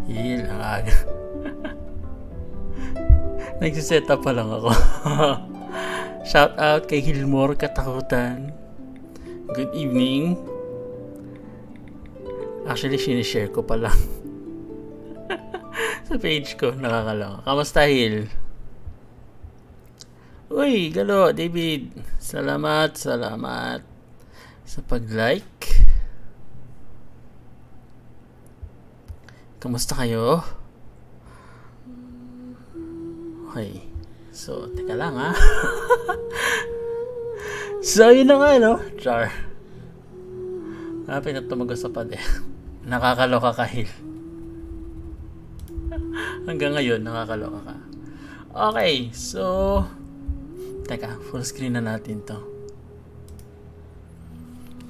Heal ang aga. Nagsiset up pa lang ako. Shout out kay Hilmore Katakutan. Good evening. Actually, sinishare ko pa lang. Sa page ko, nakakaloka. Kamusta, Hil? Uy, galo, David. Salamat sa pag-like. Kamusta kayo? Okay. So, teka lang ha. So, yun na nga, no? Char. Pinatumago sa pad eh. Nakakaloka ka, Hil. Hanggang ngayon, nakakaloka ka. Okay, so... Teka, full screen na natin to.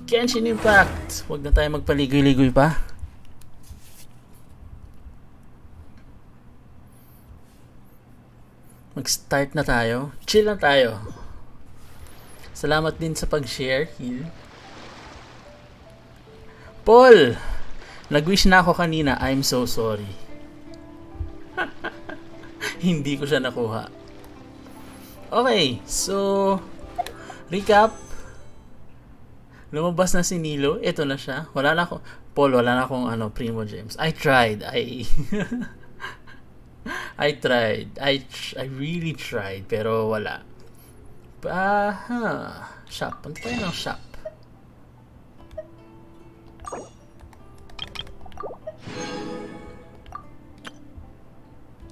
Genshin Impact! Huwag na tayo magpaligoy-ligoy pa. Mag-start na tayo. Chill lang tayo. Salamat din sa pag-share, Hil. Paul! Nag-wish na ako kanina. I'm so sorry. Hindi ko siya nakuha. Okay, so recap. Lumabas na si Nilo. Ito na siya. Wala na ako. Paul, wala na akong Primo Gems. I tried. I tried. I really tried. Pero wala. Shop. Punta tayo ng shop.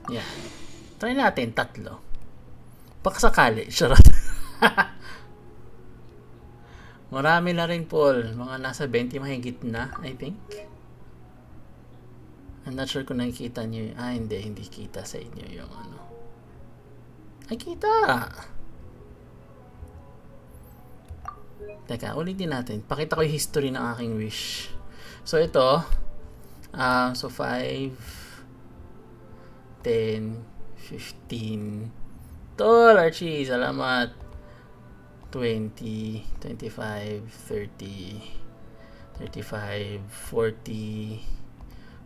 Yan. Try natin 3. Pakasakali. Charot. Marami na rin, Paul. Mga nasa 20 mahigit na, I think. I'm not sure kung nakikita nyo. Hindi kita sa inyo yung Ay, kita! Teka, ulitin natin. Pakita ko yung history ng aking wish. So, ito. So, 5, 10, 15. Tol, Archie, salamat. 20, 25, 30, 35, 40,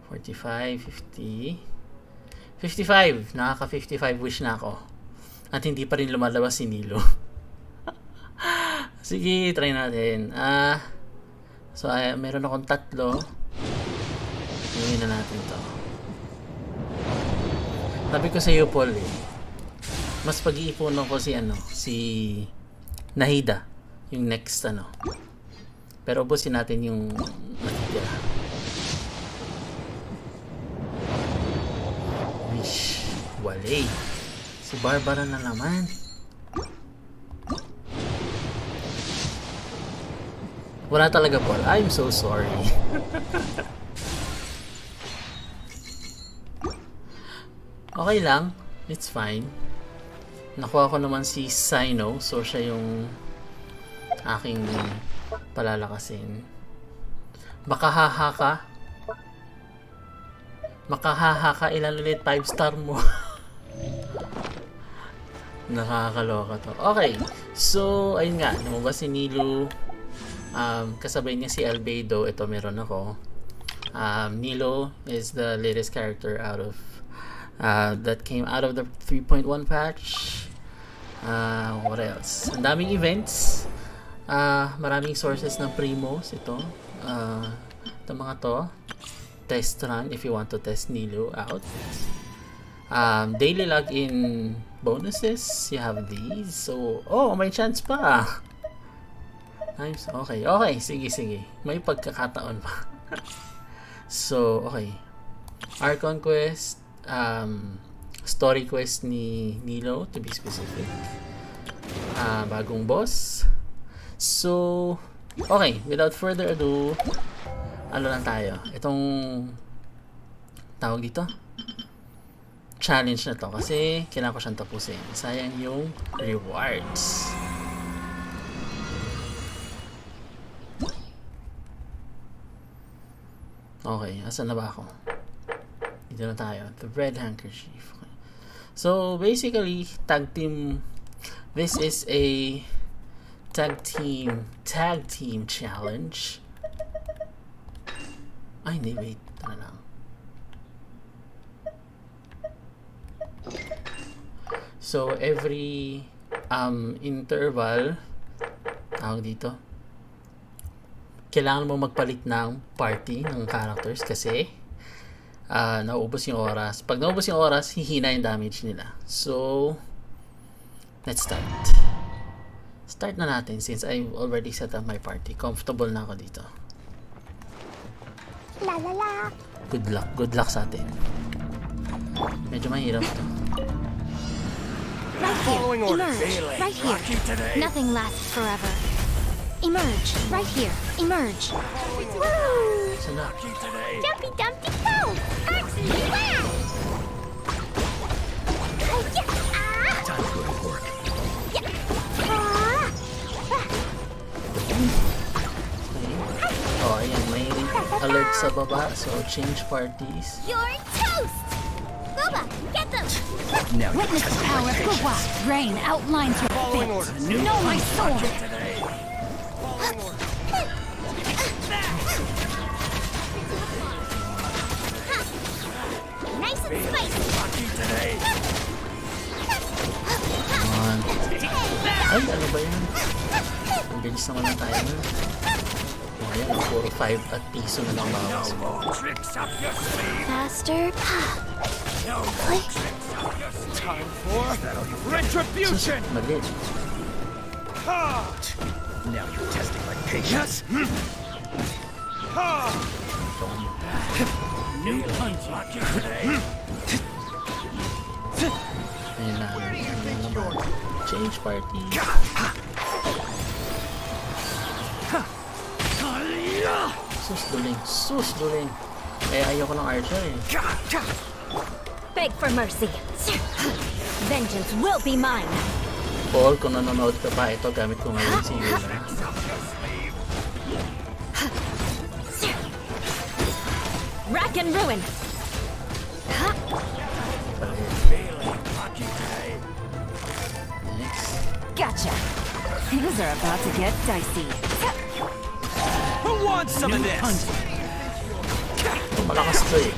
45, 50, 55. Nakaka-55 wish na ako. At hindi pa rin lumalabas si Nilo. Sige, try natin. So, meron akong 3. Gawin na natin to. Sabi ko sa iyo, Paul, mas pag-iipunan ko si Nahida, yung next Pero ubusin natin yung natitira. Wish, wale. Si Barbara na naman. Wala talaga, Paul. I'm so sorry. Okay lang. It's fine. Nakuha ko naman si Sino. So, siya yung aking palalakasin. Makahaha ka. Ilan ulit 5-star mo? Nakakaloka to. Okay. So, ayun nga. Lumabas si Nilo. Kasabay niya si Albedo. Ito meron ako. Nilo is the latest character out of that came out of the 3.1 patch. What else? Ang daming events. Maraming sources ng primos. Ito. Ito mga to. Test run if you want to test Nilo out. Daily login bonuses. You have these. So, may chance pa. Nice. Okay. Sige. May pagkakataon pa. So, okay. Archon quest. Story quest ni Nilo, to be specific. Bagong boss. So, okay. Without further ado, lang tayo. Itong tawag dito, challenge na to kasi kailangan ko siyang tapusin. Sayang yung rewards. Okay, asan na ba ako? Dito na tayo. The red handkerchief. Okay. So, basically, tag team. This is a tag team challenge. Ay, hindi. Wait. Ito na lang. So, every interval, tawag dito, kailangan mo magpalit ng party ng characters kasi nauubos yung oras. Pag naubos yung oras, hihina yung damage nila. So, let's start. Start na natin since I've already set up my party. Comfortable na ako dito. La la la. Good luck. Good luck sa atin. Medyo mahirap to. Right here. Emerge. Right here. Nothing lasts forever. Emerge. Right here. Emerge. Woo! Sana. Jumpy dumpty go! Taxi! Wow! Oh, yeah! Ah! Time to go to work. Yeah! Ah! Oh, ayan. May alert sa baba. So, change parties. You're toast! Boba, get them! Now you Witness test the my power of patience. Gugwa. Rain outlines your fate. Know my soul. Nice and spicy! Come on. Ay, ano ba yan? Ang bilis naman na tayo nun. Oh, ayan. Puro 5 at piso na lang bawas. Tricks up your sleeve. Faster. Click. Time for retribution. Mali. Now you're testing my patience. New punch. Ayun na. Ano naman. Change party. Sus duling. Sus duling. Kaya ayoko ng archer eh. Beg for mercy. Vengeance will be mine. Paul, kung nanonood ka pa, ito gamit ko ngayon si Yuna. Rack and ruin. Next. Gotcha. Things are about to get dicey. Who wants some of this? Ito malakas to eh.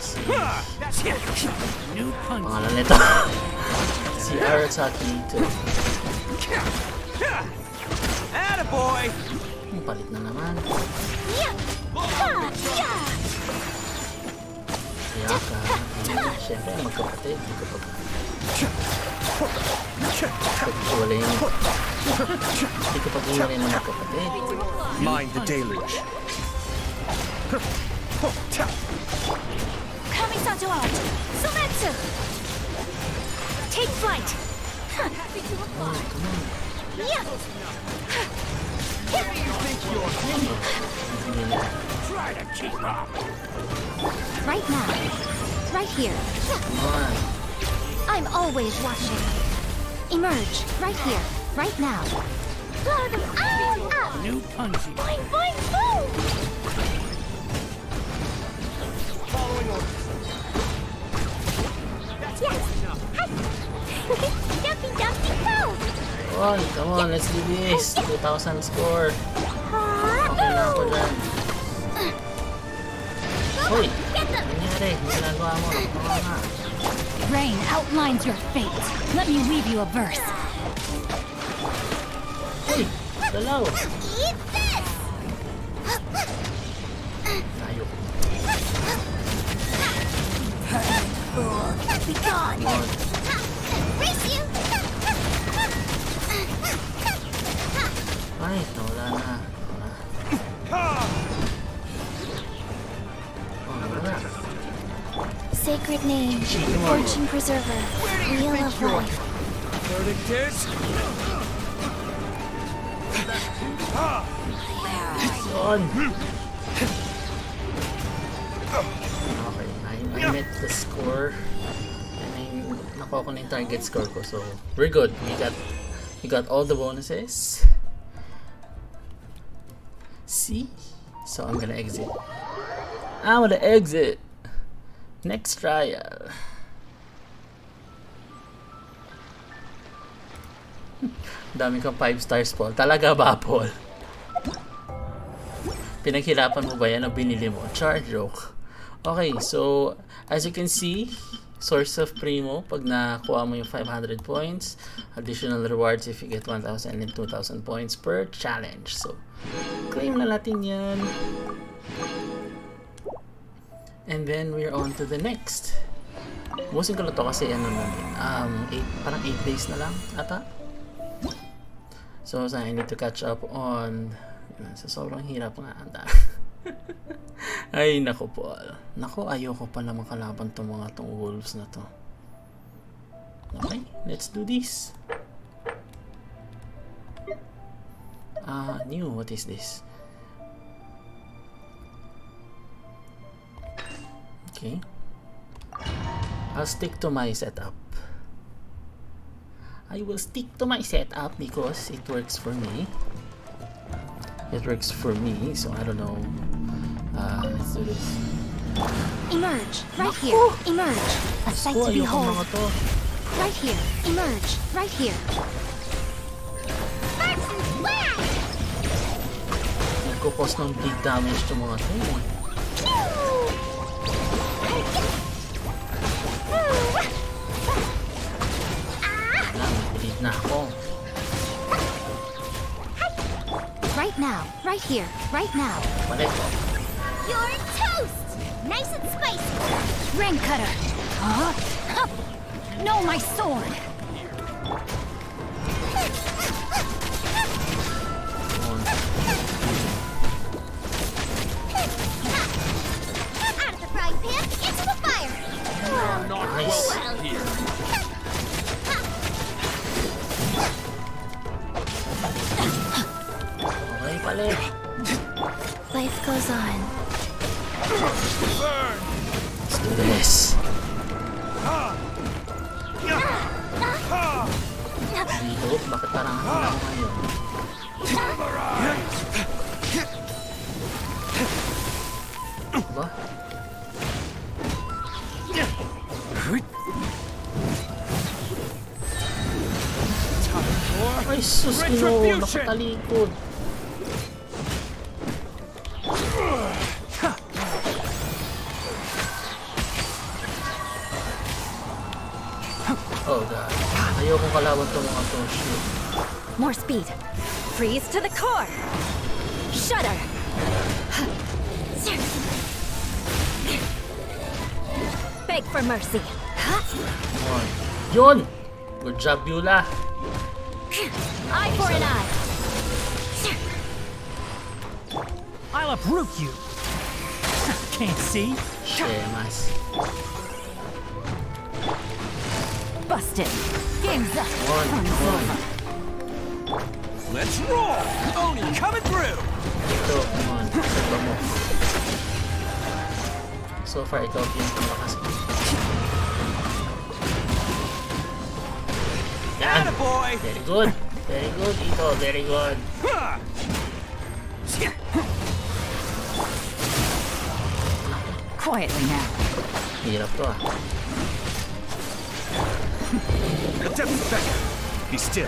New punch. Pangalan nito. Si Arasaki 2. Attaboy. Palit na naman. Yeah. Kaya ka. Siyempre, magkapatid. Hindi ko pag... Pag-iwalay yung... Hindi ko pag-iwalay ng magkapatid. Mind the deluge. Kamisato out. Sumetsu. Take flight. Yeah. Try to keep up. Right now. Right here. Come on. I'm always watching. Emerge. Right here. Right now. Blow them all up. New punch. Boing, boing, boom. Following orders. Yes. Hi. Dumpy, dumpy, go. Come on, let's do this. 2,000 score. Okay na ako dyan. Hoy! Get them. Nangyari, yung ginagawa mo. Tama nga. Rain outlines your fate. Let me weave you a verse. Hoy! Dalaw! Eat this. Tayo. Be gone. Come on. Race you. Ay, nawala na. Nawala. Oh, nawala. Sacred name. Fortune preserver. Wheel of life. Verdict is Yun! Okay, I met the score. And nakuha ko na yung target score ko. So, we're good. We got all the bonuses. See? So, I'm gonna exit. I'm gonna exit. Next trial. Dami kang 5 stars, Paul. Talaga ba, Paul? Pinaghirapan mo ba yan o binili mo? Char joke. Okay, so as you can see, Source of Primo, pag nakuha mo yung 500 points. Additional rewards if you get 1,000 and 2,000 points per challenge. So, claim na natin yan. And then, we're on to the next. Busin ko na to kasi ano namin. Parang 8 days na lang ata. So, I need to catch up on... So, sobrang hirap nga. Ay, nako po. Nako, ayoko pa naman kalaban tong mga tong wolves na to. Okay, let's do this. New, what is this? Okay. I'll stick to my setup. I will stick to my setup because it works for me. It works for me, so I don't know. Let's do this. Emerge, right here. Emerge. A sight to Ayoko behold. mga to. Right here. Emerge, right here. Nagkukos ng big damage to mga to. Nag-bleed na ako. Right now, right here, right now. Balik. You're toast! Nice and spicy! Ring cutter. Huh? Huh. No, my sword. Out of the frying pan, into the fire! Nice. Okay, balik. Life goes on. Let's do this. Dito, bakit parang ano lang ngayon? Ba? Ay, sus, ino, nakatalikod. Oh god. Ayokong kalaban to mga to. Shoot. More speed. Freeze to the core. Shudder. Beg for mercy. Yun. Yun! Good job, Beulah. Eye for an eye. I'll uproot you. Can't see. Shemas. Busted. Game's up. One. Let's roll! Oni coming through! Ito, come on. Sabi mo. So far, ikaw yung pinakas. Yan! Attaboy! Very good. Very good, Ito. Very good. Ha! Quietly now. Hirap to ah. The depth's back. Be still.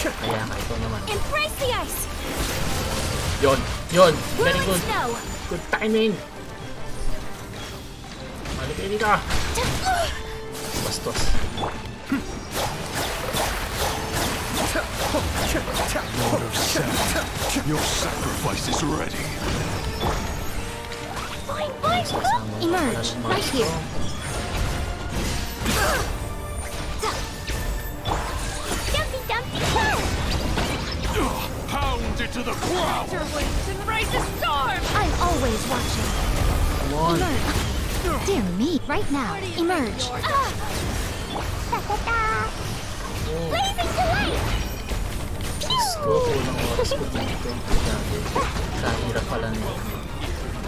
Kaya ka, ito naman. Embrace the ice! Yun! Yun! Very Whirling good. snow! Good timing! Malipin dito! Bastos. Your sacrifice is ready. Emerge, right here. Dumpy, dumpy, Pound it to the ground! I'm always watching. Come on! Emerge. Dear me, right now. Emerge. Blazing to light! Gusto ko ng oras ko dito. Grabe. Kahirap pala nito.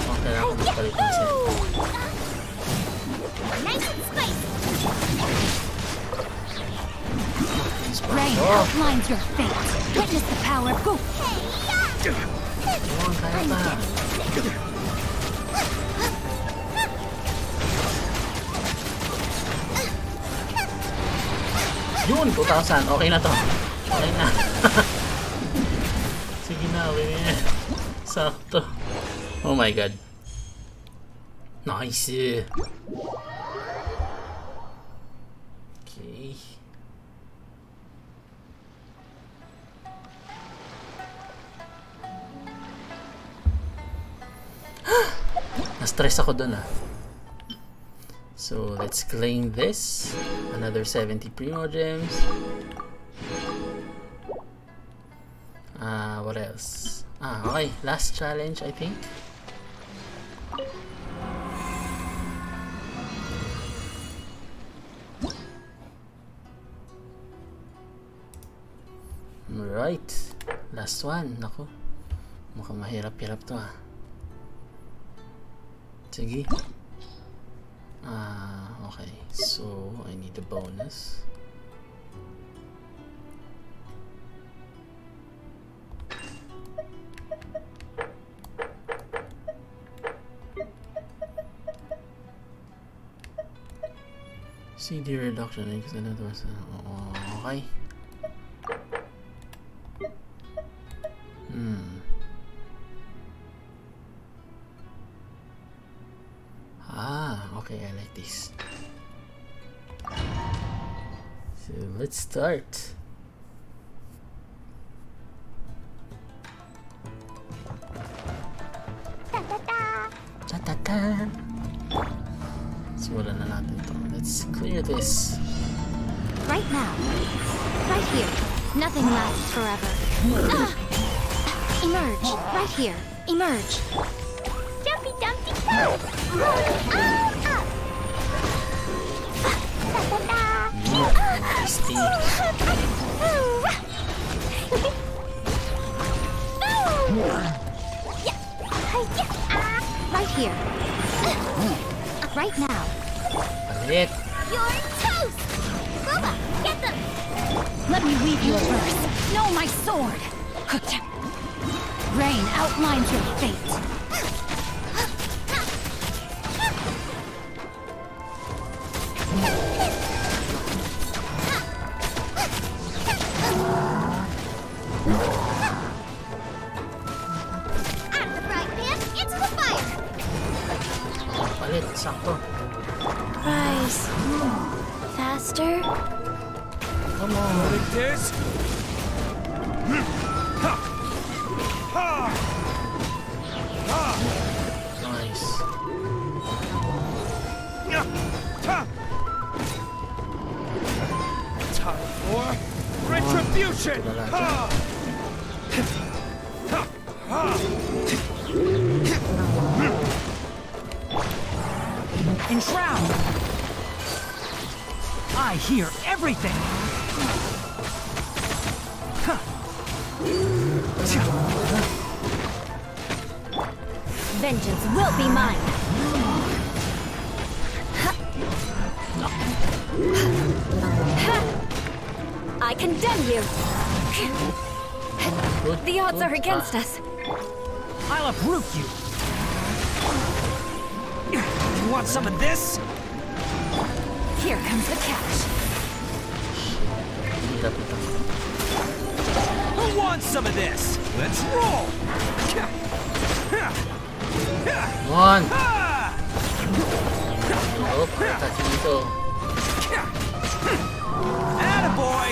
Okay, kailangan ko magpalit ng set. Nice and spicy. Rain outlines your fate. Witness the power. Go. Come on, kaya pa. Yun! 2,000. Okay na to. Okay na. Sige na, win. Sakto. Oh my god. Nice. Okay. Na-stress ako dun ah. So let's claim this. Another 70 Primo Gems. What else? Okay. Last challenge, I think. Right. Last one. Naku. Mukhang mahirap-hirap to ah. Sige. Okay. So, I need a bonus. CD reduction. Okay. Okay, I like this. So let's start. Ta-ta-ta. Simulan na natin to. Let's clear this. Right now. Right here. Nothing lasts forever. Emerge. Right here. Emerge. Jumpy, jumpy, go! Tasty. Right here. Right now. Palit. You're toast! Booba, get them! Let me weave you a verse. Know my sword. Rain outlines your fate. Out of the frying pan, into the fire! Palit. Sakto. Rise. Faster. Come on. Like this? Nice. Time for retribution! Enshroud! I hear everything! Vengeance will be mine. I condemn you. The odds are against us. I'll uproot you! You want some of this? Here comes the catch. Hirap ito. Who wants some of this? Let's roll! Come on. Oh, kasi dito. Attaboy!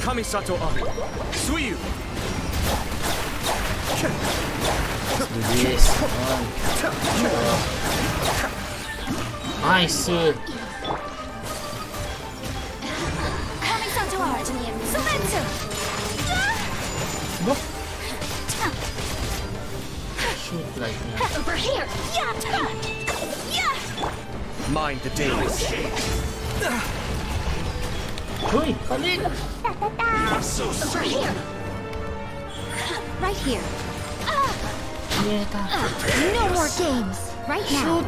Kamisato Ari, Suiyu! Yes. Come on. Nice. Kamisato art. Sumetsu. Shoot like that. Over here. Yeah. Mind the days. Uy, palit. Over here. Right here. Nieta. No more games. Right now.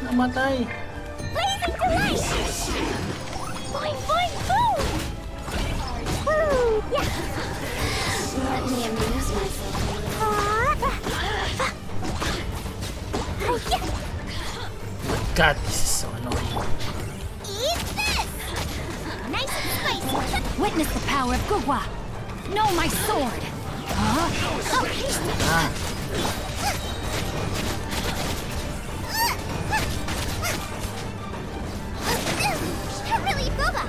Namatay. Blazing delight. Boing, boing, boom. Woo. Yeah. Let me amuse myself. God, this is so annoying. Eat this. Nice and spicy. Witness the power of Gugwa. Know my sword. You're really boba.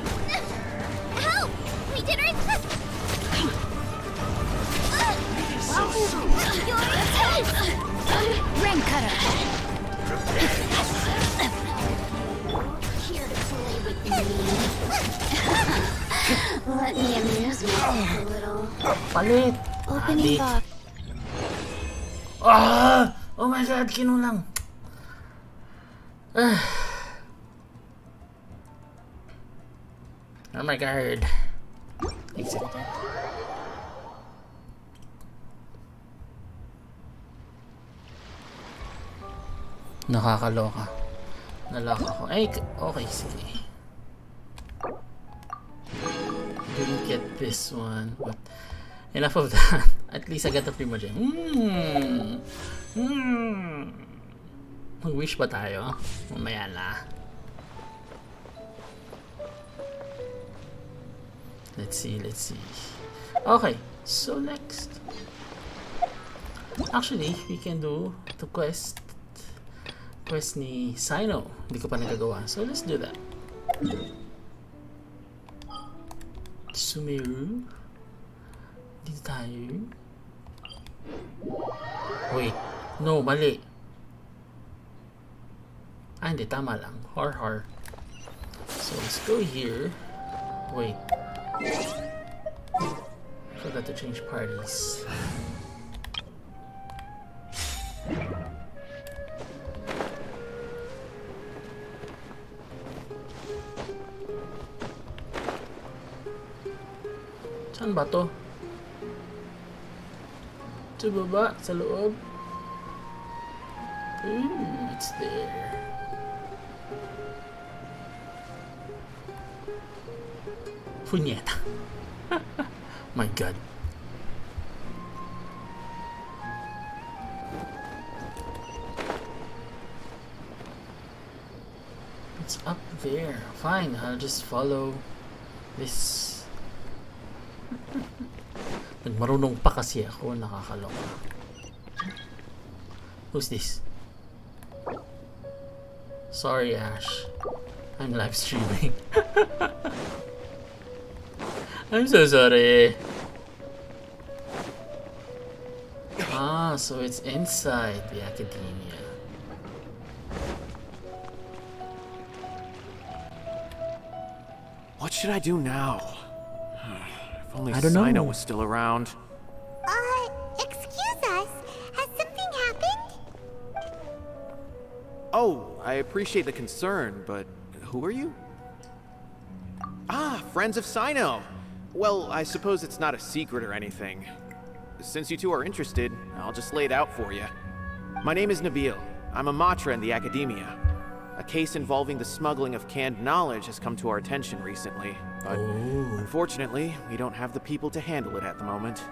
Help! We did our You're intense. Ring cutter. Here to play with me. Let me amuse myself a little. Palit! Opening box. Ah! Oh my god, kinulang. Oh my god. Exit. Nakakaloka. Naloka ako. Ay, okay, sige. Didn't get this one, but enough of that. At least I got the Primogen. Mag-wish pa tayo? Mamaya na. Let's see. Okay, so next. Actually, we can do the quest ni Sino. Hindi ko pa nagagawa. So let's do that. Sumeru. Dito tayo. Wait. No, mali. Hindi. Tama lang. Har. So let's go here. Wait. Forgot to change parties. Saan ba to? Sa baba? Sa loob? Ooh, it's there. Punyeta. My god. It's up there. Fine, I'll just follow this. Nagmarunong pa kasi ako, nakakaloka. Who's this? Sorry, Ash. I'm live streaming. I'm so sorry. Ah, so it's inside the academia. What should I do now? If only I don't know. Sino was still around. Excuse us. Has something happened? Oh, I appreciate the concern, but who are you? Ah, friends of Sino. Well, I suppose it's not a secret or anything. Since you two are interested, I'll just lay it out for you. My name is Nabil. I'm a Matra in the Academia. A case involving the smuggling of canned knowledge has come to our attention recently, but unfortunately, we don't have the people to handle it at the moment.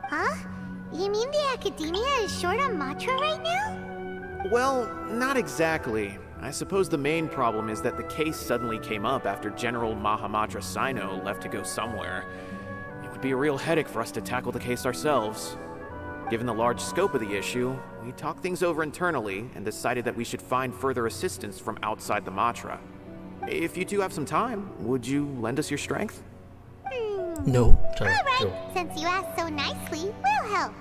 Huh? You mean the Academia is short on Matra right now? Well, not exactly. I suppose the main problem is that the case suddenly came up after General Mahamatra Sino left to go somewhere. It would be a real headache for us to tackle the case ourselves. Given the large scope of the issue, we talked things over internally and decided that we should find further assistance from outside the Matra. If you two have some time, would you lend us your strength? No. All right. Since you asked so nicely, we'll help.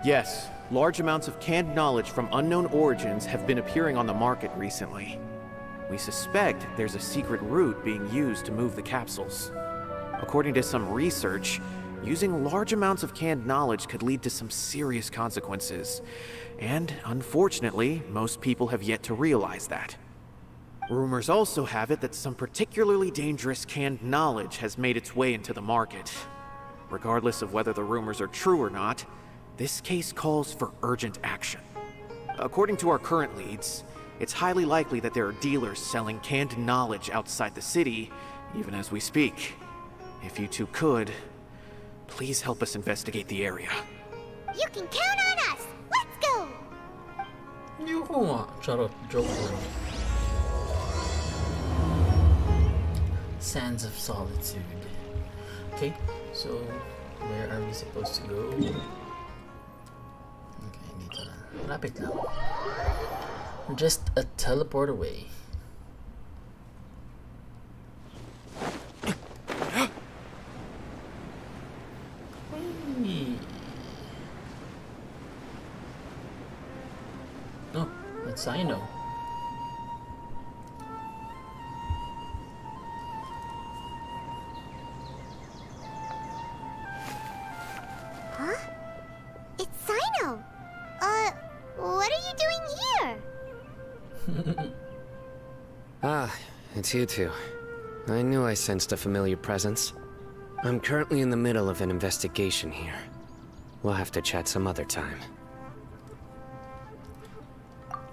Yes, large amounts of canned knowledge from unknown origins have been appearing on the market recently. We suspect there's a secret route being used to move the capsules. According to some research, using large amounts of canned knowledge could lead to some serious consequences. And unfortunately, most people have yet to realize that. Rumors also have it that some particularly dangerous canned knowledge has made its way into the market. Regardless of whether the rumors are true or not, this case calls for urgent action. According to our current leads, it's highly likely that there are dealers selling canned knowledge outside the city, even as we speak. If you two could, please help us investigate the area. You can count on us. Let's go. You Ayoko nga. Charot. Joke lang. Sands of Solitude. Okay, so where are we supposed to go? Okay, dito lang. Lapit lang. Just a teleport away. Hey. Oh, that's Sino. Huh? It's Sino. What are you doing here? Ah, it's you two. I knew I sensed a familiar presence. I'm currently in the middle of an investigation here. We'll have to chat some other time.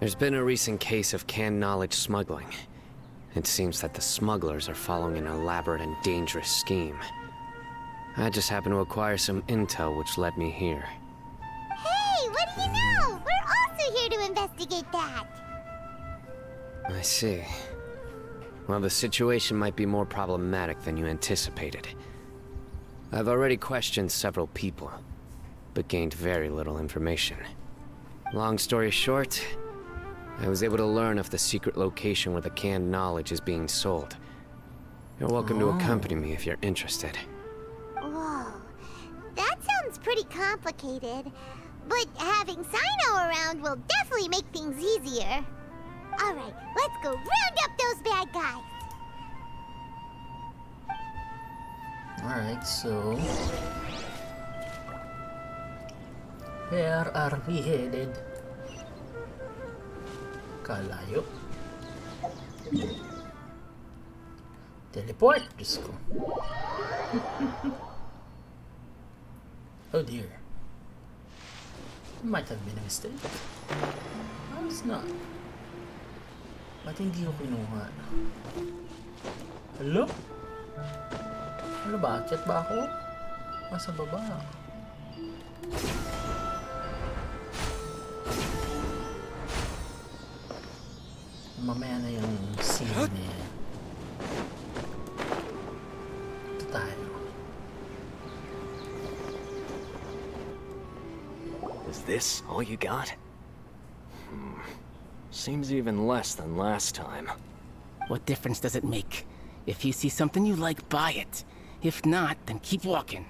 There's been a recent case of canned knowledge smuggling. It seems that the smugglers are following an elaborate and dangerous scheme. I just happened to acquire some intel which led me here. Hey, what do you know? We're also here to investigate that. I see. Well, the situation might be more problematic than you anticipated. I've already questioned several people, but gained very little information. Long story short, I was able to learn of the secret location where the canned knowledge is being sold. You're welcome to accompany me if you're interested. Whoa, that sounds pretty complicated. But having Sino around will definitely make things easier. Alright, let's go round up those bad guys. Alright, so where are we headed? Kalayo. Teleport! Diyos ko. Oh dear. Might have been a mistake. No, it's not. Ba't hindi ko kinuha? Hello? Ano ba? Akyat ba ako? Nasa baba. Mamaya na yung scene niya. Ito tayo. Is this all you got? Seems even less than last time. What difference does it make? If you see something you like, buy it. If not, then keep walking.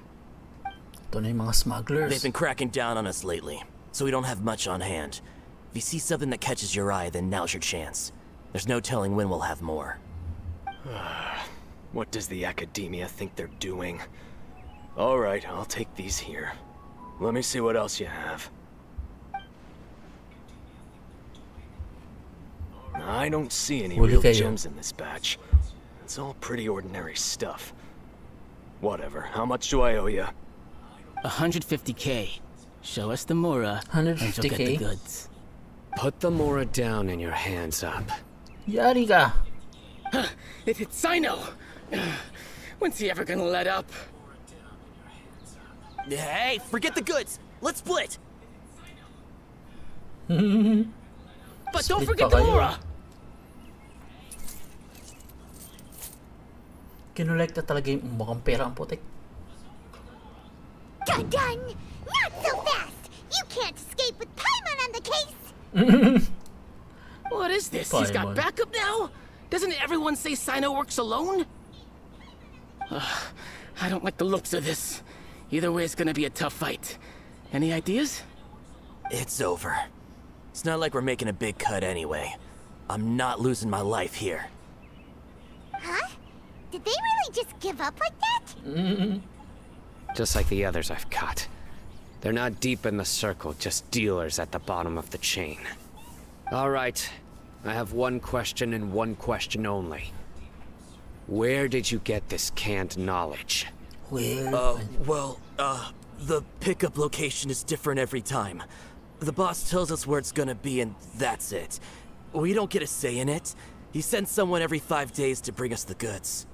Ito na yung mga smugglers. They've been cracking down on us lately, so we don't have much on hand. If you see something that catches your eye, then now's your chance. There's no telling when we'll have more. What does the academia think they're doing? Alright, I'll take these here. Let me see what else you have. I don't see any Huli real kayo. gems in this batch. It's all pretty ordinary stuff. Whatever, how much do I owe you? 150K. Show us the Mora, and you'll get the 150K? goods. Put the Mora down and your hands up. Yari ka! It's Sino! When's he ever gonna let up? Hey, forget the goods! Let's split! But don't Split forget pa the kayo. Mora! Kinolekta talaga yung mukhang pera ang putik. Done! Not so fast! You can't escape with Paimon on the case! What is this? He's got Paimon. backup now? Doesn't everyone say Sino works alone? I don't like the looks of this. Either way, it's gonna be a tough fight. Any ideas? It's over. It's not like we're making a big cut anyway. I'm not losing my life here. Huh? Did they really just give up like that? Just like the others I've caught. They're not deep in the circle, just dealers at the bottom of the chain. All right, I have one question and one question only. Where did you get this canned knowledge? Where? The pickup location is different every time. The boss tells us where it's gonna be and that's it. We don't get a say in it. He sends someone every 5 days to bring us the goods.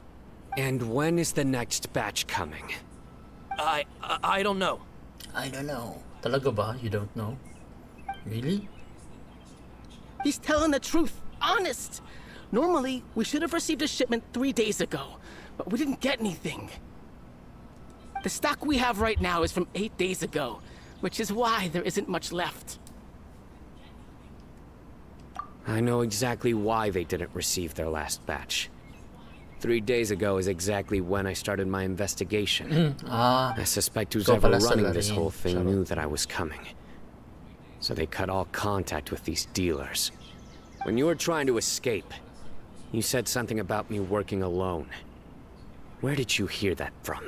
And when is the next batch coming? I don't know. I don't know. Talaga ba? You don't know? Really? He's telling the truth. Honest. Normally, we should have received a shipment 3 days ago, but we didn't get anything. The stock we have right now is from 8 days ago, which is why there isn't much left. I know exactly why they didn't receive their last batch. 3 days ago is exactly when I started my investigation. I suspect who's Ikaw ever pala running this salarin. whole thing Charot. knew that I was coming. So they cut all contact with these dealers. When you were trying to escape, you said something about me working alone. Where did you hear that from?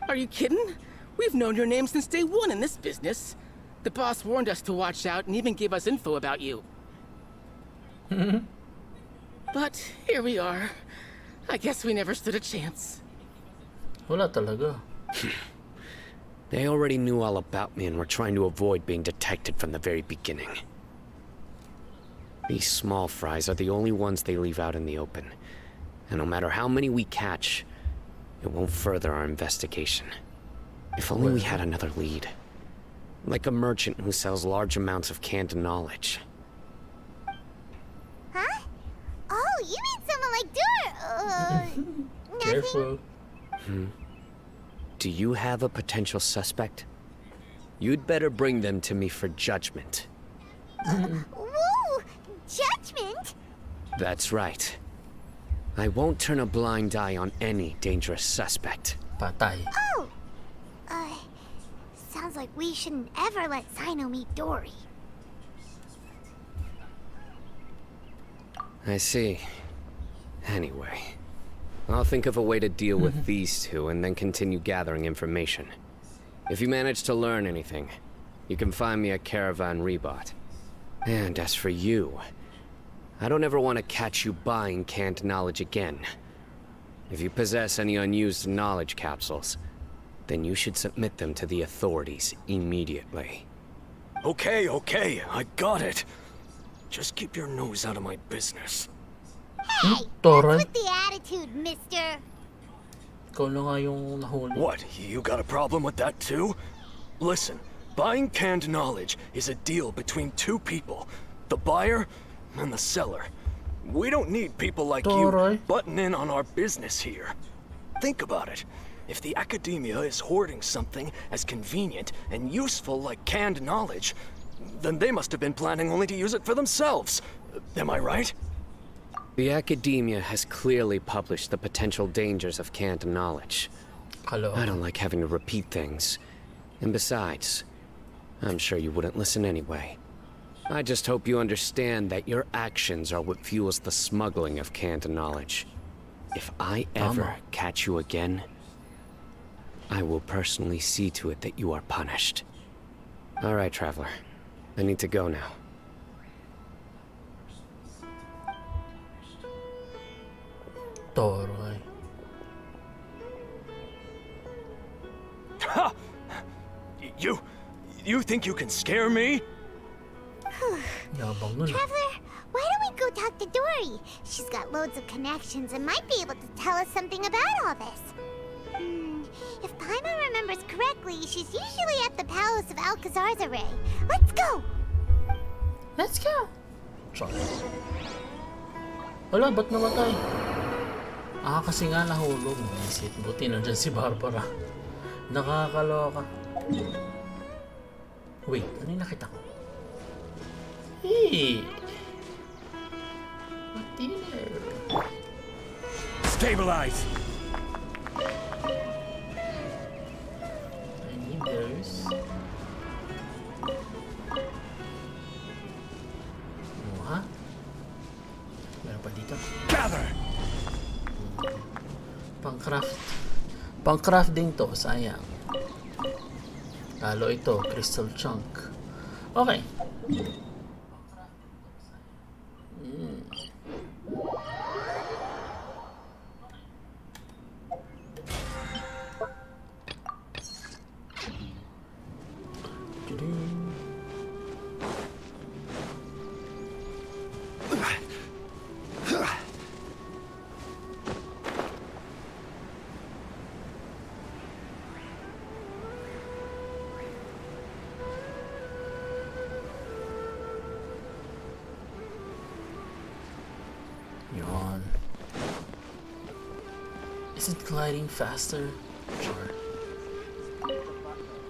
Are you kidding? We've known your name since day one in this business. The boss warned us to watch out and even gave us info about you. But here we are. I guess we never stood a chance. Wala talaga. They already knew all about me and were trying to avoid being detected from the very beginning. These small fries are the only ones they leave out in the open. And no matter how many we catch, it won't further our investigation. If only we had another lead. Like a merchant who sells large amounts of canned knowledge. Huh? Oh, you mean someone like nothing. Careful. Do you have a potential suspect? You'd better bring them to me for judgment. Whoa! Judgment? That's right. I won't turn a blind eye on any dangerous suspect. Patay. Oh! Sounds like we shouldn't ever let Sino meet Dory. I see. Anyway, I'll think of a way to deal with these two and then continue gathering information. If you manage to learn anything, you can find me at Caravan Rebot. And as for you, I don't ever want to catch you buying canned knowledge again. If you possess any unused knowledge capsules, then you should submit them to the authorities immediately. Okay, I got it. Just keep your nose out of my business. Hey! Toray. With the attitude, mister. Ikaw na nga yung nahuli. What, you got a problem with that too? Listen, buying canned knowledge is a deal between two people. The buyer and the seller. We don't need people like Toray. you butting in on our business here. Think about it. If the academia is hoarding something as convenient and useful like canned knowledge, then they must have been planning only to use it for themselves. Am I right? The academia has clearly published the potential dangers of canned knowledge. Hello. I don't like having to repeat things. And besides, I'm sure you wouldn't listen anyway. I just hope you understand that your actions are what fuels the smuggling of canned knowledge. If I ever catch you again, I will personally see to it that you are punished. All right, Traveler. I need to go now. Toray. Ha! You think you can scare me? Yabang nun. Traveler, why don't we go talk to Dory? She's got loads of connections and might be able to tell us something about all this. If Paimon remembers correctly, she's usually at the palace of Alcazar's array. Let's go! Let's go! Sorry. Wala, ba't namatay? Kasi nga nahulog. Isit, buti nandyan si Barbara. Nakakaloka. Wait, ano yung nakita ko? Hey! Matino. Stabilize! I need those. Ha? Meron pa dito. Gather! Pang-craft din to, sayang. Lalo ito, crystal chunk. Okay. gliding faster. Sure.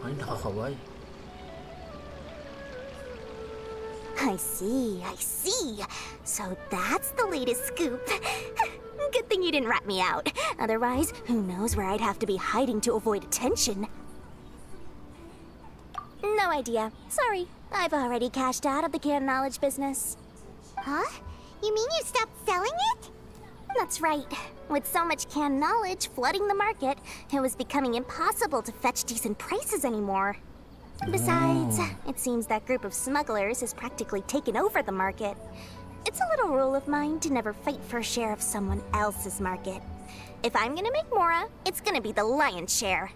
Ay, nakakaway. I see, I see. So that's the latest scoop. Good thing you didn't rat me out. Otherwise, who knows where I'd have to be hiding to avoid attention. No idea. Sorry. I've already cashed out of the canned knowledge business. Huh? You mean you stopped selling it? That's right. With so much canned knowledge flooding the market, it was becoming impossible to fetch decent prices anymore. Besides, it seems that group of smugglers has practically taken over the market. It's a little rule of mine to never fight for a share of someone else's market. If I'm gonna make Mora, it's gonna be the lion's share.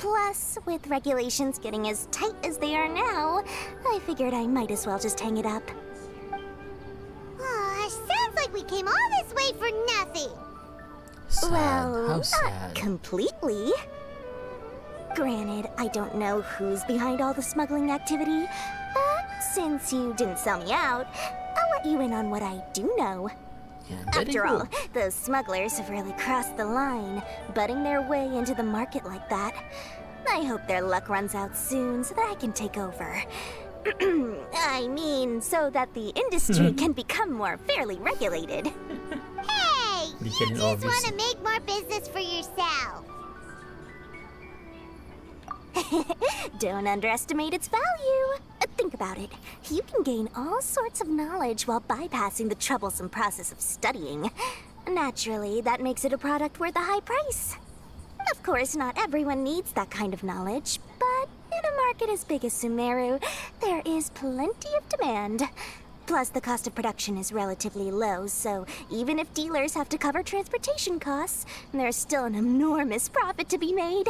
Plus, with regulations getting as tight as they are now, I figured I might as well just hang it up. Sounds like we came all this way for nothing. Sad. Well, How not sad. completely. Granted, I don't know who's behind all the smuggling activity, but since you didn't sell me out, I'll let you in on what I do know. Yeah, very After all, good. those smugglers have really crossed the line, butting their way into the market like that. I hope their luck runs out soon so that I can take over. I mean, so that the industry can become more fairly regulated. Hey! Hindi You ka rin just obvious. want to make more business for yourself. Don't underestimate its value. Think about it. You can gain all sorts of knowledge while bypassing the troublesome process of studying. Naturally, that makes it a product worth a high price. Of course, not everyone needs that kind of knowledge, but in a market as big as Sumeru, there is plenty of demand. Plus, the cost of production is relatively low, so even if dealers have to cover transportation costs, there's still an enormous profit to be made.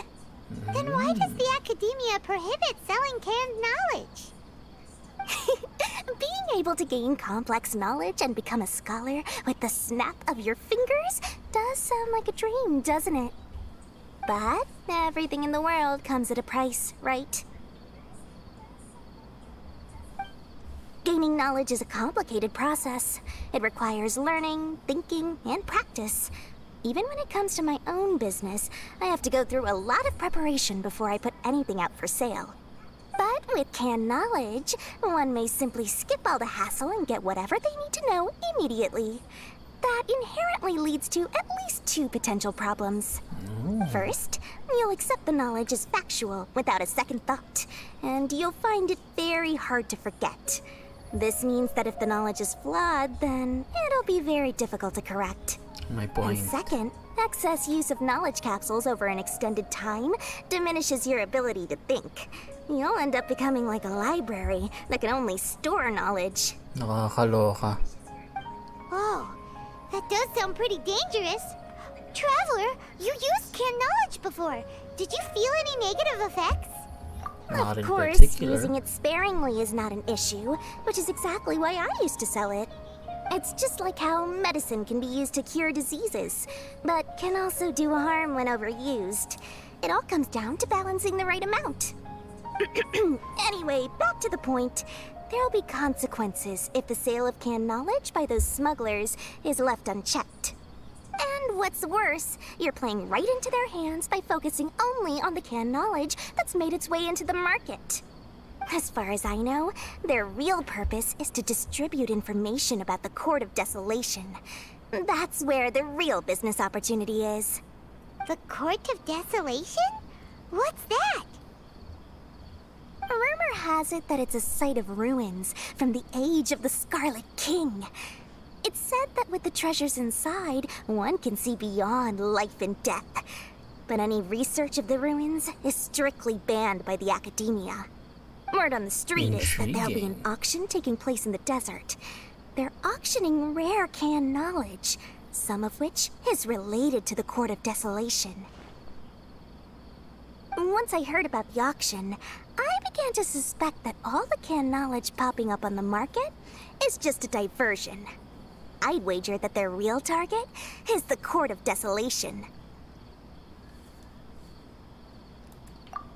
Then why does the academia prohibit selling canned knowledge? Being able to gain complex knowledge and become a scholar with the snap of your fingers does sound like a dream, doesn't it? But everything in the world comes at a price, right? Gaining knowledge is a complicated process. It requires learning, thinking, and practice. Even when it comes to my own business, I have to go through a lot of preparation before I put anything out for sale. But with canned knowledge, one may simply skip all the hassle and get whatever they need to know immediately. That inherently leads to at least two potential problems. First, you'll accept the knowledge as factual without a second thought, and you'll find it very hard to forget. This means that if the knowledge is flawed, then it'll be very difficult to correct. My And point. second, excess use of knowledge capsules over an extended time diminishes your ability to think. You'll end up becoming like a library that can only store knowledge. Nakakaloka. Oh, that does sound pretty dangerous. Traveler, you used canned knowledge before. Did you feel any negative effects? Not in Of course, particular. using it sparingly is not an issue, which is exactly why I used to sell it. It's just like how medicine can be used to cure diseases, but can also do harm when overused. It all comes down to balancing the right amount. Anyway, back to the point. There'll be consequences if the sale of canned knowledge by those smugglers is left unchecked. And what's worse, you're playing right into their hands by focusing only on the canned knowledge that's made its way into the market. As far as I know, their real purpose is to distribute information about the Court of Desolation. That's where the real business opportunity is. The Court of Desolation? What's that? Rumor has it that it's a site of ruins from the age of the Scarlet King. It's said that with the treasures inside, one can see beyond life and death. But any research of the ruins is strictly banned by the academia. Word on the street is that there'll be an Intriguing. auction taking place in the desert. They're auctioning rare canned knowledge, some of which is related to the Court of Desolation. Once I heard about the auction, I began to suspect that all the canned knowledge popping up on the market is just a diversion. I'd wager that their real target is the Court of Desolation.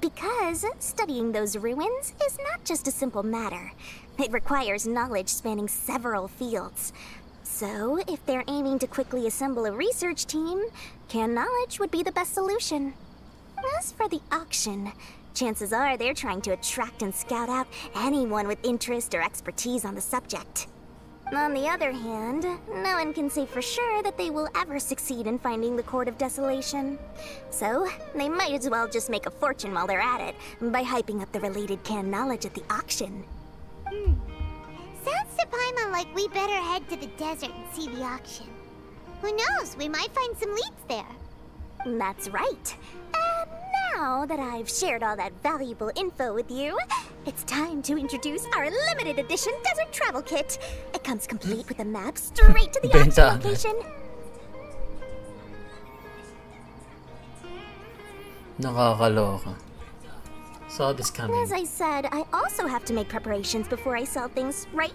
Because studying those ruins is not just a simple matter. It requires knowledge spanning several fields. So, if they're aiming to quickly assemble a research team, canned knowledge would be the best solution. As for the auction, chances are they're trying to attract and scout out anyone with interest or expertise on the subject. On the other hand, no one can say for sure that they will ever succeed in finding the Court of Desolation. So, they might as well just make a fortune while they're at it by hyping up the related canned knowledge at the auction. Sounds to Paimon like we better head to the desert and see the auction. Who knows, we might find some leads there. That's right. And now that I've shared all that valuable info with you, it's time to introduce our limited edition desert travel kit. It comes complete with a map straight to the auction Benta. location. Nakakaloka. Saw this coming. As I said, I also have to make preparations before I sell things, right?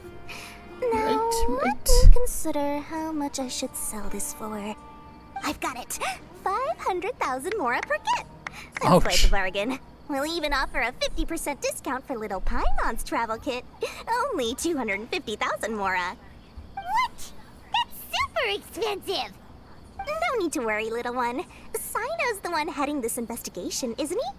Now, Right. let me consider how much I should sell this for. I've got it! 500,000 mora per kit! That's quite Ouch. the bargain. We'll even offer a 50% discount for little Paimon's travel kit. Only 250,000 mora. What? That's super expensive! No need to worry, little one. Sino's the one heading this investigation, isn't he?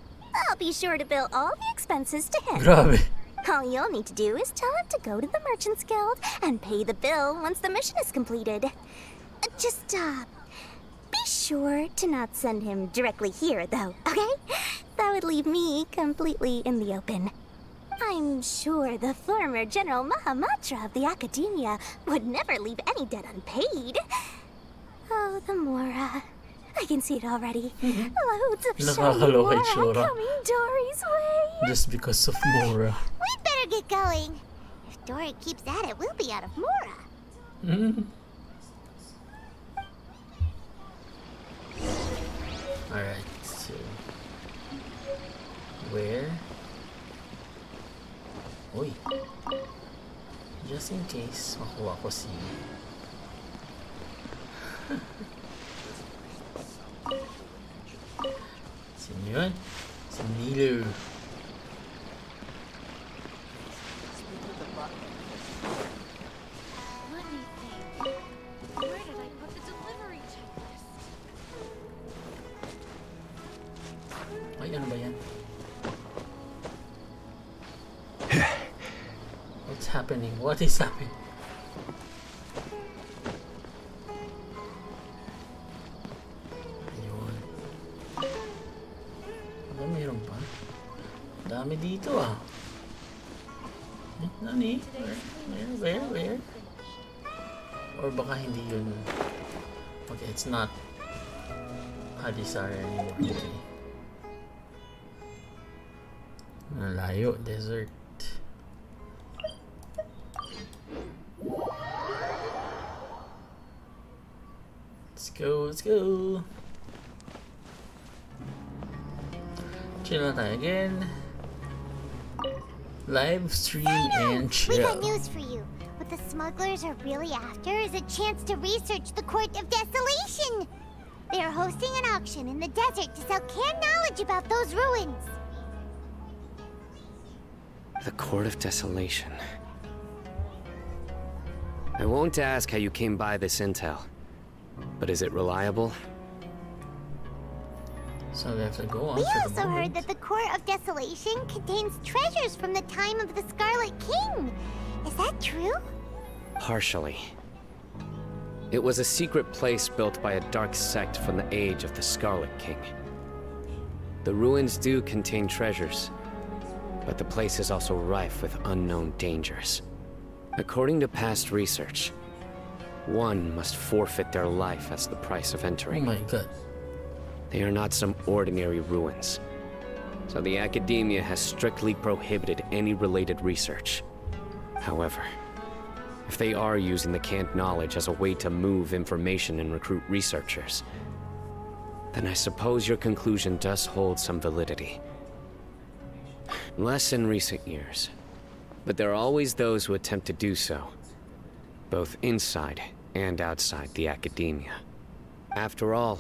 I'll be sure to bill all the expenses to him. Grabe. All you'll need to do is tell him to go to the Merchants Guild and pay the bill once the mission is completed. Just, be sure to not send him directly here, though, okay? That would leave me completely in the open. I'm sure the former General Mahamatra of the Academia would never leave any debt unpaid. Oh, the Mora. I can see it already. Loads of shiny Nakakaloka Mora itsura. coming Dory's way. Just because of Mora. We'd better get going. If Dory keeps at it, we'll be out of Mora. Mm. Alright, so where? Uy. Just in case makuha ko si Sino yun? Si Nilo. Let me think. Where did I put the delivery checklist? Ay, ano ba yan? What's happening? What is happening? Ayun. Aba, mayroon pa. Dami dito ah. Eh, nani? Where? Or baka hindi yun. Okay, it's not Hadisar anymore. Okay. Malayo, desert. Let's go. Chill na tayo again. Live stream and We chill. got news for you. What the smugglers are really after is a chance to research the Court of Desolation. They are hosting an auction in the desert to sell canned knowledge about those ruins. The Court of Desolation. I won't ask how you came by this intel, but is it reliable? So we have to go on We for the also heard moment. that the Court of Desolation contains treasures from the time of the Scarlet King. Is that true? Partially. It was a secret place built by a dark sect from the age of the Scarlet King. The ruins do contain treasures, but the place is also rife with unknown dangers. According to past research, one must forfeit their life as the price of Oh entering. my god. They are not some ordinary ruins, so the Academia has strictly prohibited any related research. However, if they are using the canned knowledge as a way to move information and recruit researchers, then I suppose your conclusion does hold some validity. Less in recent years, but there are always those who attempt to do so, both inside and outside the Academia. After all,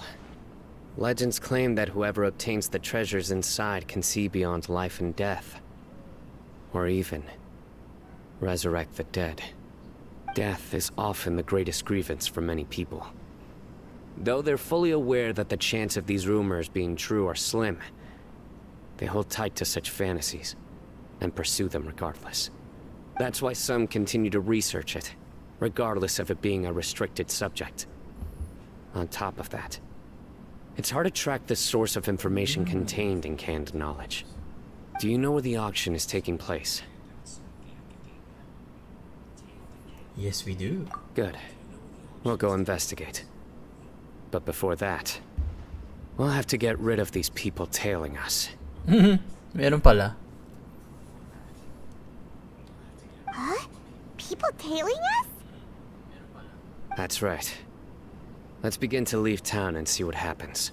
legends claim that whoever obtains the treasures inside can see beyond life and death, or even resurrect the dead. Death is often the greatest grievance for many people. Though they're fully aware that the chance of these rumors being true are slim, they hold tight to such fantasies and pursue them regardless. That's why some continue to research it, regardless of it being a restricted subject. On top of that, it's hard to track the source of information contained in canned knowledge. Do you know where the auction is taking place? Yes, we do. Good. We'll go investigate. But before that, we'll have to get rid of these people tailing us. Meron pala. Huh? People tailing us? That's right. Let's begin to leave town and see what happens.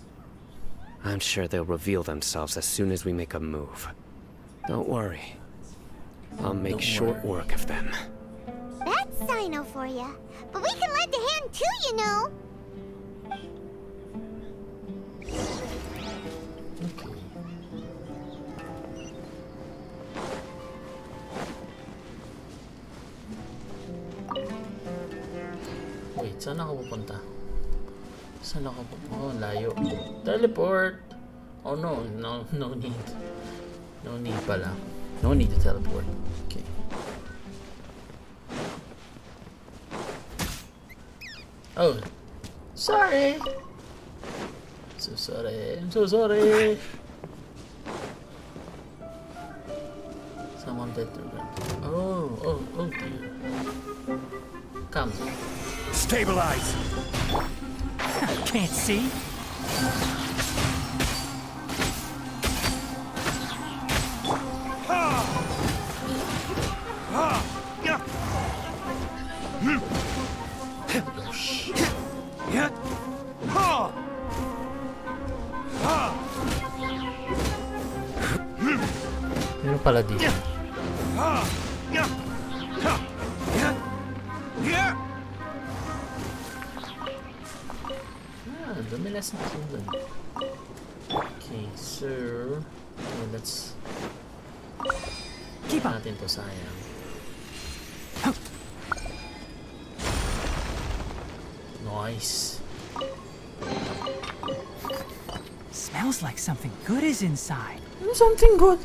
I'm sure they'll reveal themselves as soon as we make a move. Don't worry. I'll make short work of them. That's Sino for ya. But we can lend a hand too, you know. Wait, saan ako pupunta? Saan ako pupunta? Oh, layo. Teleport! Oh no, no need. No need pala. No need to teleport. Okay. Oh, sorry. So sorry. I'm so sorry. Someone did do that. Oh dear. Come. Stabilize! Can't see? Meron pala dito. Dumi lesson proven. Okay, so let's keep natin to sayang. Nice. Smells like something good is inside. Something good.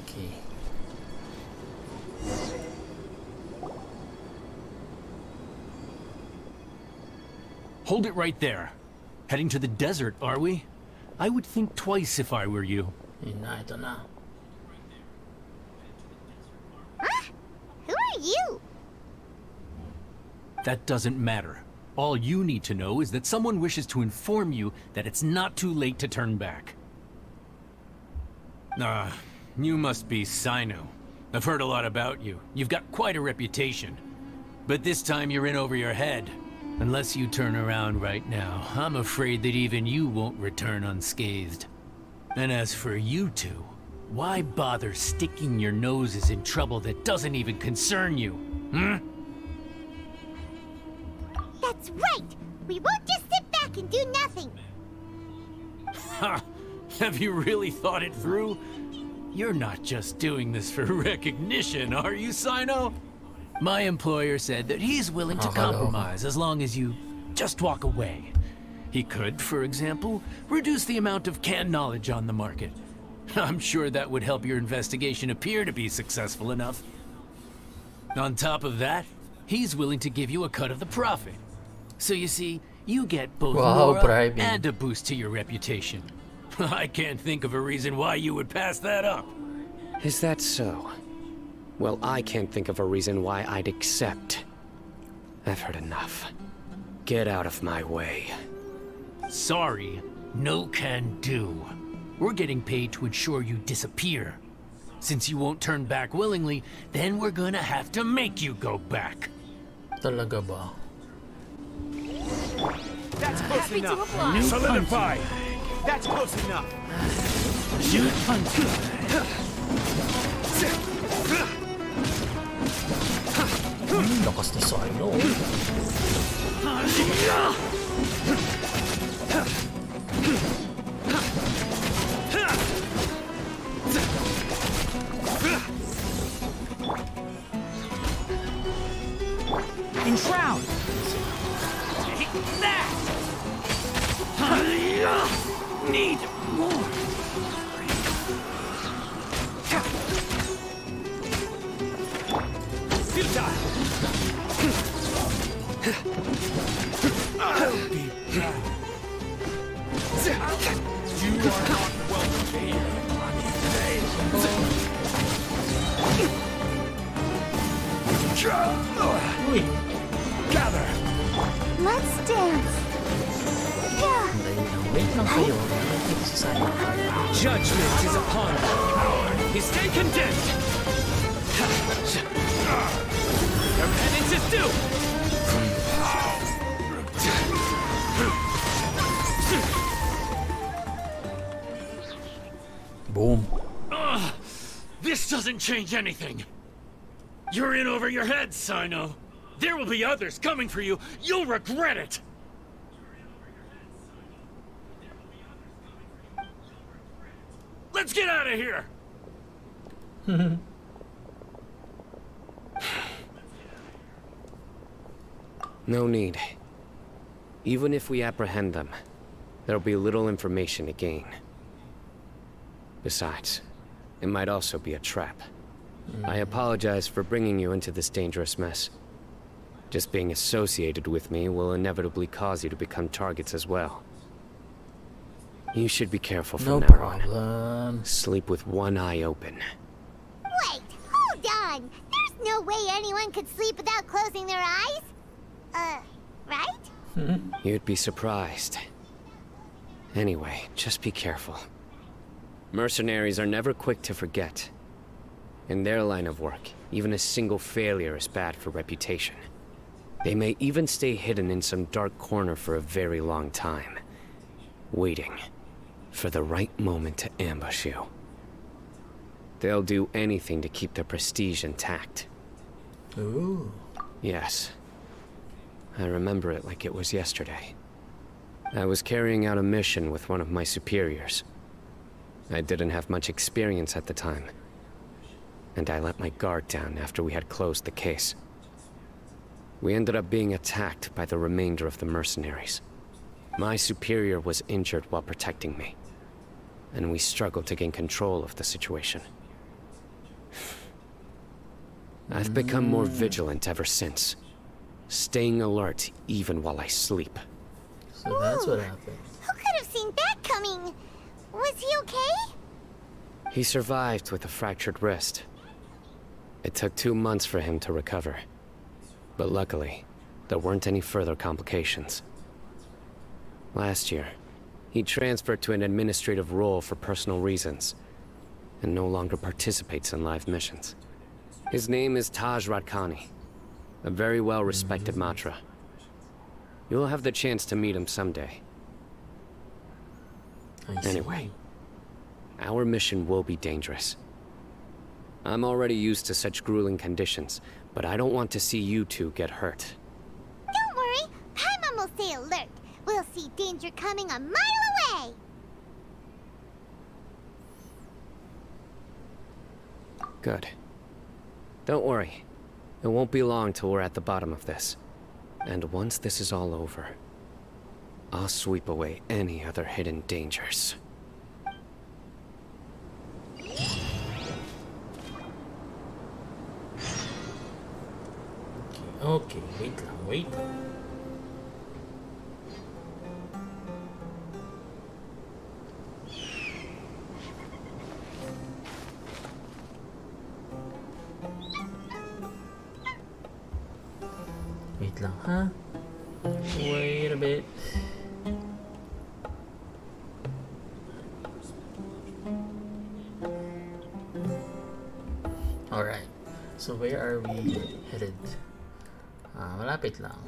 Okay. Hold it right there. Heading to the desert, are we? I would think twice if I were you. Yun na, ito na. Huh? Who are you? That doesn't matter. All you need to know is that someone wishes to inform you that it's not too late to turn back. You must be Sino. I've heard a lot about you. You've got quite a reputation. But this time you're in over your head. Unless you turn around right now, I'm afraid that even you won't return unscathed. And as for you two, why bother sticking your noses in trouble that doesn't even concern you? That's right! We won't just sit back and do nothing! Ha! Have you really thought it through? You're not just doing this for recognition, are you, Sino? My employer said that he's willing to compromise as long as you just walk away. He could, for example, reduce the amount of canned knowledge on the market. I'm sure that would help your investigation appear to be successful enough. On top of that, he's willing to give you a cut of the profit. So you see, you get both Laura and a boost to your reputation. I can't think of a reason why you would pass that up. Is that so? Well, I can't think of a reason why I'd accept. I've heard enough. Get out of my way. Sorry, no can do. We're getting paid to ensure you disappear. Since you won't turn back willingly, then we're gonna have to make you go back. Talaga ba? That's close enough. Solidify. That's close enough. Shoot Lakas ni Sino. Enshroud! Take that! Need more. Futile! I'll be back. You are not welcome here. Gather! Let's dance. Yeah. Wait lang kayo. Ito si Sino. Judgment is upon you. You stay condemned. Your penance is due. Boom. This doesn't change anything. You're in over your head, Sino. There will be others coming for you. You'll regret it. Let's get out of here. No need. Even if we apprehend them, there'll be little information to gain. Besides, it might also be a trap. I apologize for bringing you into this dangerous mess. Just being associated with me will inevitably cause you to become targets as well. You should be careful from No now problem. on. Sleep with one eye open. Wait, hold on. There's no way anyone could sleep without closing their eyes. Right? You'd be surprised. Anyway, just be careful. Mercenaries are never quick to forget. In their line of work, even a single failure is bad for reputation. They may even stay hidden in some dark corner for a very long time, waiting for the right moment to ambush you. They'll do anything to keep their prestige intact. Ooh. Yes. I remember it like it was yesterday. I was carrying out a mission with one of my superiors. I didn't have much experience at the time, and I let my guard down after we had closed the case. We ended up being attacked by the remainder of the mercenaries. My superior was injured while protecting me, and we struggled to gain control of the situation. I've become more vigilant ever since, staying alert even while I sleep. So that's what happened. Who could have seen that coming? Was he okay? He survived with a fractured wrist. It took 2 months for him to recover. But luckily, there weren't any further complications. Last year, he transferred to an administrative role for personal reasons, and no longer participates in live missions. His name is Taj Radkani, a very well-respected Matra. You'll have the chance to meet him someday. Anyway, our mission will be dangerous. I'm already used to such grueling conditions, but I don't want to see you two get hurt. Don't worry, Paimon will stay alert. We'll see danger coming a mile away. Good. Don't worry. It won't be long till we're at the bottom of this. And once this is all over, I'll sweep away any other hidden dangers. Okay, wait lang. Wait lang, ha? Wait a bit. Alright. So where are we headed? Malapit lang.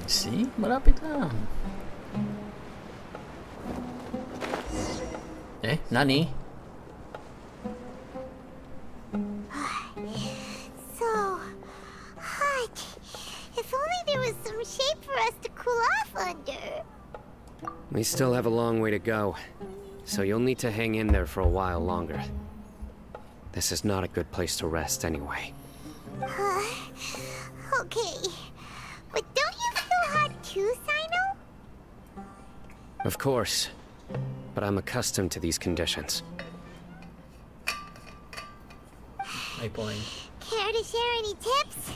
See? Malapit lang. Nani? So hot. If is some shape for us to cool off under. We still have a long way to go, so you'll need to hang in there for a while longer. This is not a good place to rest anyway. Okay. But don't you feel hot too, Sino? Of course, but I'm accustomed to these conditions. My point. Care to share any tips?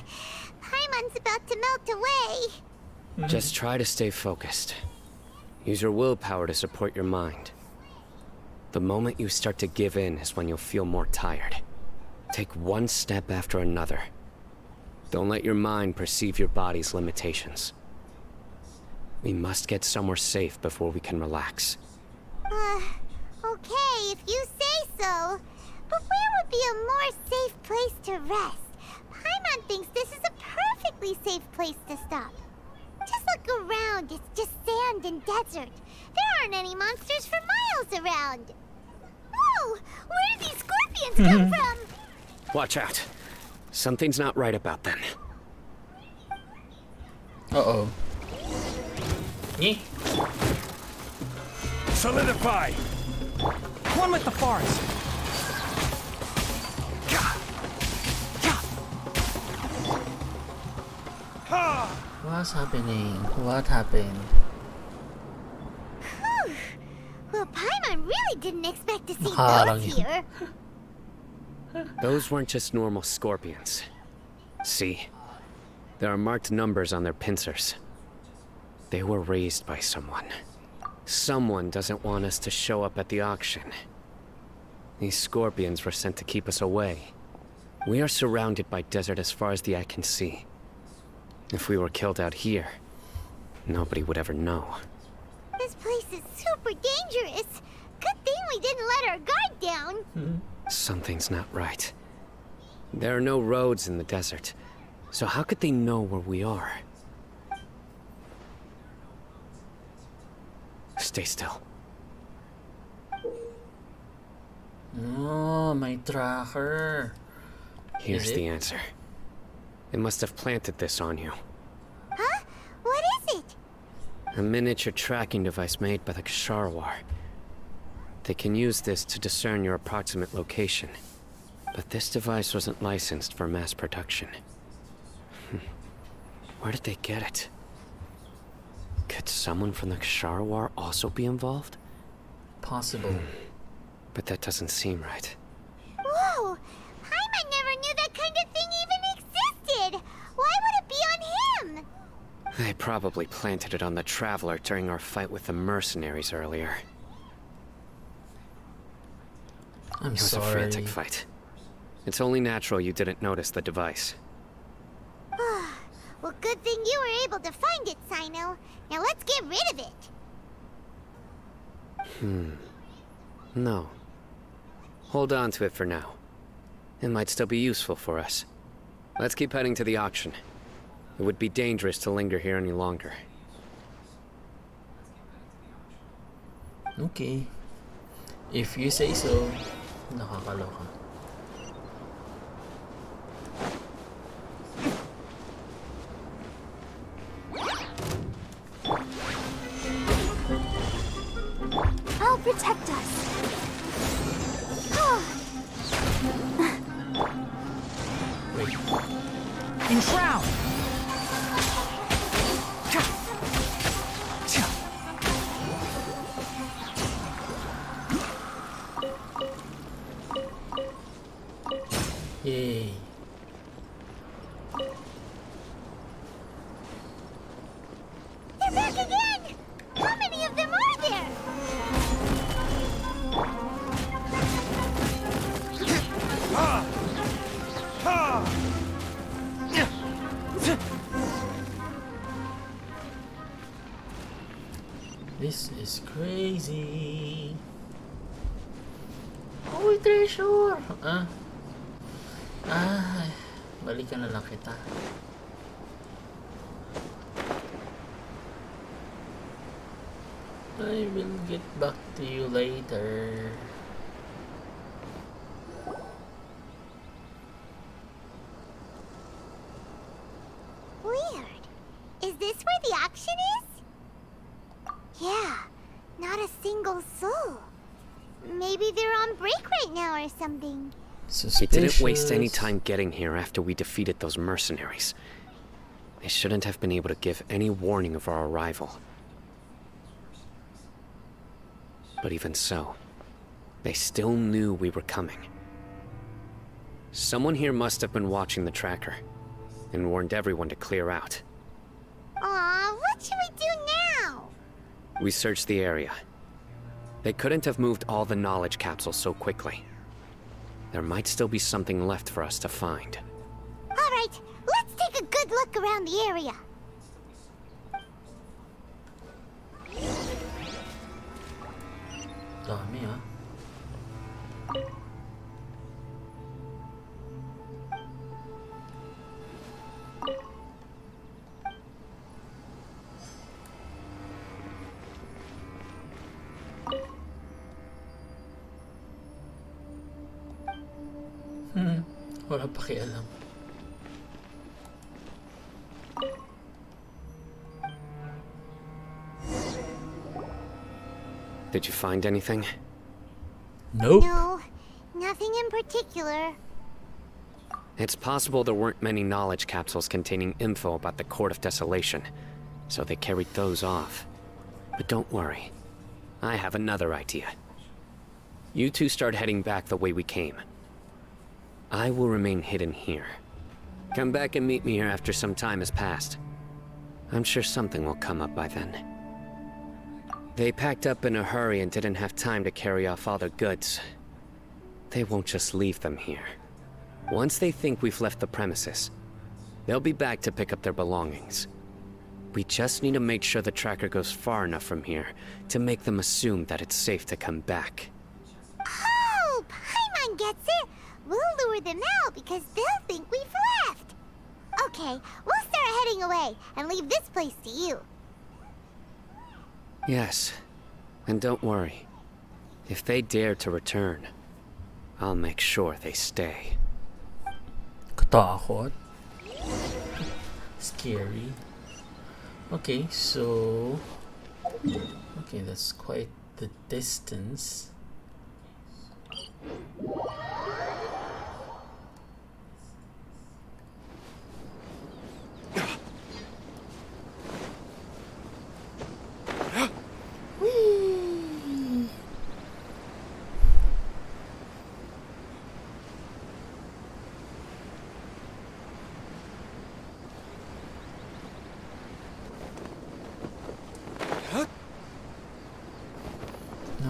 Paimon's about to melt away. Just try to stay focused. Use your willpower to support your mind. The moment you start to give in is when you'll feel more tired. Take one step after another. Don't let your mind perceive your body's limitations. We must get somewhere safe before we can relax. Okay, if you say so. But where would be a more safe place to rest? Paimon thinks this is a perfectly safe place to stop. Just look around, it's just sand and desert. There aren't any monsters for miles around. Whoa! Where did these scorpions come from? Watch out. Something's not right about them. Uh-oh. Nyeh. Solidify! One with the forest. What's happening? What happened? Whew. Well, Paimon really didn't expect to see Parang those yun. here. Those weren't just normal scorpions. See? There are marked numbers on their pincers. They were raised by someone. Someone doesn't want us to show up at the auction. These scorpions were sent to keep us away. We are surrounded by desert as far as the eye can see. If we were killed out here, nobody would ever know. This place is super dangerous. Good thing we didn't let our guard down. Something's not right. There are no roads in the desert, so how could they know where we are? Stay still. Oh, my tracker. Here's Is it? the answer. They must have planted this on you. Huh? What is it? A miniature tracking device made by the Ksharwar. They can use this to discern your approximate location. But this device wasn't licensed for mass production. Where did they get it? Could someone from the Ksharwar also be involved? Possible. But that doesn't seem right. Whoa! Paimon never knew that kind of thing even existed! Why would it be on him? They probably planted it on the Traveler during our fight with the mercenaries earlier. I'm It was sorry. a frantic fight. It's only natural you didn't notice the device. Well, good thing you were able to find it, Sino. Now let's get rid of it. No. Hold on to it for now. It might still be useful for us. Let's keep heading to the auction. It would be dangerous to linger here any longer. Okay. If you say so. Nakakaloka. I'll protect us. Wait. Enshroud! Yay. They're back again! How many of them are there? This is crazy. Uy, treasure! Balikan na lang kita. I will get back to you later. Weird. Is this where the auction is? Yeah, not a single soul. Maybe they're on break right now or something. They didn't waste any time getting here after we defeated those mercenaries. They shouldn't have been able to give any warning of our arrival. But even so, they still knew we were coming. Someone here must have been watching the tracker and warned everyone to clear out. Aw, what should we do now? We searched the area. They couldn't have moved all the knowledge capsules so quickly. There might still be something left for us to find. Alright, let's take a good look around the area. Dami, ah. Wala pakialam. Did you find anything? Nope. No, nothing in particular. It's possible there weren't many knowledge capsules containing info about the Court of Desolation, so they carried those off. But don't worry. I have another idea. You two start heading back the way we came. I will remain hidden here. Come back and meet me here after some time has passed. I'm sure something will come up by then. They packed up in a hurry and didn't have time to carry off all their goods. They won't just leave them here. Once they think we've left the premises, they'll be back to pick up their belongings. We just need to make sure the tracker goes far enough from here to make them assume that it's safe to come back. Oh, Paimon gets it! We'll lure them out because they'll think we've left. Okay, we'll start heading away and leave this place to you. Yes, and don't worry. If they dare to return, I'll make sure they stay. Katakot. Scary. Okay, so... Okay, that's quite the distance.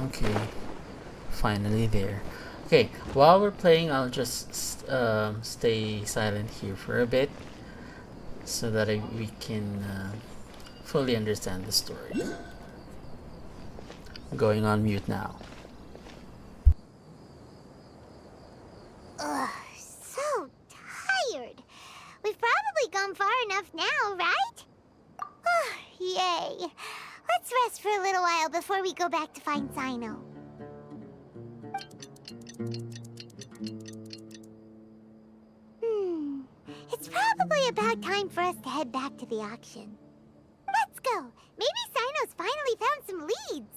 Okay, finally there. Okay, while we're playing, I'll just stay silent here for a bit so that we can fully understand the story. I'm going on mute now. Ugh, so tired. We've probably gone far enough now, right? Yay. Let's rest for a little while before we go back to find Sino. It's probably about time for us to head back to the auction. Let's go. Maybe Sino's finally found some leads.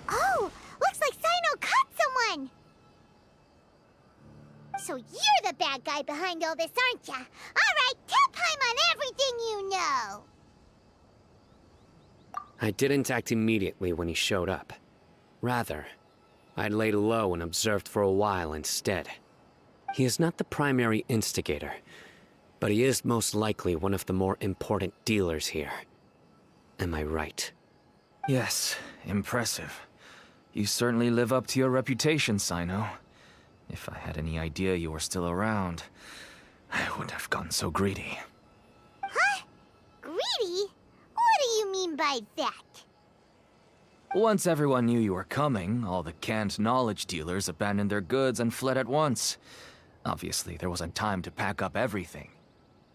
Oh, looks like Sino caught someone! So you're the bad guy behind all this, aren't ya? Alright, tell Paimon everything you know! I didn't act immediately when he showed up. Rather, I laid low and observed for a while instead. He is not the primary instigator, But he is most likely one of the more important dealers here. Am I right? Yes, impressive. You certainly live up to your reputation, Sino. If I had any idea you were still around, I wouldn't have gotten so greedy. Huh? Greedy? What do you mean by that? Once everyone knew you were coming, all the canned knowledge dealers abandoned their goods and fled at once. Obviously, there wasn't time to pack up everything.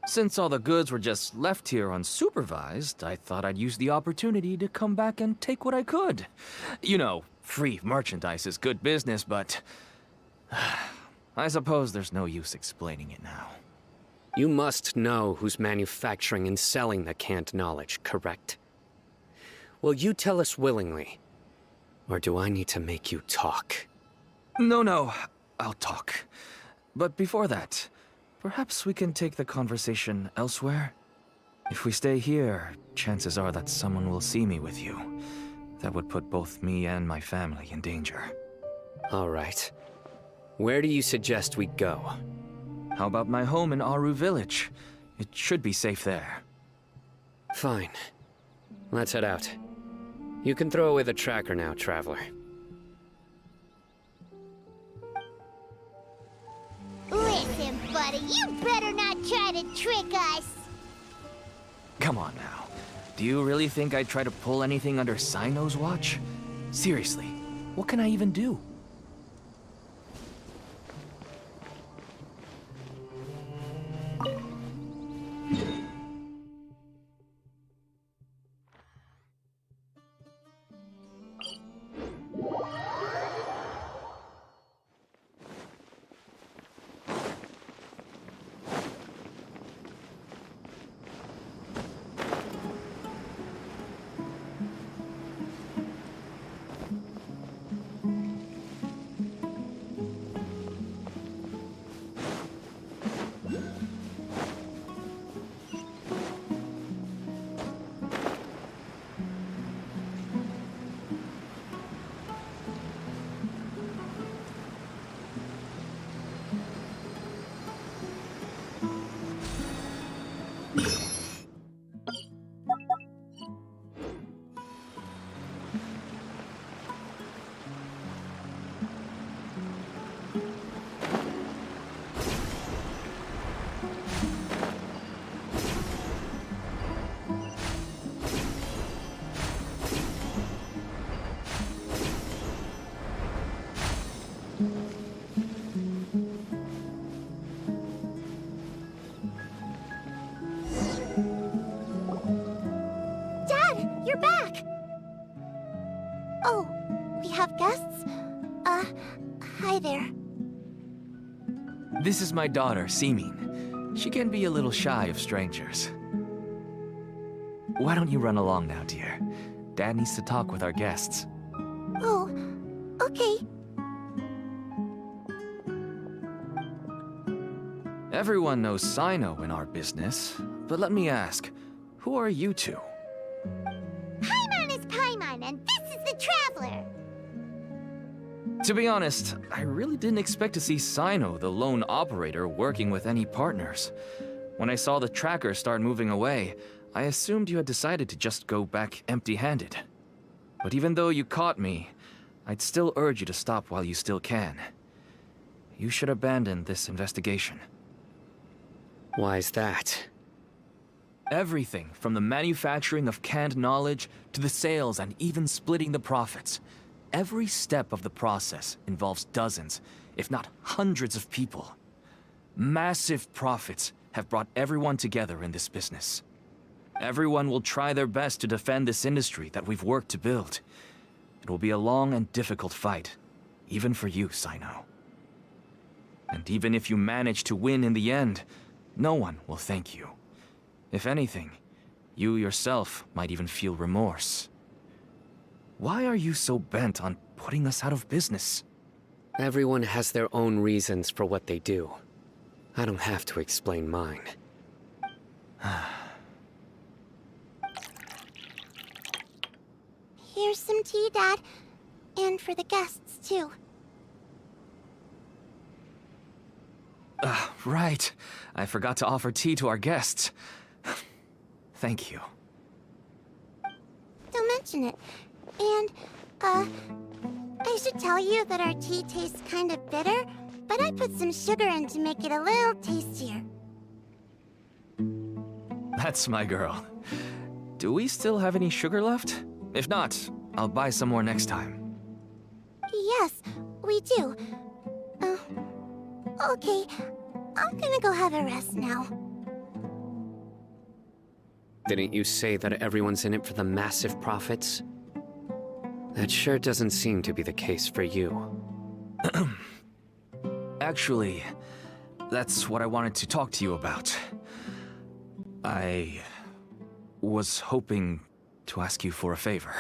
Since all the goods were just left here unsupervised, I thought I'd use the opportunity to come back and take what I could. You know, free merchandise is good business, but I suppose there's no use explaining it now. You must know who's manufacturing and selling the canned knowledge, correct? Will you tell us willingly? Or do I need to make you talk? No, I'll talk. But before that, perhaps we can take the conversation elsewhere? If we stay here, chances are that someone will see me with you. That would put both me and my family in danger. All right. Where do you suggest we go? How about my home in Aru Village? It should be safe there. Fine. Let's head out. You can throw away the tracker now, traveler. Listen, buddy, you better not try to trick us. Come on now. Do you really think I'd try to pull anything under Sino's watch? Seriously, what can I even do? You're back! Oh, we have guests? Hi there. This is my daughter, Simin. She can be a little shy of strangers. Why don't you run along now, dear? Dad needs to talk with our guests. Oh, okay. Everyone knows Sino in our business, but let me ask, who are you two? Paimon is Paimon, and this is the Traveler! To be honest, I really didn't expect to see Sino, the lone operator, working with any partners. When I saw the tracker start moving away, I assumed you had decided to just go back empty-handed. But even though you caught me, I'd still urge you to stop while you still can. You should abandon this investigation. Why's that? Everything from the manufacturing of canned knowledge to the sales and even splitting the profits. Every step of the process involves dozens, if not hundreds of people. Massive profits have brought everyone together in this business. Everyone will try their best to defend this industry that we've worked to build. It will be a long and difficult fight, even for you, Sino. And even if you manage to win in the end, no one will thank you. If anything, you yourself might even feel remorse. Why are you so bent on putting us out of business? Everyone has their own reasons for what they do. I don't have to explain mine. Here's some tea, Dad. And for the guests, too. Right. I forgot to offer tea to our guests. Thank you. Don't mention it. And, I should tell you that our tea tastes kind of bitter, but I put some sugar in to make it a little tastier. That's my girl. Do we still have any sugar left? If not, I'll buy some more next time. Yes, we do. Okay. I'm gonna go have a rest now. Didn't you say that everyone's in it for the massive profits? That sure doesn't seem to be the case for you. Actually, that's what I wanted to talk to you about. I was hoping to ask you for a favor.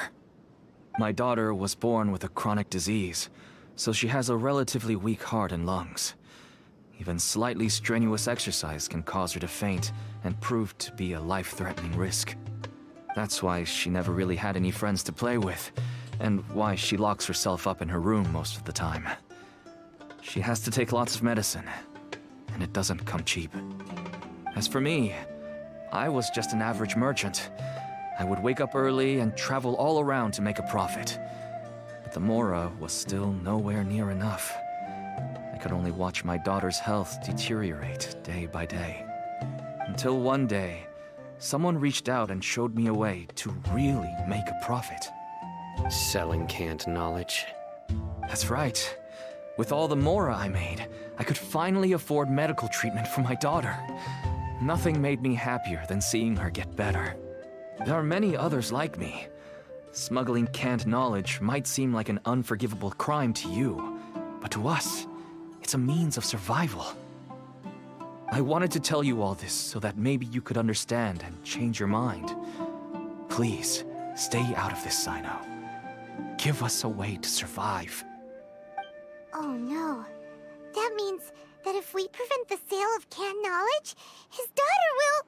My daughter was born with a chronic disease, so she has a relatively weak heart and lungs. Even slightly strenuous exercise can cause her to faint and prove to be a life-threatening risk. That's why she never really had any friends to play with, and why she locks herself up in her room most of the time. She has to take lots of medicine, and it doesn't come cheap. As for me, I was just an average merchant. I would wake up early and travel all around to make a profit. But the Mora was still nowhere near enough. I could only watch my daughter's health deteriorate day by day. Until one day, someone reached out and showed me a way to really make a profit. Selling canned knowledge? That's right. With all the Mora I made, I could finally afford medical treatment for my daughter. Nothing made me happier than seeing her get better. There are many others like me. Smuggling canned knowledge might seem like an unforgivable crime to you, but to us, it's a means of survival. I wanted to tell you all this so that maybe you could understand and change your mind. Please, stay out of this, Sino. Give us a way to survive. Oh no. That means that if we prevent the sale of canned knowledge, his daughter will...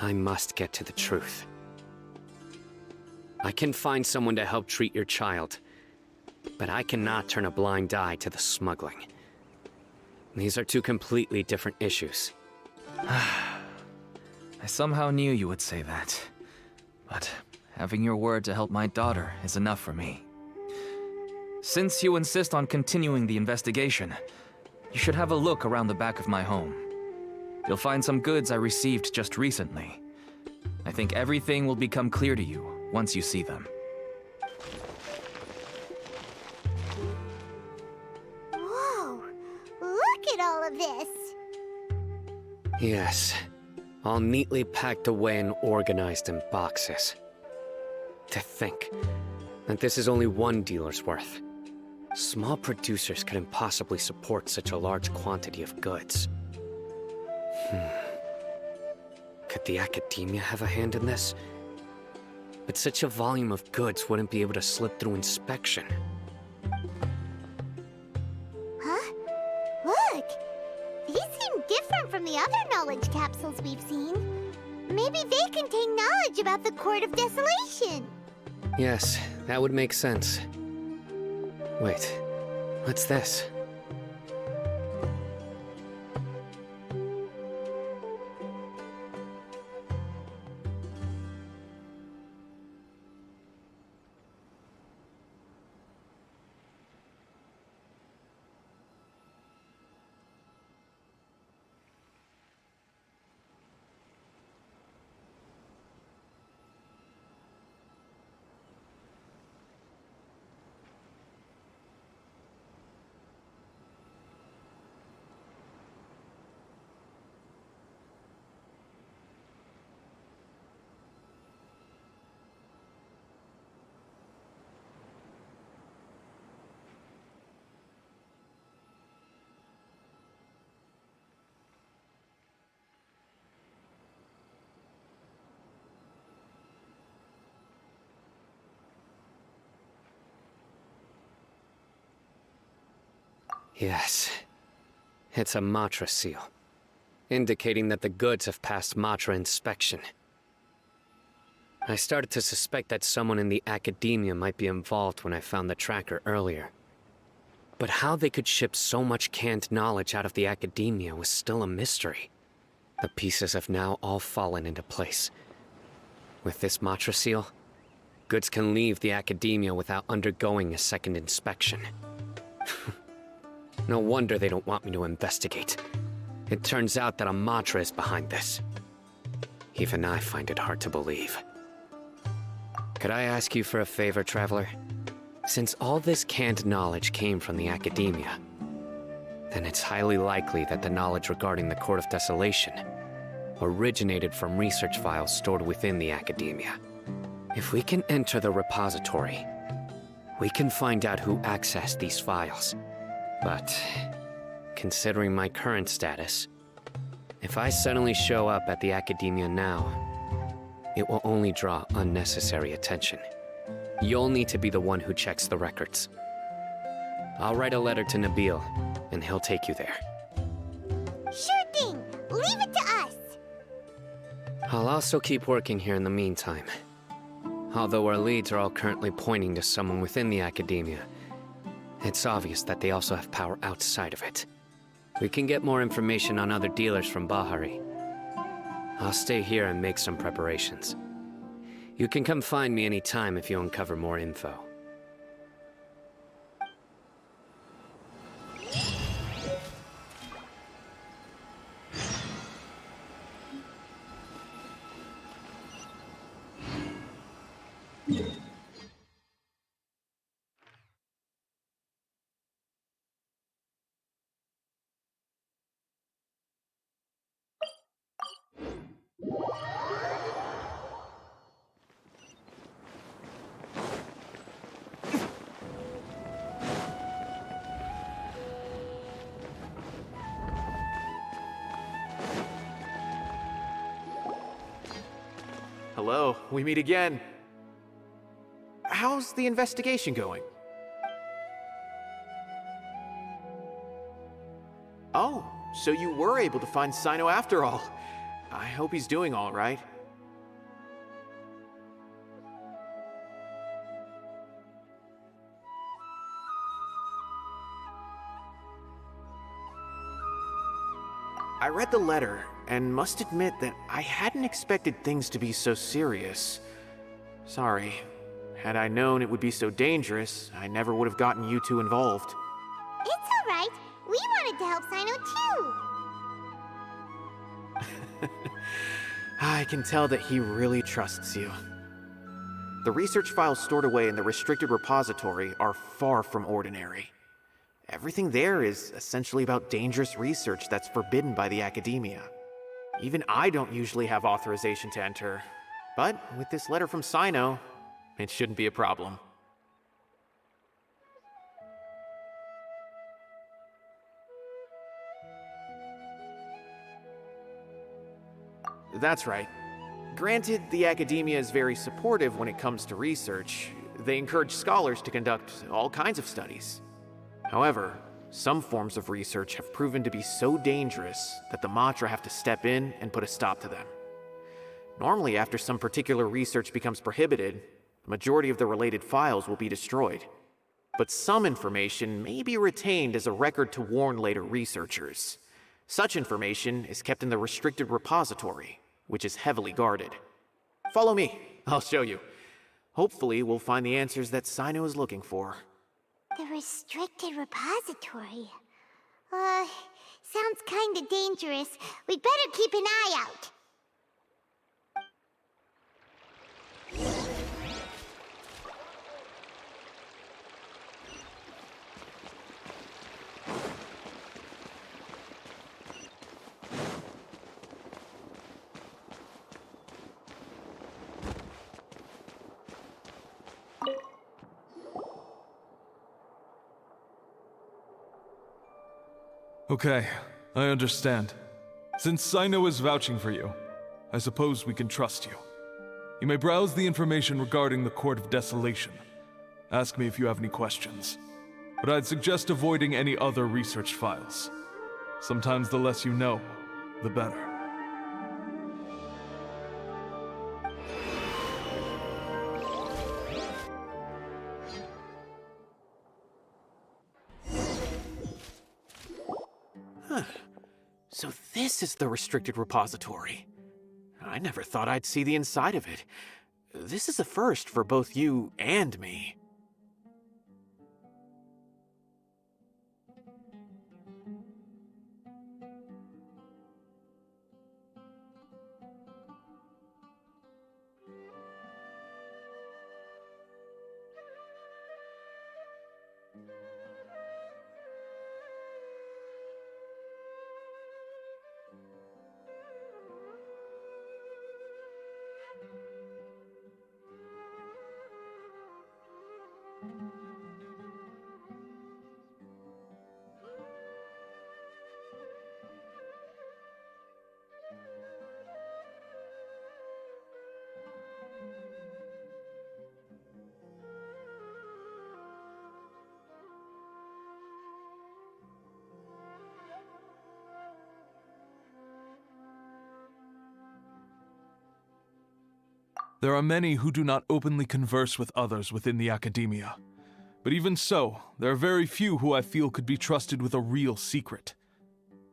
I must get to the truth. I can find someone to help treat your child, but I cannot turn a blind eye to the smuggling. These are two completely different issues. I somehow knew you would say that. But having your word to help my daughter is enough for me. Since you insist on continuing the investigation, you should have a look around the back of my home. You'll find some goods I received just recently. I think everything will become clear to you once you see them. Whoa! Look at all of this! Yes, all neatly packed away and organized in boxes. To think that this is only one dealer's worth. Small producers couldn't possibly support such a large quantity of goods. Could the Academia have a hand in this? But such a volume of goods wouldn't be able to slip through inspection. Huh? Look! These seem different from the other knowledge capsules we've seen. Maybe they contain knowledge about the Court of Desolation. Yes, that would make sense. Wait, what's this? Yes. It's a Matra seal, indicating that the goods have passed Matra inspection. I started to suspect that someone in the academia might be involved when I found the tracker earlier. But how they could ship so much canned knowledge out of the academia was still a mystery. The pieces have now all fallen into place. With this Matra seal, goods can leave the academia without undergoing a second inspection. No wonder they don't want me to investigate. It turns out that a Matra is behind this. Even I find it hard to believe. Could I ask you for a favor, Traveler? Since all this canned knowledge came from the academia, then it's highly likely that the knowledge regarding the Court of Desolation originated from research files stored within the academia. If we can enter the repository, we can find out who accessed these files. But, considering my current status, if I suddenly show up at the academia now, it will only draw unnecessary attention. You'll need to be the one who checks the records. I'll write a letter to Nabil, and he'll take you there. Sure thing! Leave it to us! I'll also keep working here in the meantime. Although our leads are all currently pointing to someone within the academia, it's obvious that they also have power outside of it. We can get more information on other dealers from Bahari. I'll stay here and make some preparations. You can come find me anytime if you uncover more info. Hello, we meet again. How's the investigation going? Oh, so you were able to find Sino after all. I hope he's doing all right. I read the letter, and must admit that I hadn't expected things to be so serious. Sorry. Had I known it would be so dangerous, I never would have gotten you two involved. It's alright. We wanted to help Sino too. I can tell that he really trusts you. The research files stored away in the restricted repository are far from ordinary. Everything there is essentially about dangerous research that's forbidden by the academia. Even I don't usually have authorization to enter, but with this letter from Sino, it shouldn't be a problem. That's right. Granted, the academia is very supportive when it comes to research. They encourage scholars to conduct all kinds of studies. However, some forms of research have proven to be so dangerous that the Matra have to step in and put a stop to them. Normally, after some particular research becomes prohibited, The majority of the related files will be destroyed, but some information may be retained as a record to warn later researchers. Such information is kept in the restricted repository, which is heavily guarded. Follow me, I'll show you. Hopefully, we'll find the answers that Sino is looking for. The restricted repository. Sounds kinda dangerous. We'd better keep an eye out. Okay, I understand. Since Sino is vouching for you, I suppose we can trust you. You may browse the information regarding the Court of Desolation. Ask me if you have any questions. But I'd suggest avoiding any other research files. Sometimes the less you know, the better. So this is the restricted repository. I never thought I'd see the inside of it. This is a first for both you and me. There are many who do not openly converse with others within the academia. But even so, there are very few who I feel could be trusted with a real secret.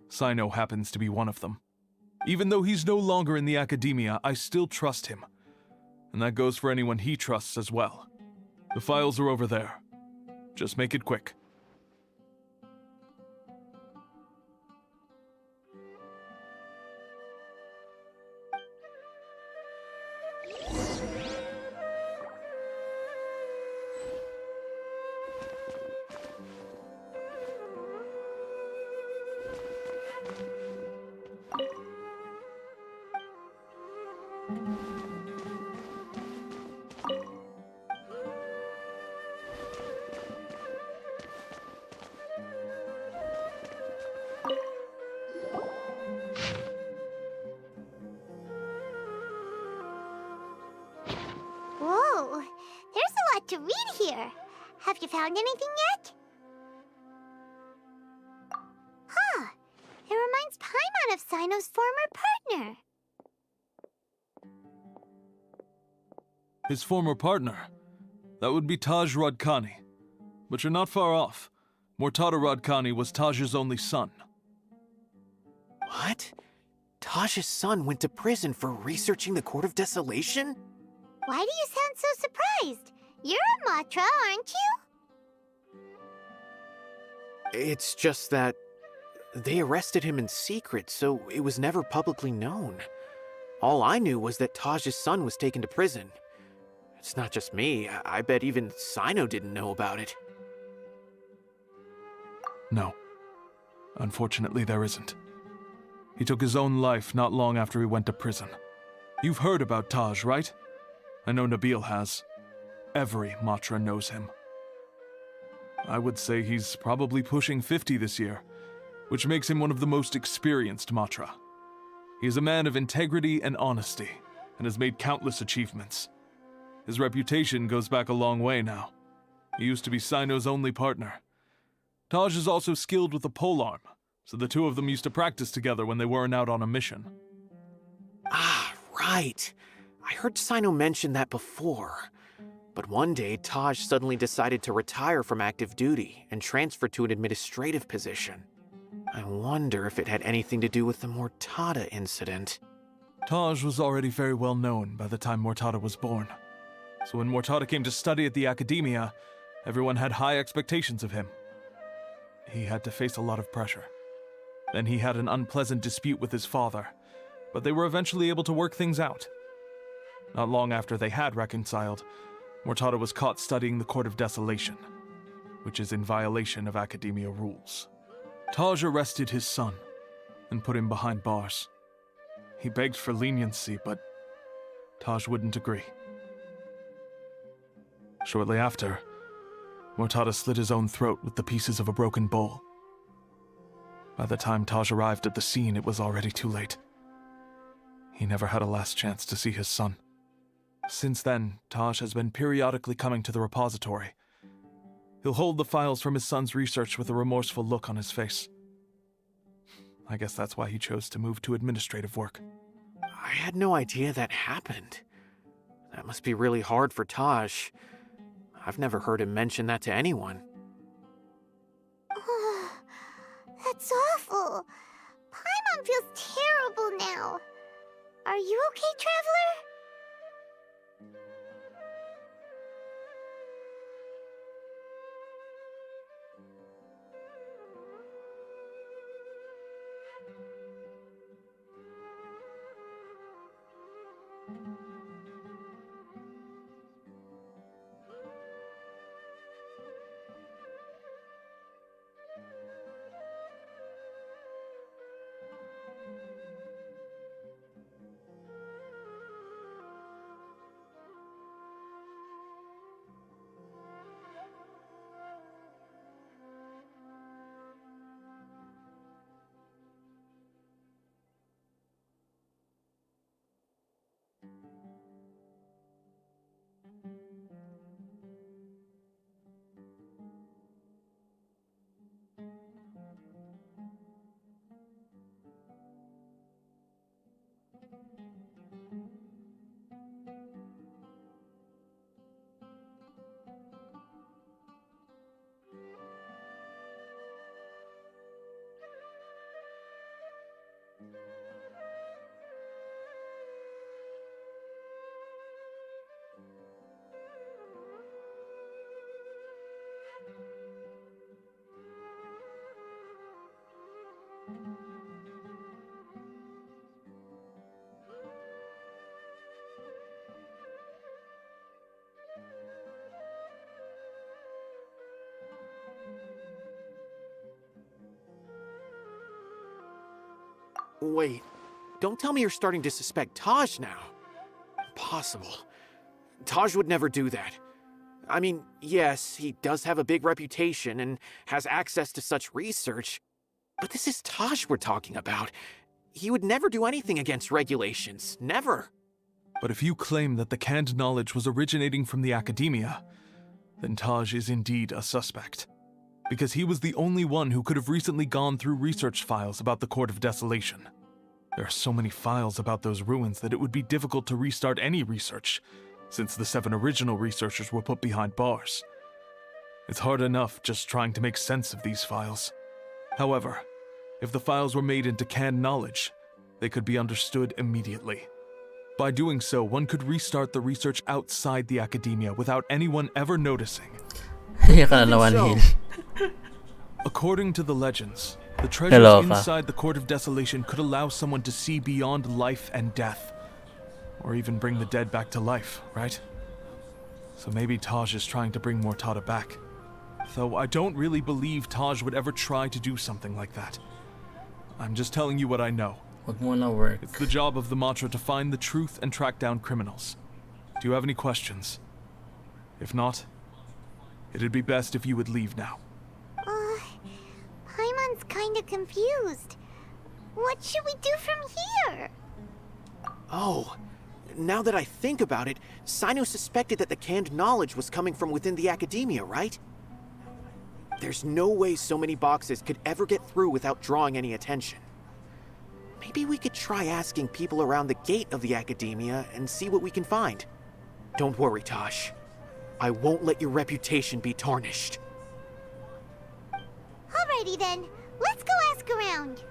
Sino happens to be one of them. Even though he's no longer in the academia, I still trust him. And that goes for anyone he trusts as well. The files are over there. Just make it quick. Whoa, there's a lot to read here. Have you found anything yet? Huh, it reminds Paimon of Sino's former partner. His former partner? That would be Taj Radkani. But you're not far off. Mortada Radkani was Taj's only son. What? Taj's son went to prison for researching the Court of Desolation? Why do you sound so surprised? You're a Matra, aren't you? It's just that they arrested him in secret, so it was never publicly known. All I knew was that Taj's son was taken to prison. It's not just me. I bet even Sino didn't know about it. No. Unfortunately, there isn't. He took his own life not long after he went to prison. You've heard about Taj, right? I know Nabil has. Every Matra knows him. I would say he's probably pushing 50 this year, which makes him one of the most experienced Matra. He is a man of integrity and honesty, and has made countless achievements. His reputation goes back a long way now. He used to be Sino's only partner. Taj is also skilled with the polearm, so the two of them used to practice together when they weren't out on a mission. Ah, right. I heard Sino mention that before. But one day, Taj suddenly decided to retire from active duty and transfer to an administrative position. I wonder if it had anything to do with the Mortada incident. Taj was already very well known by the time Mortada was born. So when Mortada came to study at the Academia, everyone had high expectations of him. He had to face a lot of pressure. Then he had an unpleasant dispute with his father, but they were eventually able to work things out. Not long after they had reconciled, Mortada was caught studying the Court of Desolation, which is in violation of Academia rules. Taj arrested his son and put him behind bars. He begged for leniency, but Taj wouldn't agree. Shortly after, Mortada slit his own throat with the pieces of a broken bowl. By the time Taj arrived at the scene, it was already too late. He never had a last chance to see his son. Since then, Taj has been periodically coming to the repository. He'll hold the files from his son's research with a remorseful look on his face. I guess that's why he chose to move to administrative work. I had no idea that happened. That must be really hard for Taj. I've never heard him mention that to anyone. That's awful. Paimon feels terrible now. Are you okay, Traveler? Wait, don't tell me you're starting to suspect Taj now. Impossible. Taj would never do that. I mean, yes, he does have a big reputation and has access to such research, but this is Taj we're talking about. He would never do anything against regulations. Never. But if you claim that the canned knowledge was originating from the Academia, then Taj is indeed a suspect. Because he was the only one who could have recently gone through research files about the Court of Desolation. There are so many files about those ruins that it would be difficult to restart any research, since the 7 original researchers were put behind bars. It's hard enough just trying to make sense of these files. However, if the files were made into canned knowledge, they could be understood immediately. By doing so, one could restart the research outside the Academia without anyone ever noticing. According to the legends, the treasures inside the Court of Desolation could allow someone to see beyond life and death. Or even bring the dead back to life, right? So maybe Taj is trying to bring Mortada back. Though I don't really believe Taj would ever try to do something like that. I'm just telling you what I know. It's the job of the Mantra to find the truth and track down criminals. Do you have any questions? If not, it'd be best if you would leave now. Paimon's kinda confused. What should we do from here? Oh, now that I think about it, Sino suspected that the canned knowledge was coming from within the Academia, right? There's no way so many boxes could ever get through without drawing any attention. Maybe we could try asking people around the gate of the Academia and see what we can find. Don't worry, Tosh. I won't let your reputation be tarnished. Alrighty then, let's go ask around.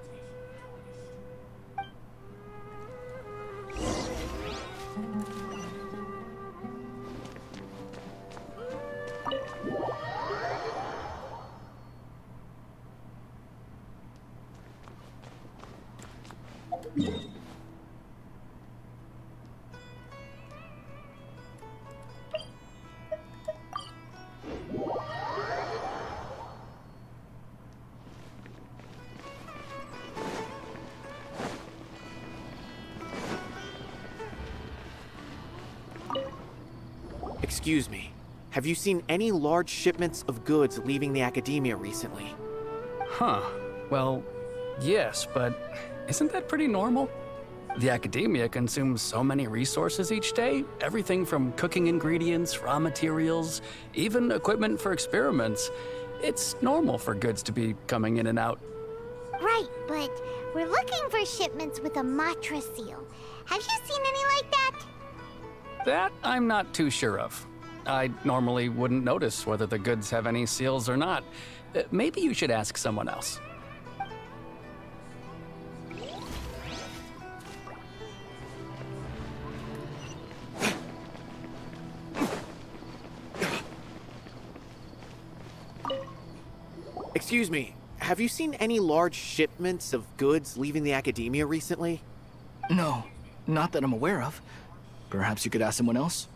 Excuse me. Have you seen any large shipments of goods leaving the academia recently? Huh. Well, yes, but isn't that pretty normal? The academia consumes so many resources each day. Everything from cooking ingredients, raw materials, even equipment for experiments. It's normal for goods to be coming in and out. Right, but we're looking for shipments with a Matra seal. Have you seen any like that? That I'm not too sure of. I normally wouldn't notice whether the goods have any seals or not. Maybe you should ask someone else. Excuse me, have you seen any large shipments of goods leaving the academia recently? No, not that I'm aware of. Perhaps you could ask someone else?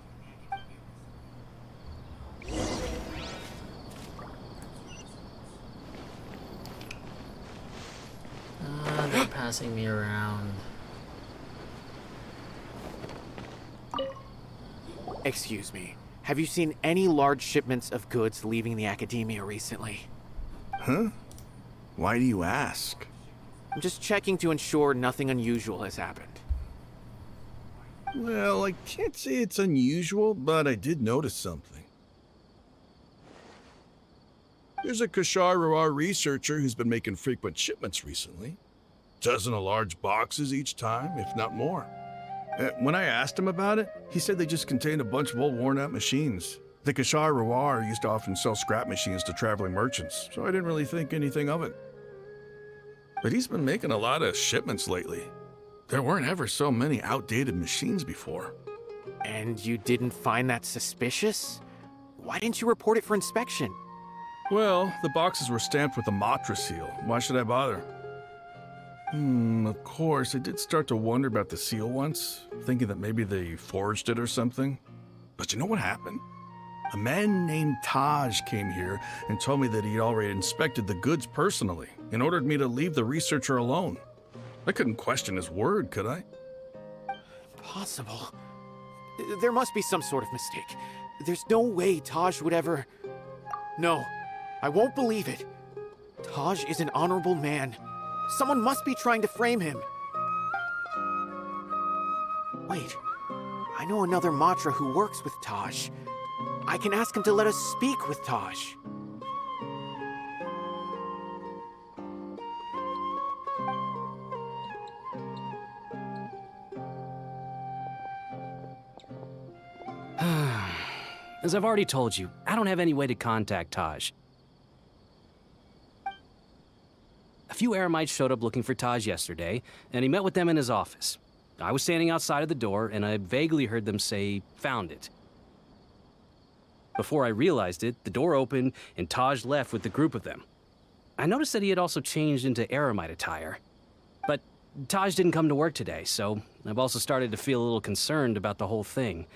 They're passing me around. Excuse me, have you seen any large shipments of goods leaving the academia recently? Huh? Why do you ask? I'm just checking to ensure nothing unusual has happened. Well, I can't say it's unusual, but I did notice something. There's a Kashar researcher who's been making frequent shipments recently. Dozen of large boxes each time, if not more. When I asked him about it, he said they just contained a bunch of old worn-out machines. The Kashar used to often sell scrap machines to traveling merchants, so I didn't really think anything of it. But he's been making a lot of shipments lately. There weren't ever so many outdated machines before. And you didn't find that suspicious? Why didn't you report it for inspection? Well, the boxes were stamped with a Matra seal. Why should I bother? Of course, I did start to wonder about the seal once, thinking that maybe they forged it or something. But you know what happened? A man named Taj came here and told me that he'd already inspected the goods personally and ordered me to leave the researcher alone. I couldn't question his word, could I? Impossible. There must be some sort of mistake. There's no way Taj would ever... No, I won't believe it. Taj is an honorable man. Someone must be trying to frame him. Wait, I know another Matra who works with Taj. I can ask him to let us speak with Taj. As I've already told you, I don't have any way to contact Taj. A few Eremites showed up looking for Taj yesterday, and he met with them in his office. I was standing outside of the door, and I vaguely heard them say, "Found it." Before I realized it, the door opened, and Taj left with the group of them. I noticed that he had also changed into Eremite attire. But Taj didn't come to work today, so I've also started to feel a little concerned about the whole thing.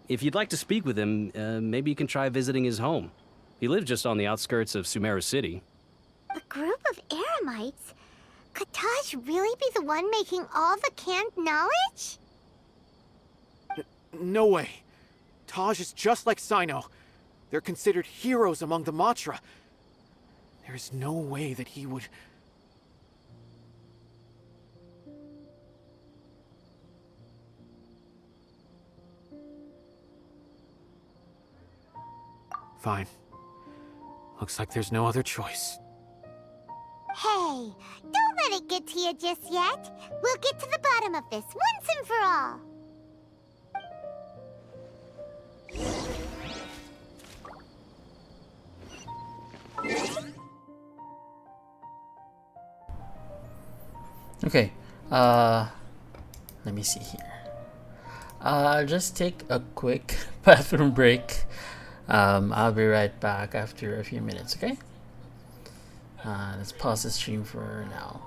If you'd like to speak with him, maybe you can try visiting his home. He lives just on the outskirts of Sumeru City. A group of Eremites? Could Taj really be the one making all the canned knowledge? No way. Taj is just like Sino. They're considered heroes among the Matra. There's no way that he would... Fine. Looks like there's no other choice. Hey, don't let it get to you just yet. We'll get to the bottom of this once and for all. Okay. Let me see here. I'll just take a quick bathroom break. I'll be right back after a few minutes, okay? Let's pause the stream for now.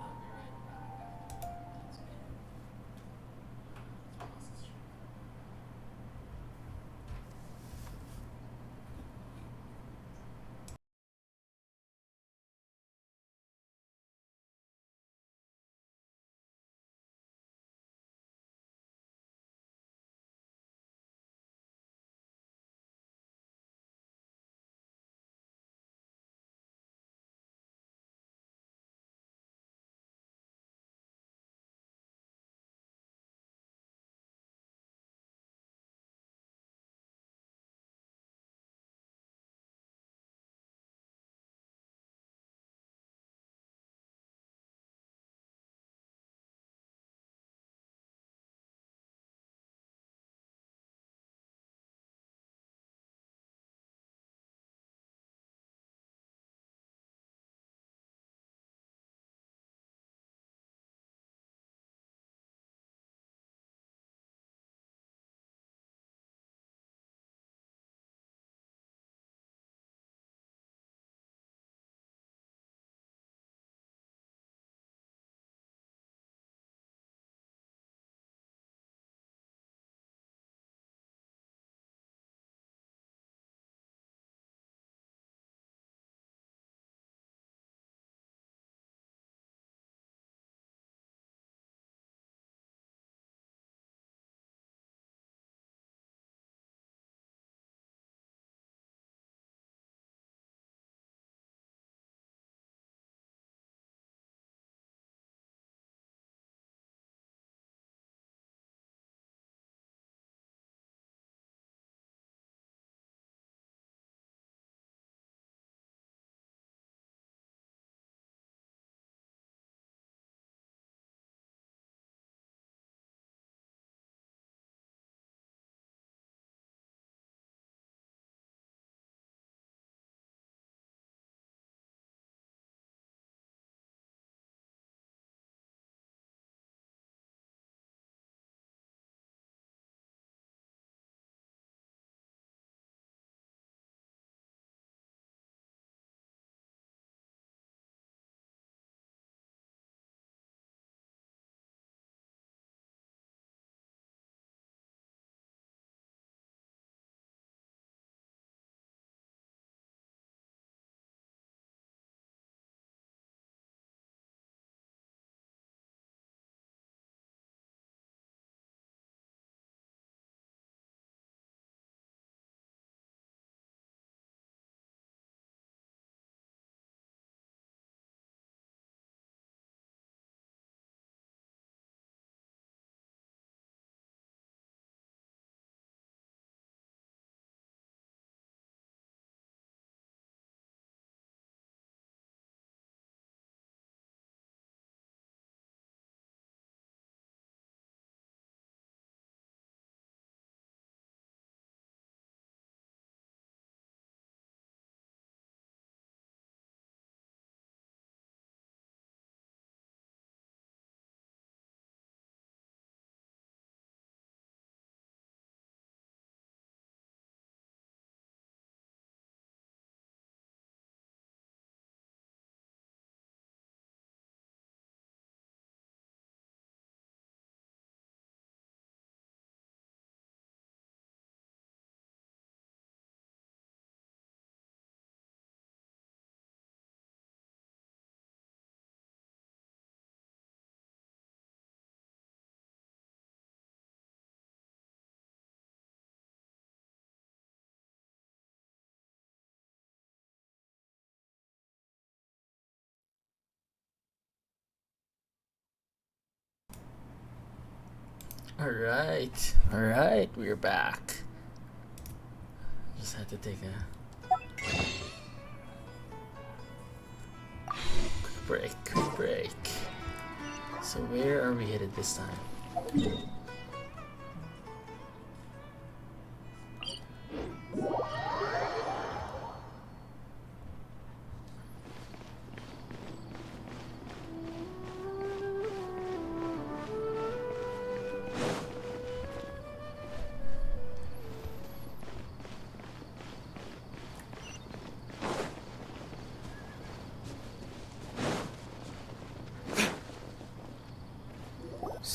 Alright, we're back. Just had to take a quick break. So where are we headed this time?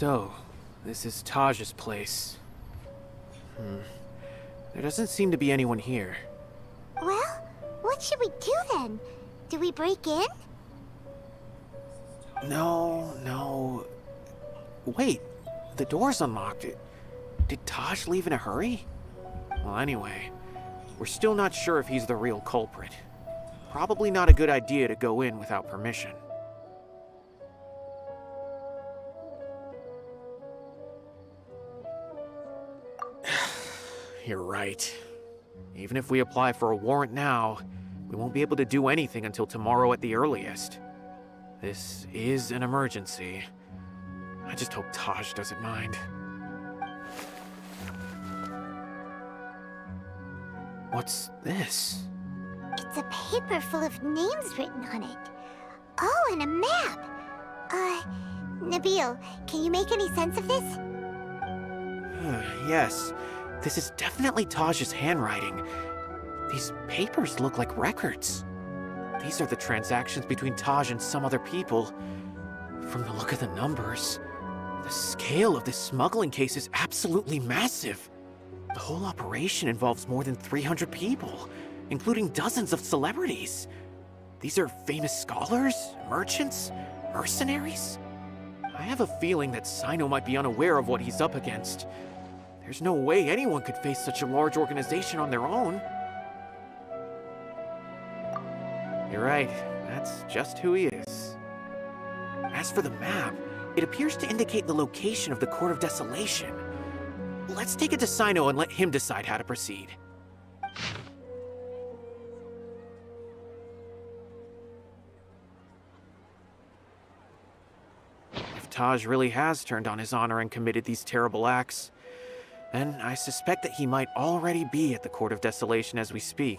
So, this is Taj's place. There doesn't seem to be anyone here. Well, what should we do then? Do we break in? No. Wait, the door's unlocked. Did Taj leave in a hurry? Well, anyway, we're still not sure if he's the real culprit. Probably not a good idea to go in without permission. You're right. Even if we apply for a warrant now, we won't be able to do anything until tomorrow at the earliest. This is an emergency. I just hope Taj doesn't mind. What's this? It's a paper full of names written on it. Oh, and a map. Nabil, can you make any sense of this? Yes, this is definitely Taj's handwriting. These papers look like records. These are the transactions between Taj and some other people. From the look of the numbers, the scale of this smuggling case is absolutely massive. The whole operation involves more than 300 people, including dozens of celebrities. These are famous scholars, merchants, mercenaries. I have a feeling that Sino might be unaware of what he's up against. There's no way anyone could face such a large organization on their own. You're right, that's just who he is. As for the map, it appears to indicate the location of the Court of Desolation. Let's take it to Sino and let him decide how to proceed. If Taj really has turned on his honor and committed these terrible acts, then I suspect that he might already be at the Court of Desolation as we speak.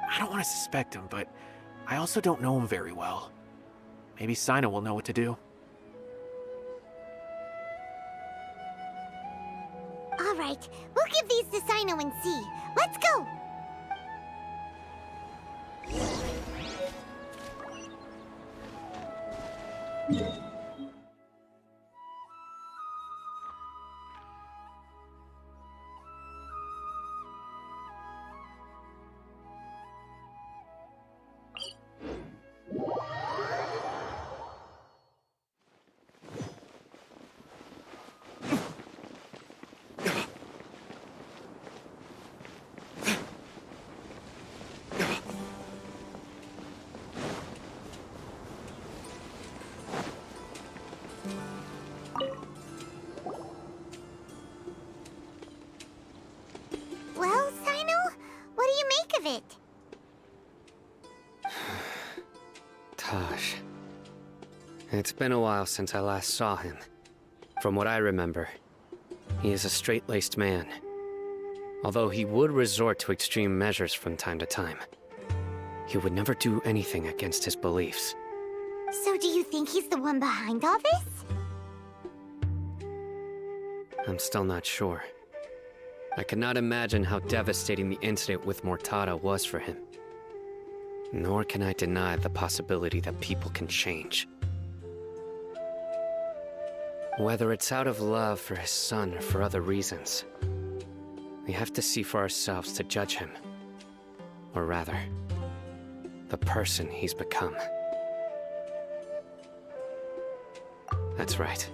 I don't want to suspect him, but I also don't know him very well. Maybe Sino will know what to do. All right, we'll give these to Sino and see. Let's go! Well, Sino, what do you make of it? Taj. It's been a while since I last saw him. From what I remember, he is a straight-laced man. Although he would resort to extreme measures from time to time, he would never do anything against his beliefs. So do you think he's the one behind all this? I'm still not sure. I cannot imagine how devastating the incident with Mortada was for him. Nor can I deny the possibility that people can change. Whether it's out of love for his son or for other reasons, we have to see for ourselves to judge him. Or rather, the person he's become. That's right.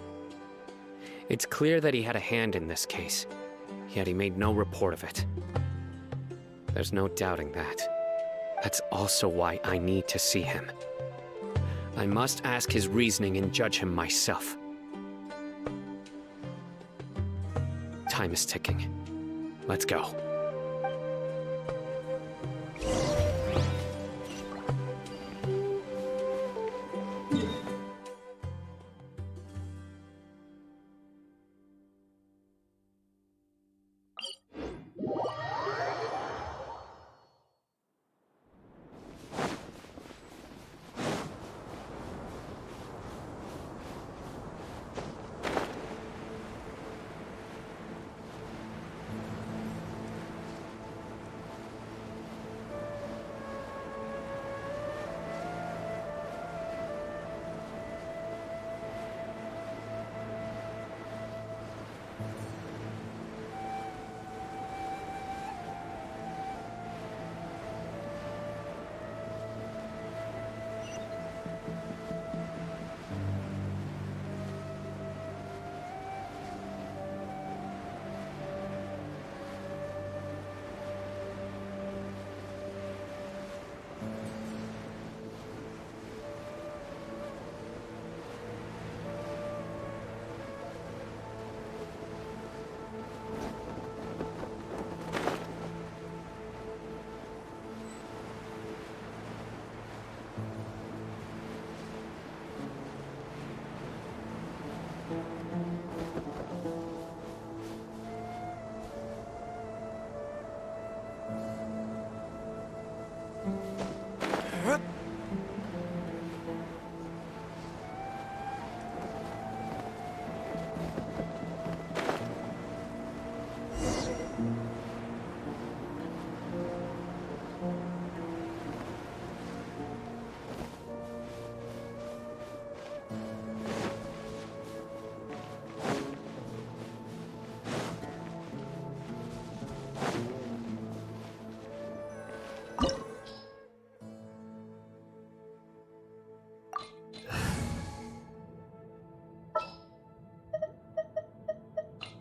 It's clear that he had a hand in this case, yet he made no report of it. There's no doubting that. That's also why I need to see him. I must ask his reasoning and judge him myself. Time is ticking. Let's go.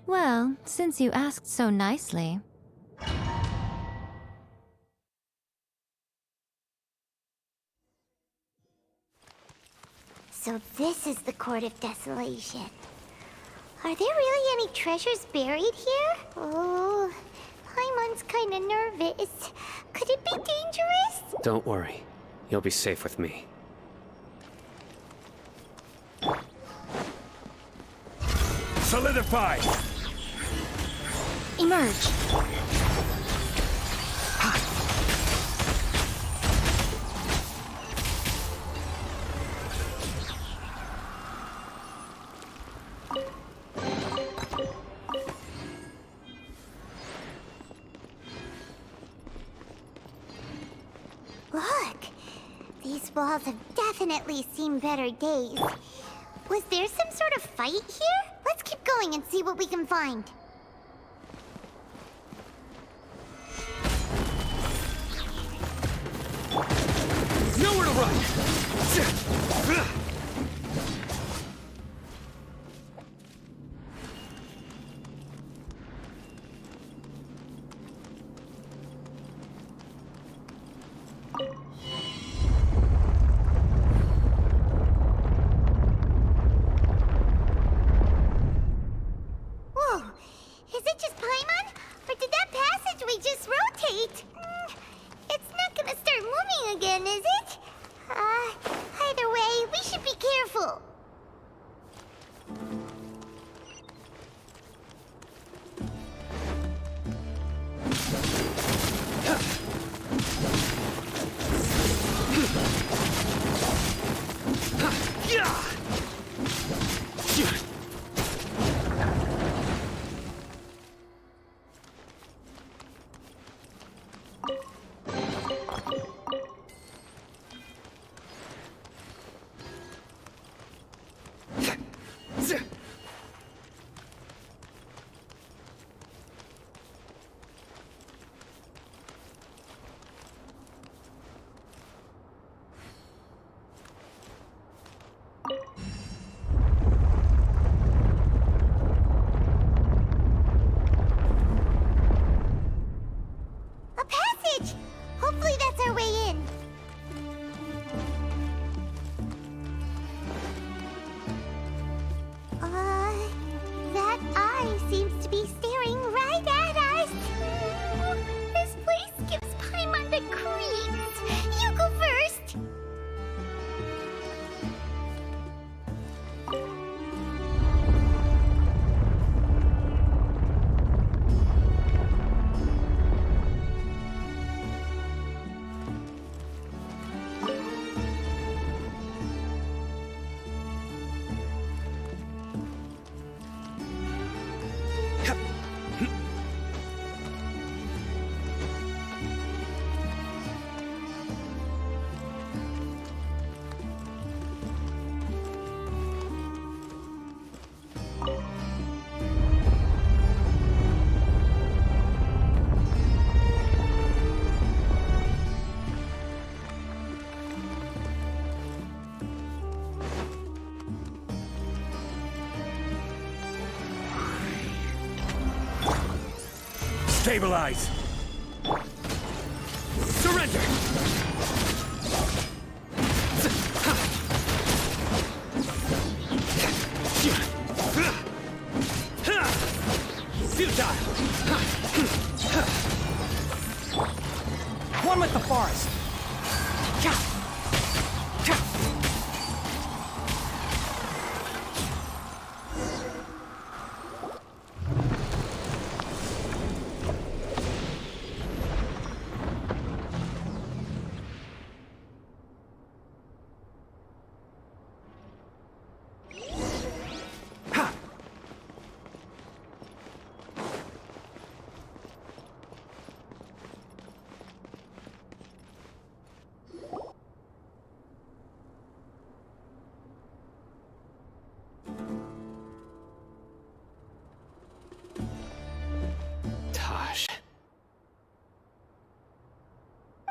Well, since you asked so nicely. So this is the Court of Desolation. Are there really any treasures buried here? Oh, Paimon's kinda nervous. Could it be dangerous? Don't worry. You'll be safe with me. Solidify! Emerge. Look! These walls have definitely seen better days. Was there some sort of fight here? Let's keep going and see what we can find. Nowhere to run! Whoa! Is it just Paimon? Or did that passageway just rotate? It's not gonna start moving again, is it? Either way, we should be careful. A passage! Hopefully that's our way in. That eye seems to be staring right at us. This place gives Paimon the creeps. You go first. Stabilize! Surrender! Futile! One with the forest!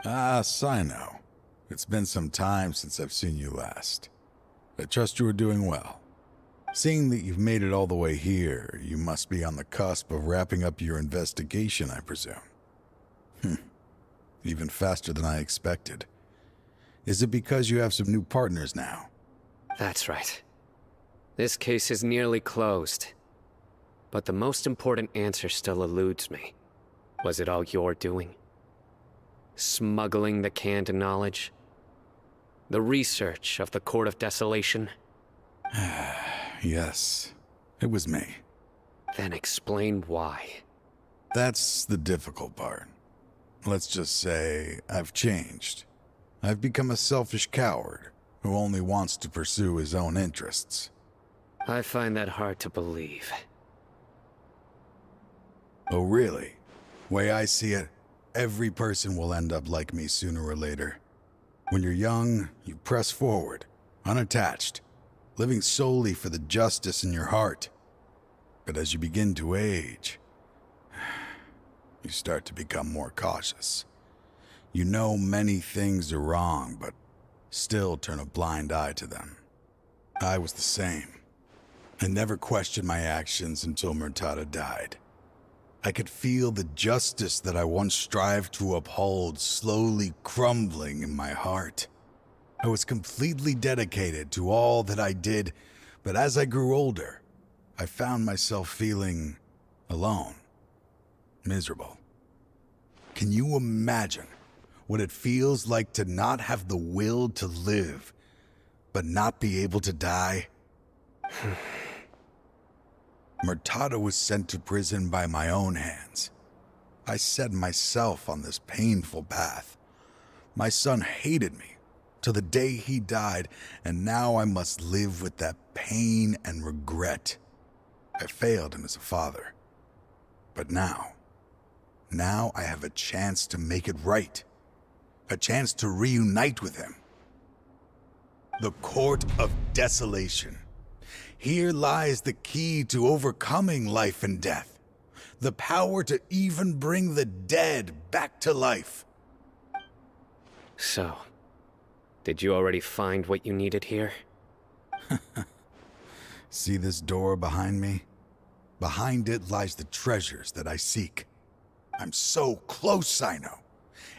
Ah, Sino. It's been some time since I've seen you last. I trust you are doing well. Seeing that you've made it all the way here, you must be on the cusp of wrapping up your investigation, I presume. Even faster than I expected. Is it because you have some new partners now? That's right. This case is nearly closed. But the most important answer still eludes me. Was it all your doing? Smuggling the canned knowledge? The research of the Court of Desolation? Yes, it was me. Then explain why. That's the difficult part. Let's just say I've changed. I've become a selfish coward who only wants to pursue his own interests. I find that hard to believe. Oh, really? Way I see it, every person will end up like me sooner or later. When you're young, you press forward, unattached, living solely for the justice in your heart. But as you begin to age, you start to become more cautious. You know many things are wrong, but still turn a blind eye to them. I was the same. I never questioned my actions until Murtada died. I could feel the justice that I once strived to uphold slowly crumbling in my heart. I was completely dedicated to all that I did, but as I grew older, I found myself feeling alone, miserable. Can you imagine what it feels like to not have the will to live, but not be able to die? Murtada was sent to prison by my own hands. I set myself on this painful path. My son hated me till the day he died, and now I must live with that pain and regret. I failed him as a father. But now I have a chance to make it right. A chance to reunite with him. The Court of Desolation. Here lies the key to overcoming life and death. The power to even bring the dead back to life. So, did you already find what you needed here? See this door behind me? Behind it lies the treasures that I seek. I'm so close, Sino.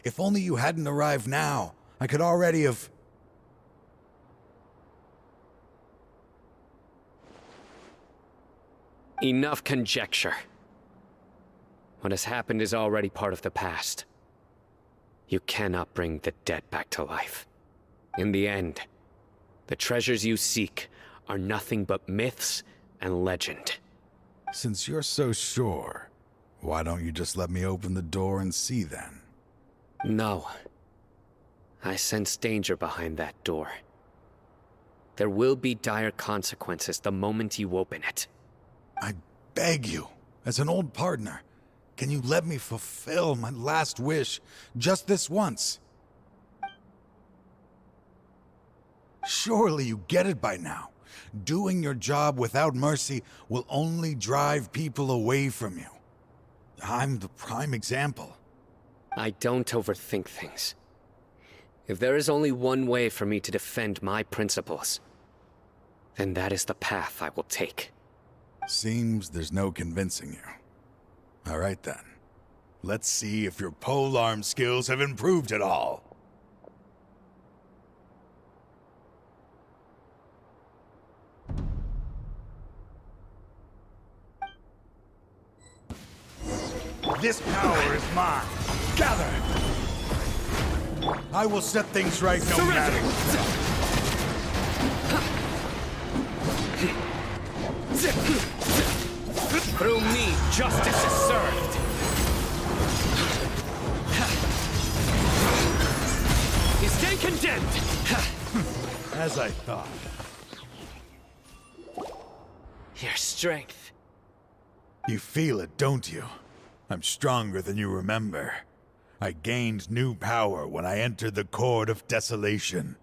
If only you hadn't arrived now, I could already have... Enough conjecture. What has happened is already part of the past. You cannot bring the dead back to life. In the end, the treasures you seek are nothing but myths and legend. Since you're so sure, why don't you just let me open the door and see then? No. I sense danger behind that door. There will be dire consequences the moment you open it. I beg you, as an old partner, can you let me fulfill my last wish just this once? Surely you get it by now. Doing your job without mercy will only drive people away from you. I'm the prime example. I don't overthink things. If there is only one way for me to defend my principles, then that is the path I will take. Seems there's no convincing you. All right then. Let's see if your polearm skills have improved at all. This power is mine. Gather! I will set things right no matter what. Through me, justice is served. You stay condemned. As I thought. Your strength. You feel it, don't you? I'm stronger than you remember. I gained new power when I entered the Court of Desolation.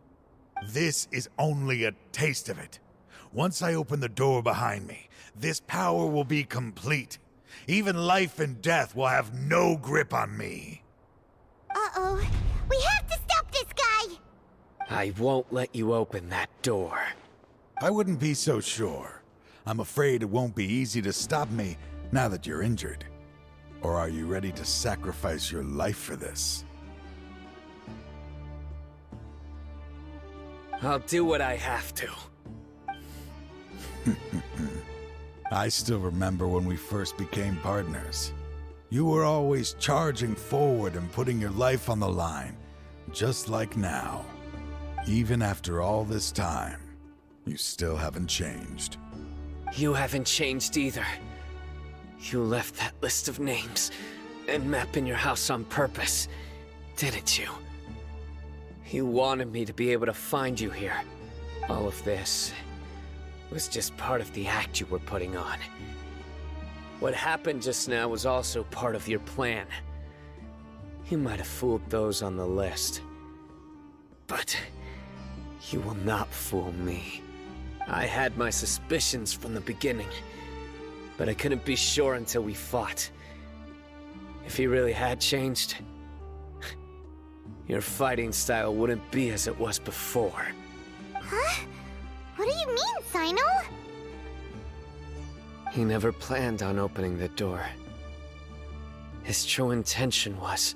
This is only a taste of it. Once I open the door behind me, this power will be complete. Even life and death will have no grip on me. Uh-oh. We have to stop this guy! I won't let you open that door. I wouldn't be so sure. I'm afraid it won't be easy to stop me now that you're injured. Or are you ready to sacrifice your life for this? I'll do what I have to. I still remember when we first became partners. You were always charging forward and putting your life on the line, just like now. Even after all this time, you still haven't changed. You haven't changed either. You left that list of names and map in your house on purpose, didn't you? You wanted me to be able to find you here. All of this was just part of the act you were putting on. What happened just now was also part of your plan. You might have fooled those on the list, but you will not fool me. I had my suspicions from the beginning, but I couldn't be sure until we fought. If he really had changed, your fighting style wouldn't be as it was before. Huh? What do you mean, Sino? He never planned on opening the door. His true intention was...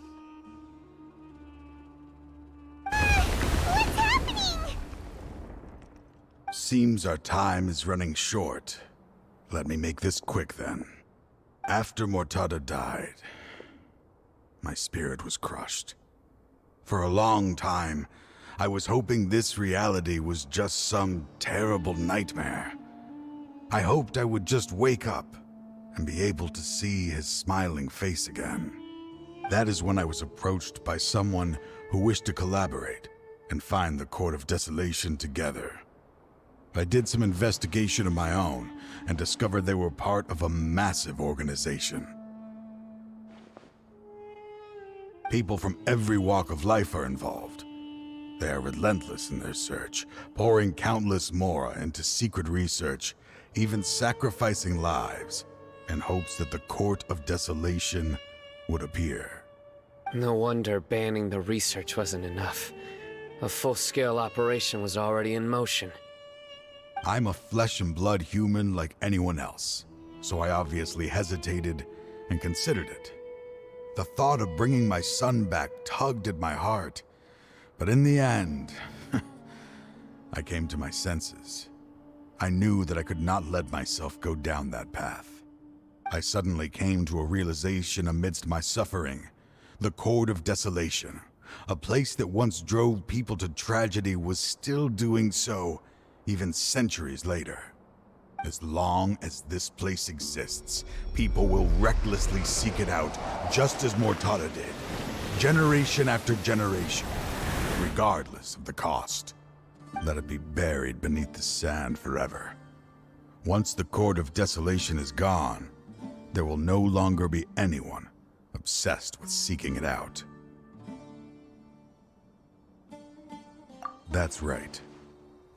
What's happening? Seems our time is running short. Let me make this quick then. After Mortada died, my spirit was crushed. For a long time, I was hoping this reality was just some terrible nightmare. I hoped I would just wake up and be able to see his smiling face again. That is when I was approached by someone who wished to collaborate and find the Court of Desolation together. I did some investigation of my own and discovered they were part of a massive organization. People from every walk of life are involved. They are relentless in their search, pouring countless mora into secret research, even sacrificing lives in hopes that the Court of Desolation would appear. No wonder banning the research wasn't enough. A full-scale operation was already in motion. I'm a flesh and blood human like anyone else, so I obviously hesitated and considered it. The thought of bringing my son back tugged at my heart, but in the end, I came to my senses. I knew that I could not let myself go down that path. I suddenly came to a realization amidst my suffering. The Court of Desolation, a place that once drove people to tragedy, was still doing so even centuries later. As long as this place exists, people will recklessly seek it out, just as Mortada did, generation after generation, regardless of the cost. Let it be buried beneath the sand forever. Once the Court of Desolation is gone, there will no longer be anyone obsessed with seeking it out. That's right.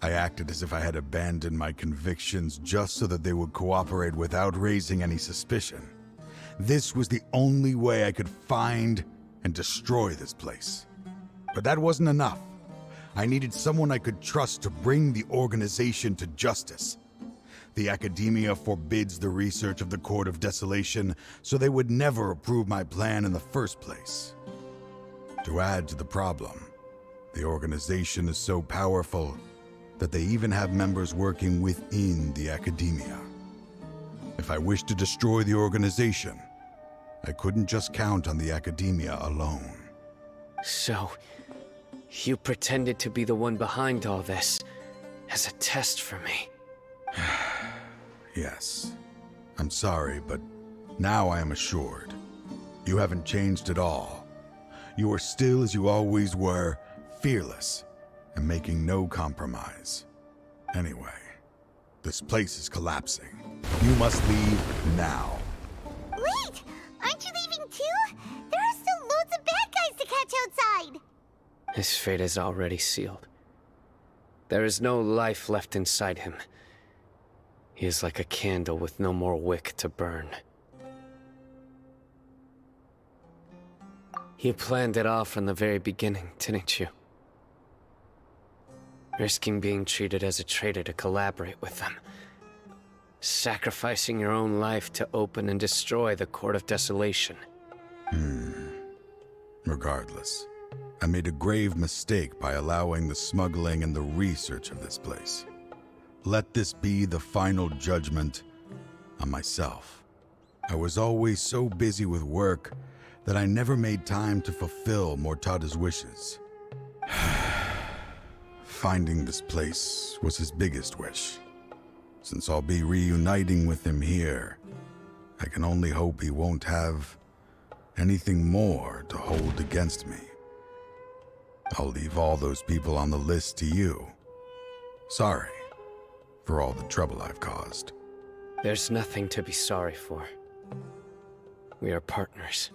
I acted as if I had abandoned my convictions just so that they would cooperate without raising any suspicion. This was the only way I could find and destroy this place. But that wasn't enough. I needed someone I could trust to bring the organization to justice. The Academia forbids the research of the Court of Desolation, so they would never approve my plan in the first place. To add to the problem, the organization is so powerful that they even have members working within the Academia. If I wished to destroy the organization, I couldn't just count on the Academia alone. So, you pretended to be the one behind all this, as a test for me. Yes. I'm sorry, but now I am assured. You haven't changed at all. You are still as you always were, fearless, and making no compromise. Anyway, this place is collapsing. You must leave now. Wait! Aren't you leaving too? There are still loads of bad guys to catch outside! His fate is already sealed. There is no life left inside him. He is like a candle with no more wick to burn. You planned it all from the very beginning, didn't you? Risking being treated as a traitor to collaborate with them. Sacrificing your own life to open and destroy the Court of Desolation. Regardless, I made a grave mistake by allowing the smuggling and the research of this place. Let this be the final judgment on myself. I was always so busy with work that I never made time to fulfill Mortada's wishes. Finding this place was his biggest wish. Since I'll be reuniting with him here, I can only hope he won't have anything more to hold against me. I'll leave all those people on the list to you. Sorry for all the trouble I've caused. There's nothing to be sorry for. We are partners.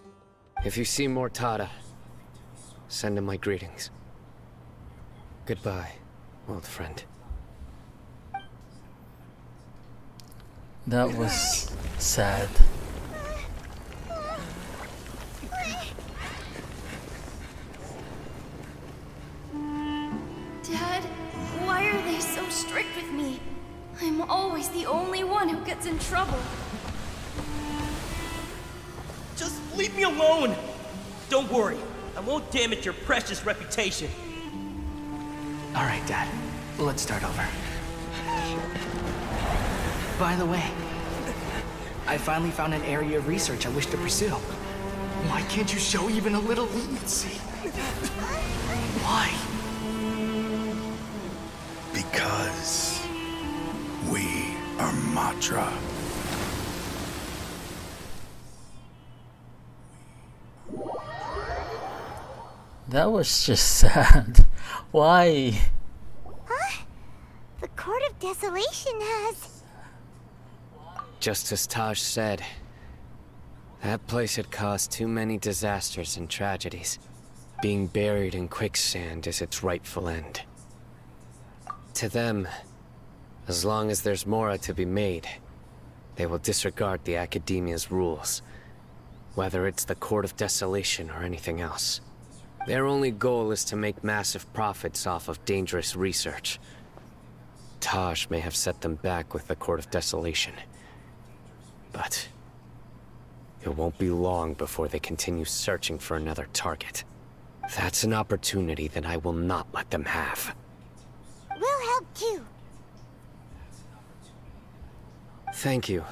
If you see Mortada, send him my greetings. Goodbye, old friend. That was sad. Dad, why are they so strict with me? I'm always the only one who gets in trouble. Just leave me alone! Don't worry, I won't damage your precious reputation. Alright, Dad. Let's start over. By the way, I finally found an area of research I wish to pursue. Why can't you show even a little leniency? Why? Because we are Matra. That was just sad. Why? Huh? The Court of Desolation has... Just as Taj said, that place had caused too many disasters and tragedies. Being buried in quicksand is its rightful end. To them, as long as there's more to be made, they will disregard the Academia's rules, whether it's the Court of Desolation or anything else. Their only goal is to make massive profits off of dangerous research. Taj may have set them back with the Court of Desolation, but it won't be long before they continue searching for another target. That's an opportunity that I will not let them have. We'll help too. Thank you,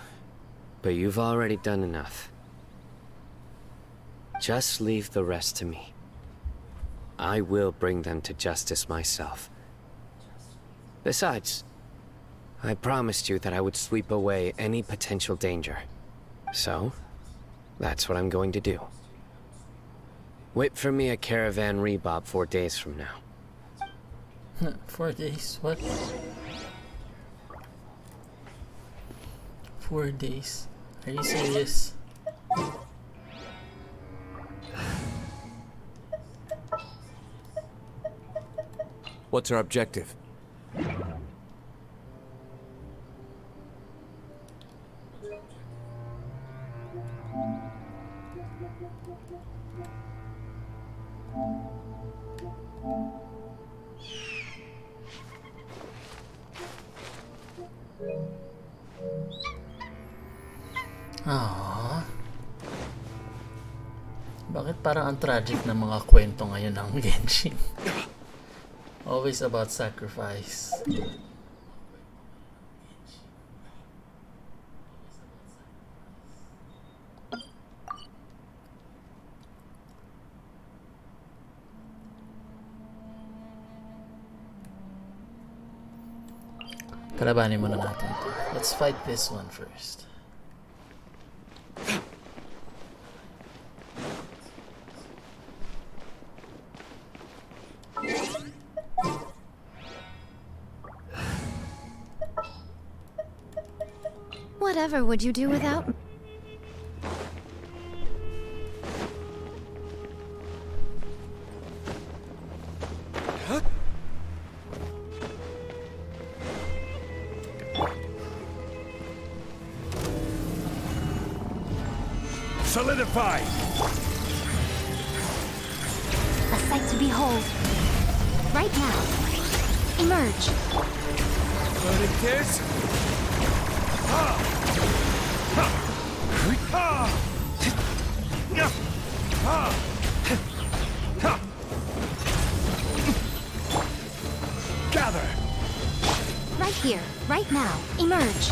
but you've already done enough. Just leave the rest to me. I will bring them to justice myself. Besides, I promised you that I would sweep away any potential danger. So, that's what I'm going to do. Wait for me at Caravan Rebob 4 days from now. 4 days? What? 4 days? Are you serious? What's our objective? Aww. Bakit parang ang tragic ng mga kwento ngayon ng Genshin? Always about sacrifice. Kalabanin muna natin ito. Let's fight this one first. Whatever would you do without me? Solidify! A sight to behold. Right now. Emerge. But it is? Gather! Right here, right now. Emerge.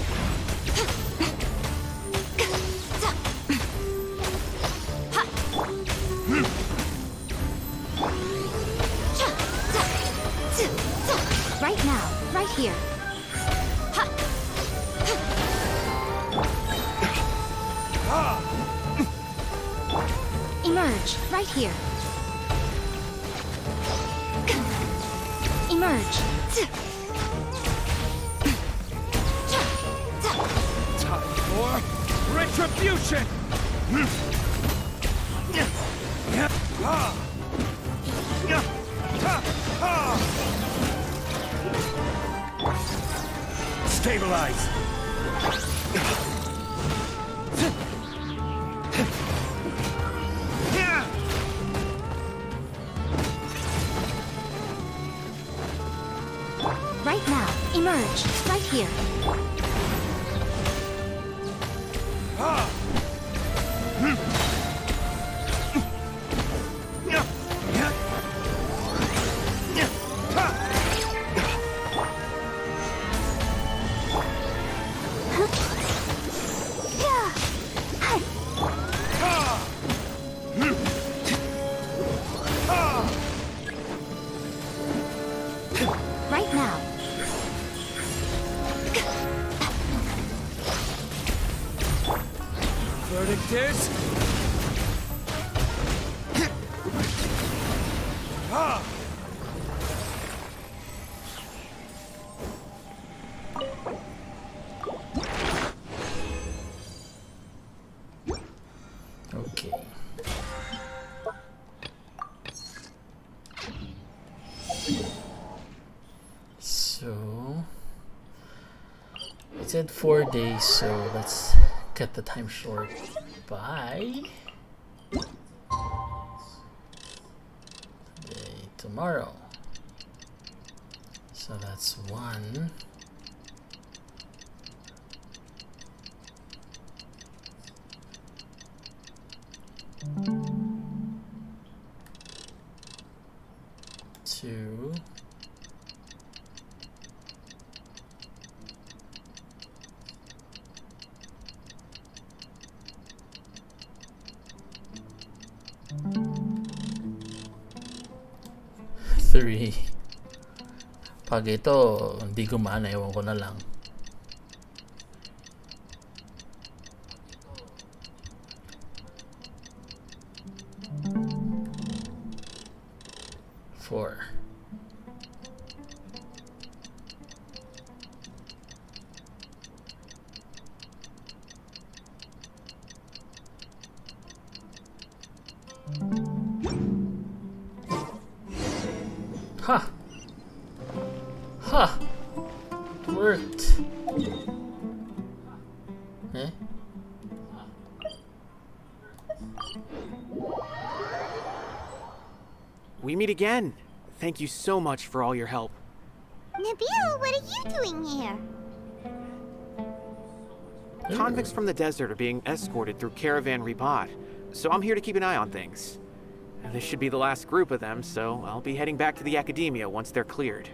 Right now, right here. Emerge, right here. Emerge. Time for retribution! Stabilize! Right now, emerge, right here. Right now. Verdict is... Okay. So it said 4 days, so let's cut the time short by tomorrow. So that's 1. Two. Three. Pag ito, hindi gumana, ewan ko na lang. 4. Ha! Ha! It worked. Eh? We meet again. Thank you so much for all your help. Nabil, what are you doing here? Convicts from the desert are being escorted through Caravan Ribat, so I'm here to keep an eye on things. This should be the last group of them, so I'll be heading back to the Academia once they're cleared.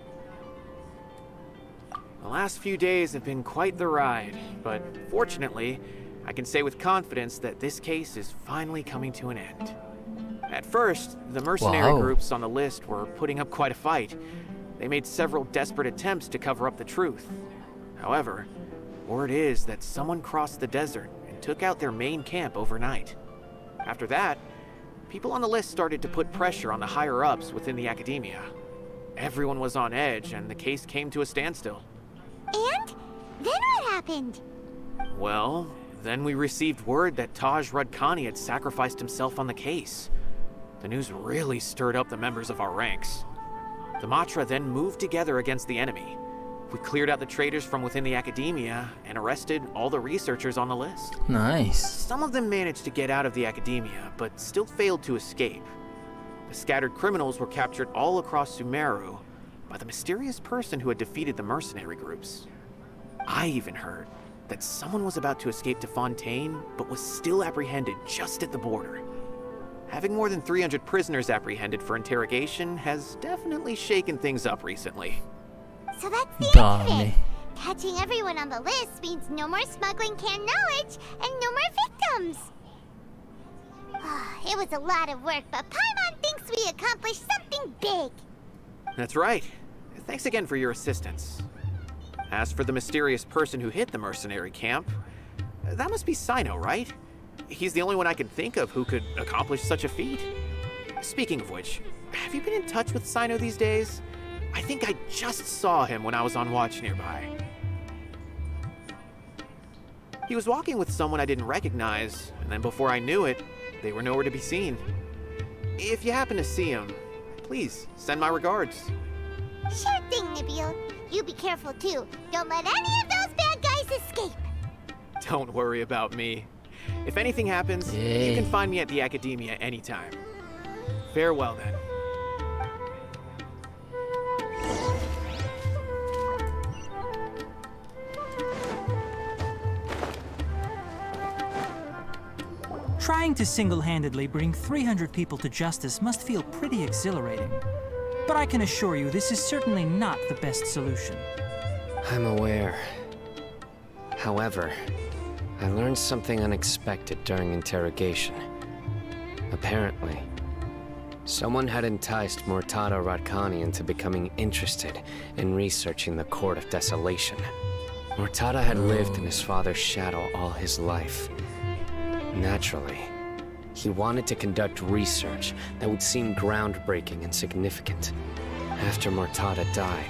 The last few days have been quite the ride, but fortunately, I can say with confidence that this case is finally coming to an end. At first, the mercenary groups on the list were putting up quite a fight. They made several desperate attempts to cover up the truth. However, word is that someone crossed the desert and took out their main camp overnight. After that, people on the list started to put pressure on the higher-ups within the Academia. Everyone was on edge, and the case came to a standstill. And? Then what happened? Well, then we received word that Taj Rudkani had sacrificed himself on the case. The news really stirred up the members of our ranks. The Matra then moved together against the enemy. We cleared out the traitors from within the Academia and arrested all the researchers on the list. Nice. Some of them managed to get out of the Academia, but still failed to escape. The scattered criminals were captured all across Sumeru by the mysterious person who had defeated the mercenary groups. I even heard that someone was about to escape to Fontaine, but was still apprehended just at the border. Having more than 300 prisoners apprehended for interrogation has definitely shaken things up recently. So that's the end of Dami. it. Catching everyone on the list means no more smuggling canned knowledge and no more victims. It was a lot of work, but Paimon thinks we accomplished something big. That's right. Thanks again for your assistance. As for the mysterious person who hit the mercenary camp, that must be Sino, right? He's the only one I can think of who could accomplish such a feat. Speaking of which, have you been in touch with Sino these days? I think I just saw him when I was on watch nearby. He was walking with someone I didn't recognize, and then before I knew it, they were nowhere to be seen. If you happen to see him, please send my regards. Sure thing, Nabil. You be careful too. Don't let any of those bad guys escape. Don't worry about me. If anything happens, you can find me at the Academia anytime. Farewell then. Trying to single-handedly bring 300 people to justice must feel pretty exhilarating. But I can assure you this is certainly not the best solution. I'm aware. However, I learned something unexpected during interrogation. Apparently, someone had enticed Murtada Radkani into becoming interested in researching the Court of Desolation. Murtada had lived in his father's shadow all his life. Naturally, he wanted to conduct research that would seem groundbreaking and significant. After Murtada died,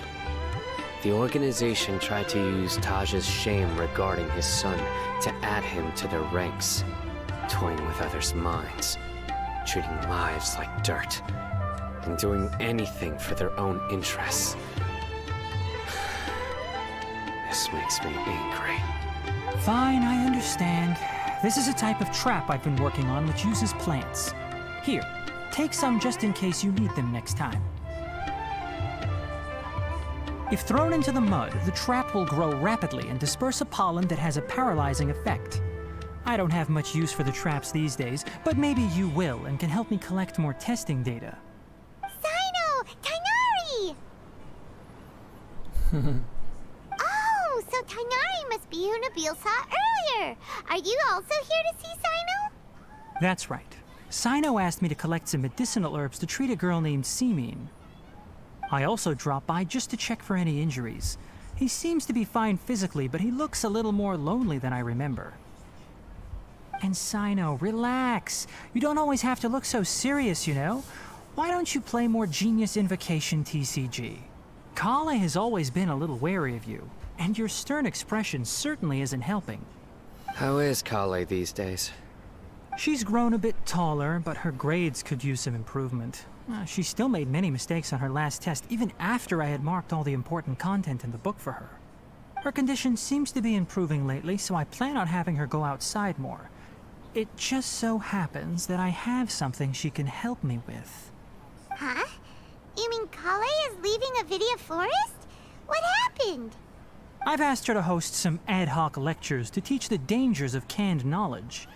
the organization tried to use Taj's shame regarding his son to add him to their ranks, toying with others' minds, treating lives like dirt, and doing anything for their own interests. This makes me angry. Fine, I understand. This is a type of trap I've been working on which uses plants. Here, take some just in case you need them next time. If thrown into the mud, the trap will grow rapidly and disperse a pollen that has a paralyzing effect. I don't have much use for the traps these days, but maybe you will and can help me collect more testing data. Sino! Tainari! Oh, so Tainari must be who Nabil saw earlier. Are you also here to see Sino? That's right. Sino asked me to collect some medicinal herbs to treat a girl named Simin. I also dropped by just to check for any injuries. He seems to be fine physically, but he looks a little more lonely than I remember. And Sino, relax. You don't always have to look so serious, you know? Why don't you play more Genius Invocation TCG? Kale has always been a little wary of you, and your stern expression certainly isn't helping. How is Kale these days? She's grown a bit taller, but her grades could use some improvement. She still made many mistakes on her last test, even after I had marked all the important content in the book for her. Her condition seems to be improving lately, so I plan on having her go outside more. It just so happens that I have something she can help me with. Huh? You mean Kale is leaving Avidia Forest? What happened? I've asked her to host some ad hoc lectures to teach the dangers of canned knowledge,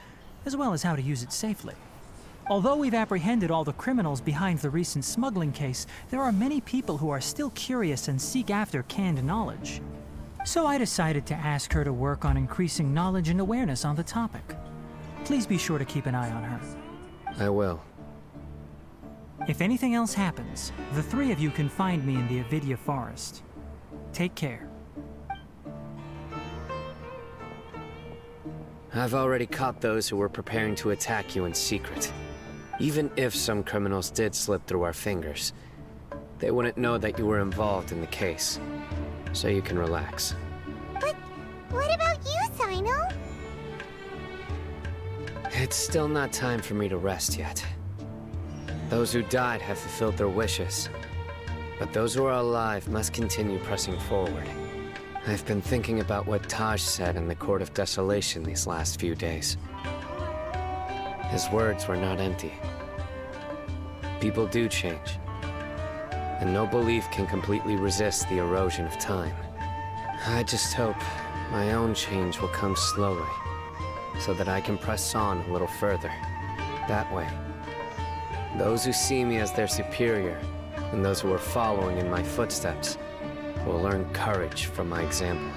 as well as how to use it safely. Although we've apprehended all the criminals behind the recent smuggling case, there are many people who are still curious and seek after canned knowledge. So I decided to ask her to work on increasing knowledge and awareness on the topic. Please be sure to keep an eye on her. I will. If anything else happens, the three of you can find me in the Avidia Forest. Take care. I've already caught those who were preparing to attack you in secret. Even if some criminals did slip through our fingers, they wouldn't know that you were involved in the case. So you can relax. But what about you, Sino? It's still not time for me to rest yet. Those who died have fulfilled their wishes, but those who are alive must continue pressing forward. I've been thinking about what Taj said in the Court of Desolation these last few days. His words were not empty. People do change, and no belief can completely resist the erosion of time. I just hope my own change will come slowly, so that I can press on a little further. That way, those who see me as their superior, and those who are following in my footsteps, will learn courage from my example,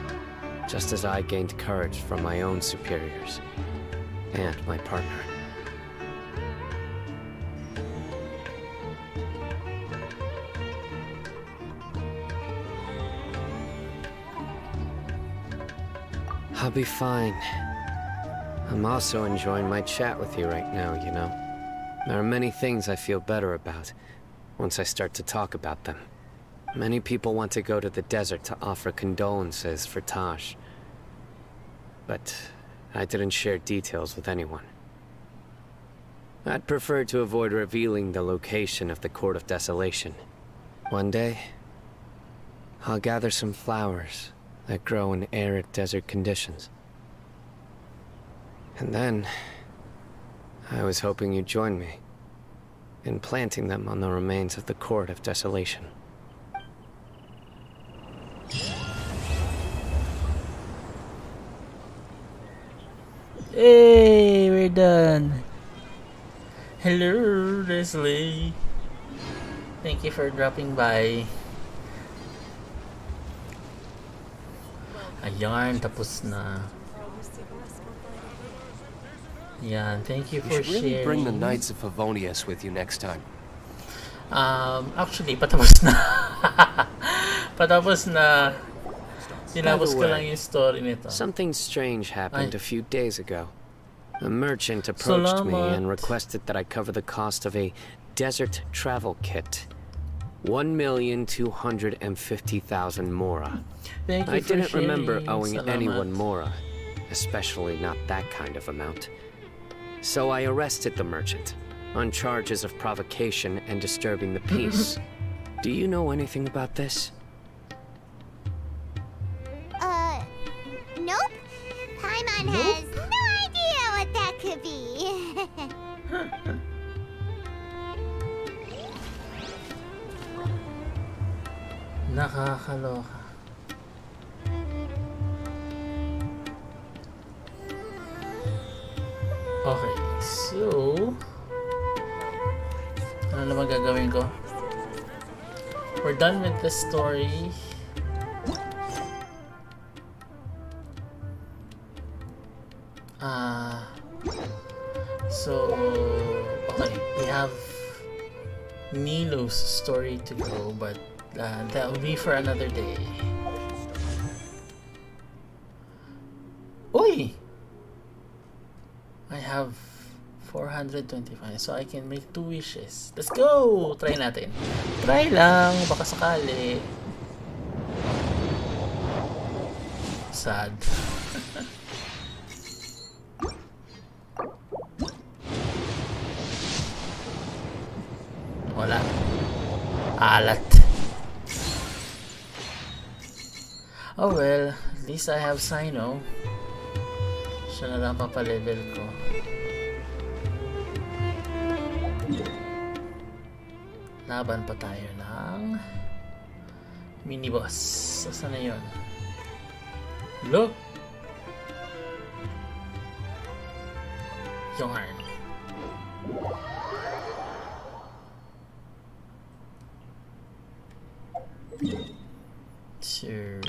just as I gained courage from my own superiors and my partner. I'll be fine. I'm also enjoying my chat with you right now, you know. There are many things I feel better about once I start to talk about them. Many people want to go to the desert to offer condolences for Taj. But I didn't share details with anyone. I'd prefer to avoid revealing the location of the Court of Desolation. One day, I'll gather some flowers that grow in arid desert conditions. And then, I was hoping you'd join me in planting them on the remains of the Court of Desolation. Hey, we're done. Hello, Leslie. Thank you for dropping by. Ayan, tapos na. Yan, thank you for You should really sharing. bring the Knights of Favonius with you next time. Actually, patapos na. Patapos na. Tinapos ko lang yung story nito. Something strange happened a few days ago. A merchant approached me and requested that I cover the cost of a desert travel kit. 1,250,000 mora. Thank you I for didn't remember sharing. owing Salamat. anyone mora, especially not that kind of amount. So I arrested the merchant on charges of provocation and disturbing the peace. Do you know anything about this? Nope. Paimon has no idea what that could be. Nakakaloka. Okay, so ano naman gagawin ko? We're done with the story. So okay, we have Nilo's story to go, but that will be for another day. Oi! I have 425, so I can make 2 wishes. Let's go! Try natin. Try lang, baka sakali. Sad. Wala. Alat. Oh well, at least I have Sino. Siya na lang papalevel ko. Laban pa tayo ng mini boss. Saan na yun? Look! Yarn. Sure.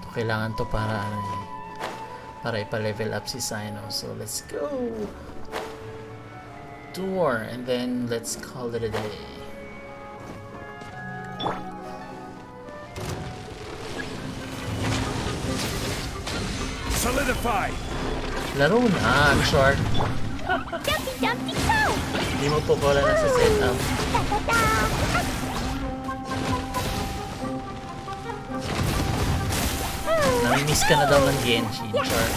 Kailangan to para ano eh, para ipa-level up si Sino. So let's go. 2 more and then let's call it a day. Solidify. Laro na, short. Dumpty Dumpty Go! Hindi mo po pala na sa setup. Namimiss ka na daw ng Genshin, short.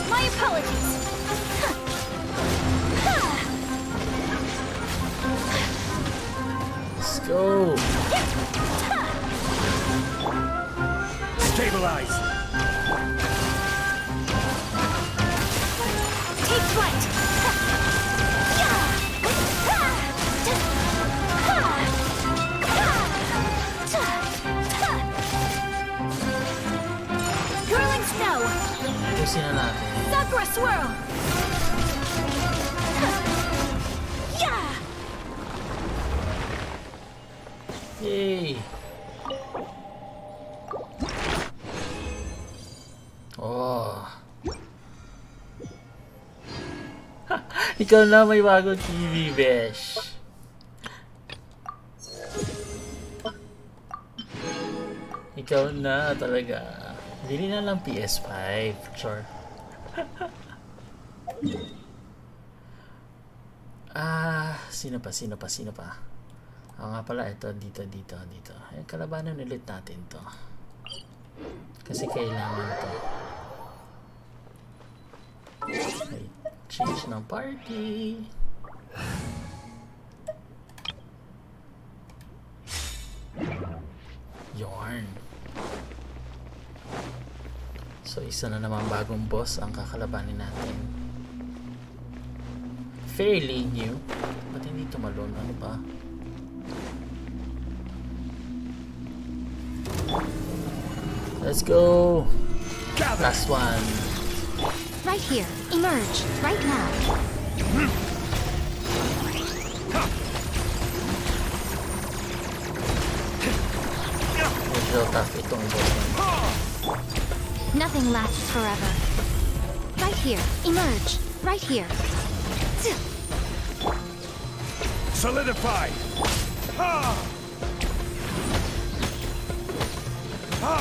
My apologies. Let's go. guys. Take flight! Curling snow! Ayusin na natin. Sakura swirl! Yeah! Yay! Oh. Ikaw na may bagong TV, Besh. Ikaw na talaga. Bili na lang PS5. Sure. Sino pa? Nga pala, ito, dito. Ay, kalabanan ulit natin to. Kasi kailangan to. Okay, change ng party. Yarn. So, isa na naman bagong boss ang kakalabanin natin. Fairly new. Ba't hindi tumalon? Ano ba? Let's go! Last one. Right here. Emerge. Right now. Medyo tough itong boss na. Nothing lasts forever. Right here. Emerge. Right here. Solidify! Ha! Ha!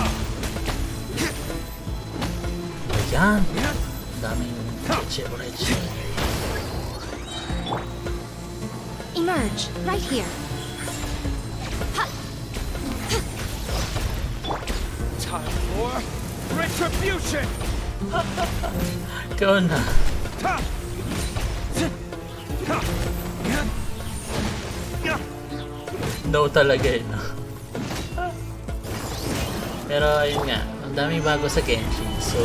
Ayan! Daming reche. Emerge. Right here. Time for retribution! Ikaw na. No talaga no? Pero ayun nga, ang daming bago sa Genshin. So,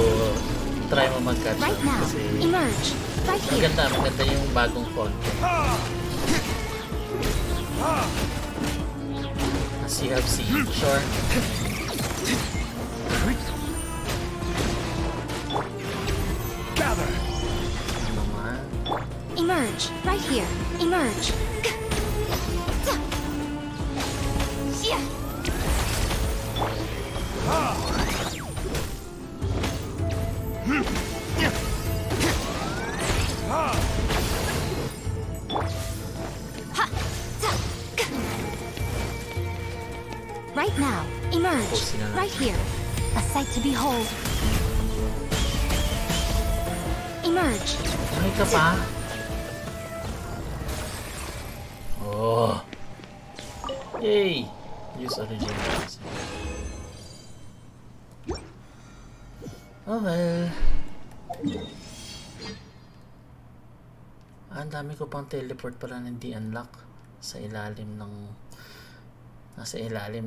try mo mag-catch up. Right now. Kasi Emerge. Right here. maganda yung bagong content. As you have seen, sure. Gather! Emerge. Right here. Emerge. Right now. Emerge. Right here. A sight to behold. Emerge. Ay ka pa? Oh. Yay! Use originals. Oh well. Ang dami ko pang teleport pala na hindi unlock sa ilalim ng nasa ilalim.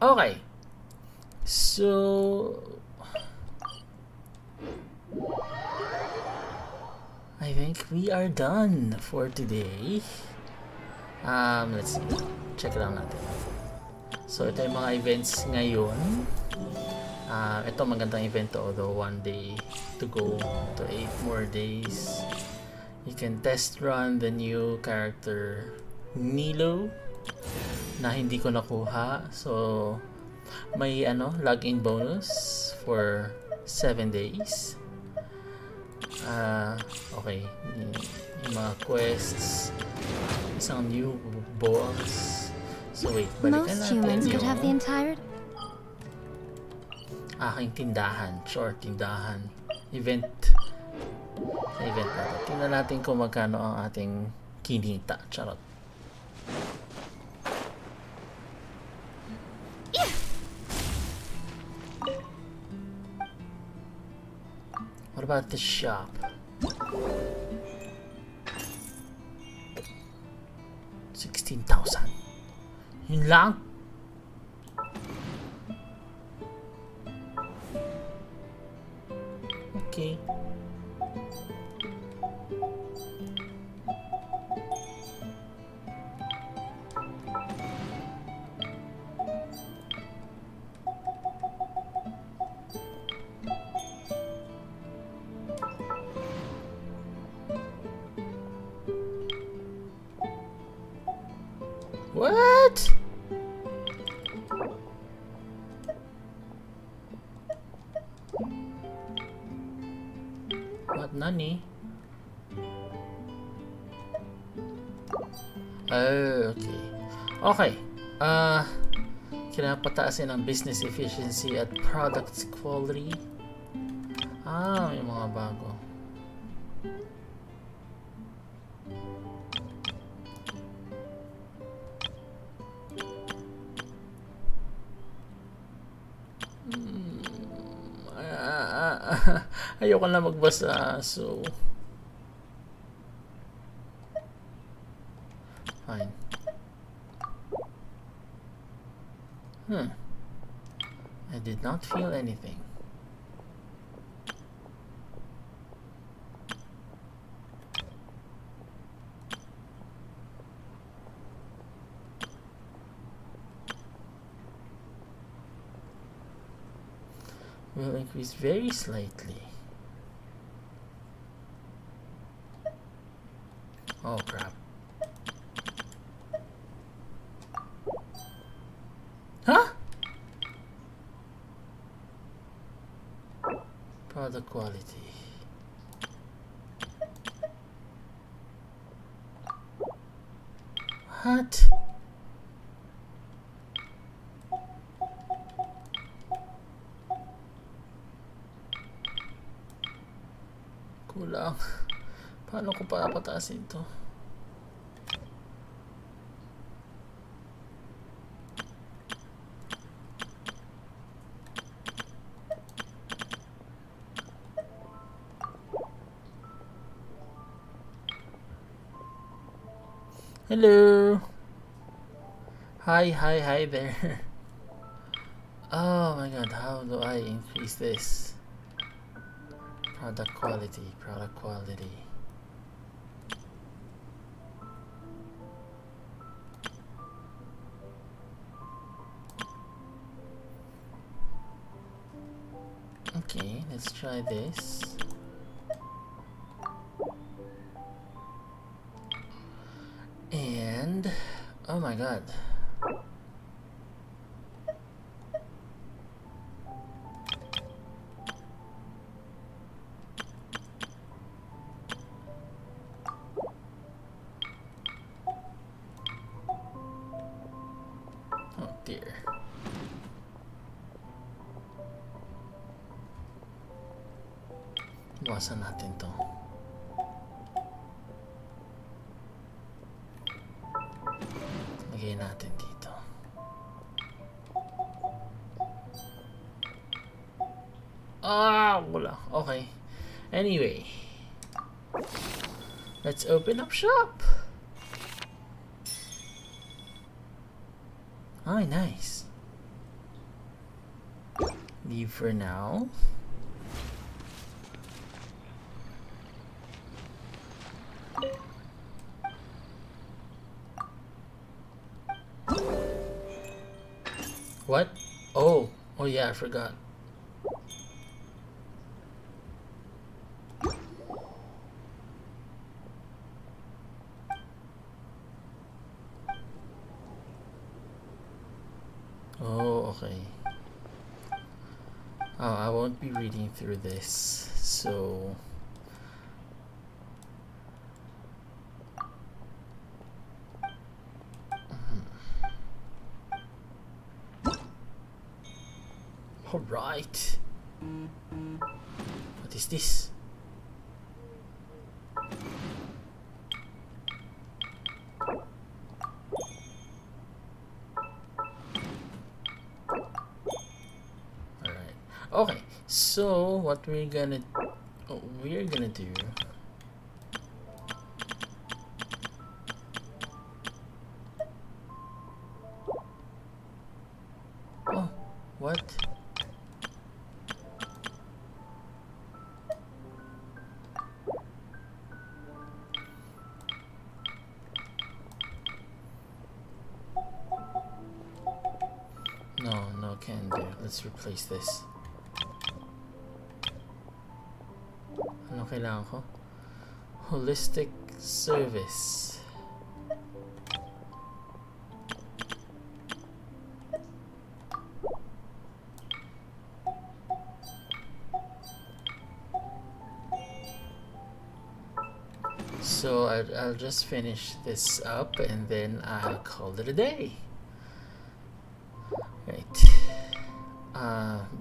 Okay. So I think we are done for today. Let's see. Check lang natin. So ito yung mga events ngayon. Ito magandang event to, although 1 day to go to 8 more days. You can test run the new character Nilo na hindi ko nakuha. So may login bonus for 7 days. Okay, yung mga quests, isang new boss. So wait, balikan Most natin humans could yung have the entire aking tindahan, short tindahan, event. Sa event natin. Tingnan natin kung magkano ang ating kinita. Charot. What about the shop? $16,000. Yun lang? Okay. What? What nani? Oh, okay. Okay. Kailangan pataasin ang business efficiency at product quality. May mga bago. Ayoko na magbasa, so fine. I did not feel anything. Will increase very slightly. Oh crap. Huh? Product quality. What? Kulang. Paano ko papataasin to? Hello. Hi there. Oh my god, how do I increase this? Product quality. Okay, let's try this. And oh my god. Oh dear. Iwasan natin to. Lagay natin dito. Wala. Okay. Anyway. Let's open up shop. Nice. Leave for now. What? Oh yeah, I forgot. Oh, okay. I won't be reading through this, so all right. What is this? Okay, so what we're gonna do. Oh, what? let's replace this. Ano kailangan ko? Holistic service. So I'll just finish this up and then I'll call it a day. Right.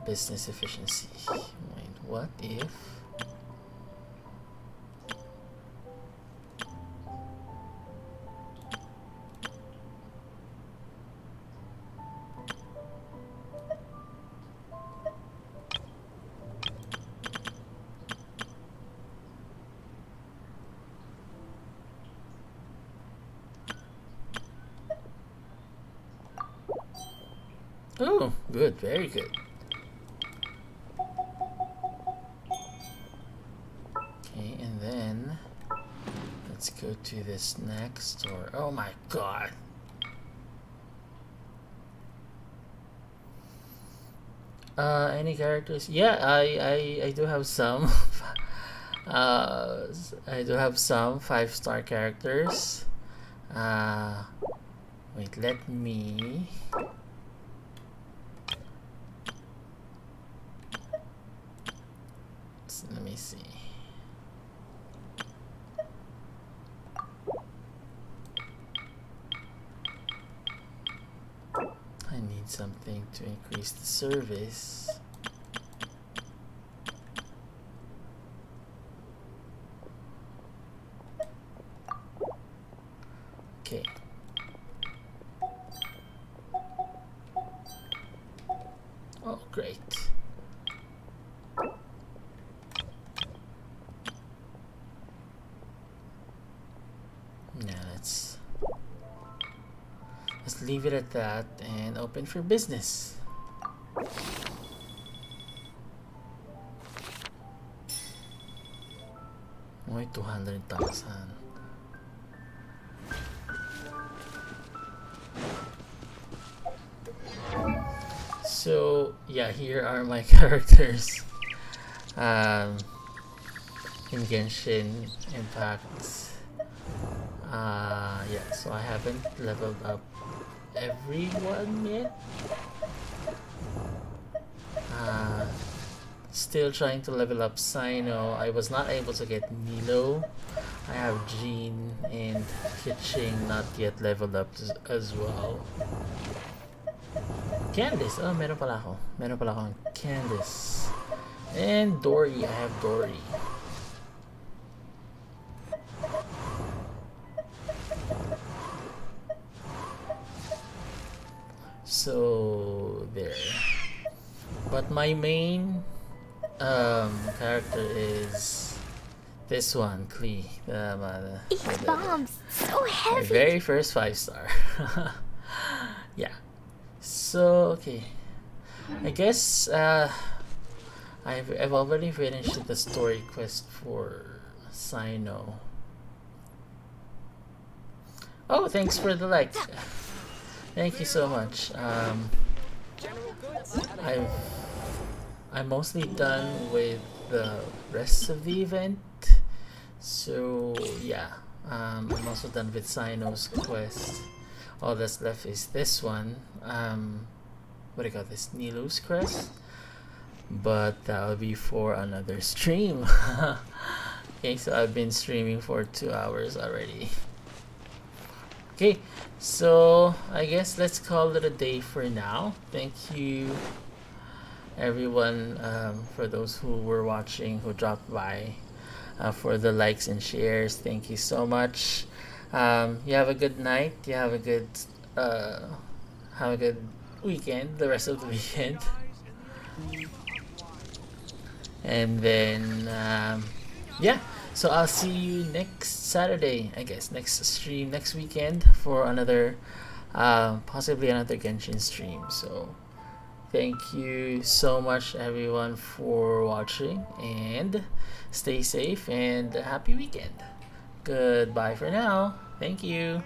Business efficiency. Wait, what if... Oh, good, very good. Okay, and then let's go to this next store. Oh my god. Any characters? Yeah, I do have some. I do have some 5-star characters. Wait, let me... Let me see. I need something to increase the service. Okay. Oh, great. Let's leave it at that and open for business. Only 200,000. So yeah, here are my characters in Genshin Impact. Yeah, so I haven't leveled up everyone yet. Still trying to level up Sino. I was not able to get Nilo. I have Jean and Kitching not yet leveled up as well. Candice, oh meron pala ako. Meron pala akong Candice. And Dory, I have Dory. So there. But my main character is this one, Klee. Each bomb's so heavy. My very first 5-star. Yeah. So okay. I guess I've already finished the story quest for Sino. Oh, thanks for the like. Thank you so much. I'm mostly done with the rest of the event. So yeah, I'm also done with Sino's quest. All that's left is this one. What do you call this? Nilu's quest. But that'll be for another stream. Okay, so I've been streaming for 2 hours already. Okay, so I guess let's call it a day for now. Thank you everyone for those who were watching, who dropped by, for the likes and shares. Thank you so much. You have a good night. You have a good weekend, the rest of the weekend. And then yeah, so I'll see you next Saturday, I guess, next stream, next weekend, for another possibly another Genshin stream. So thank you so much everyone for watching, and stay safe and happy weekend. Goodbye for now. Thank you.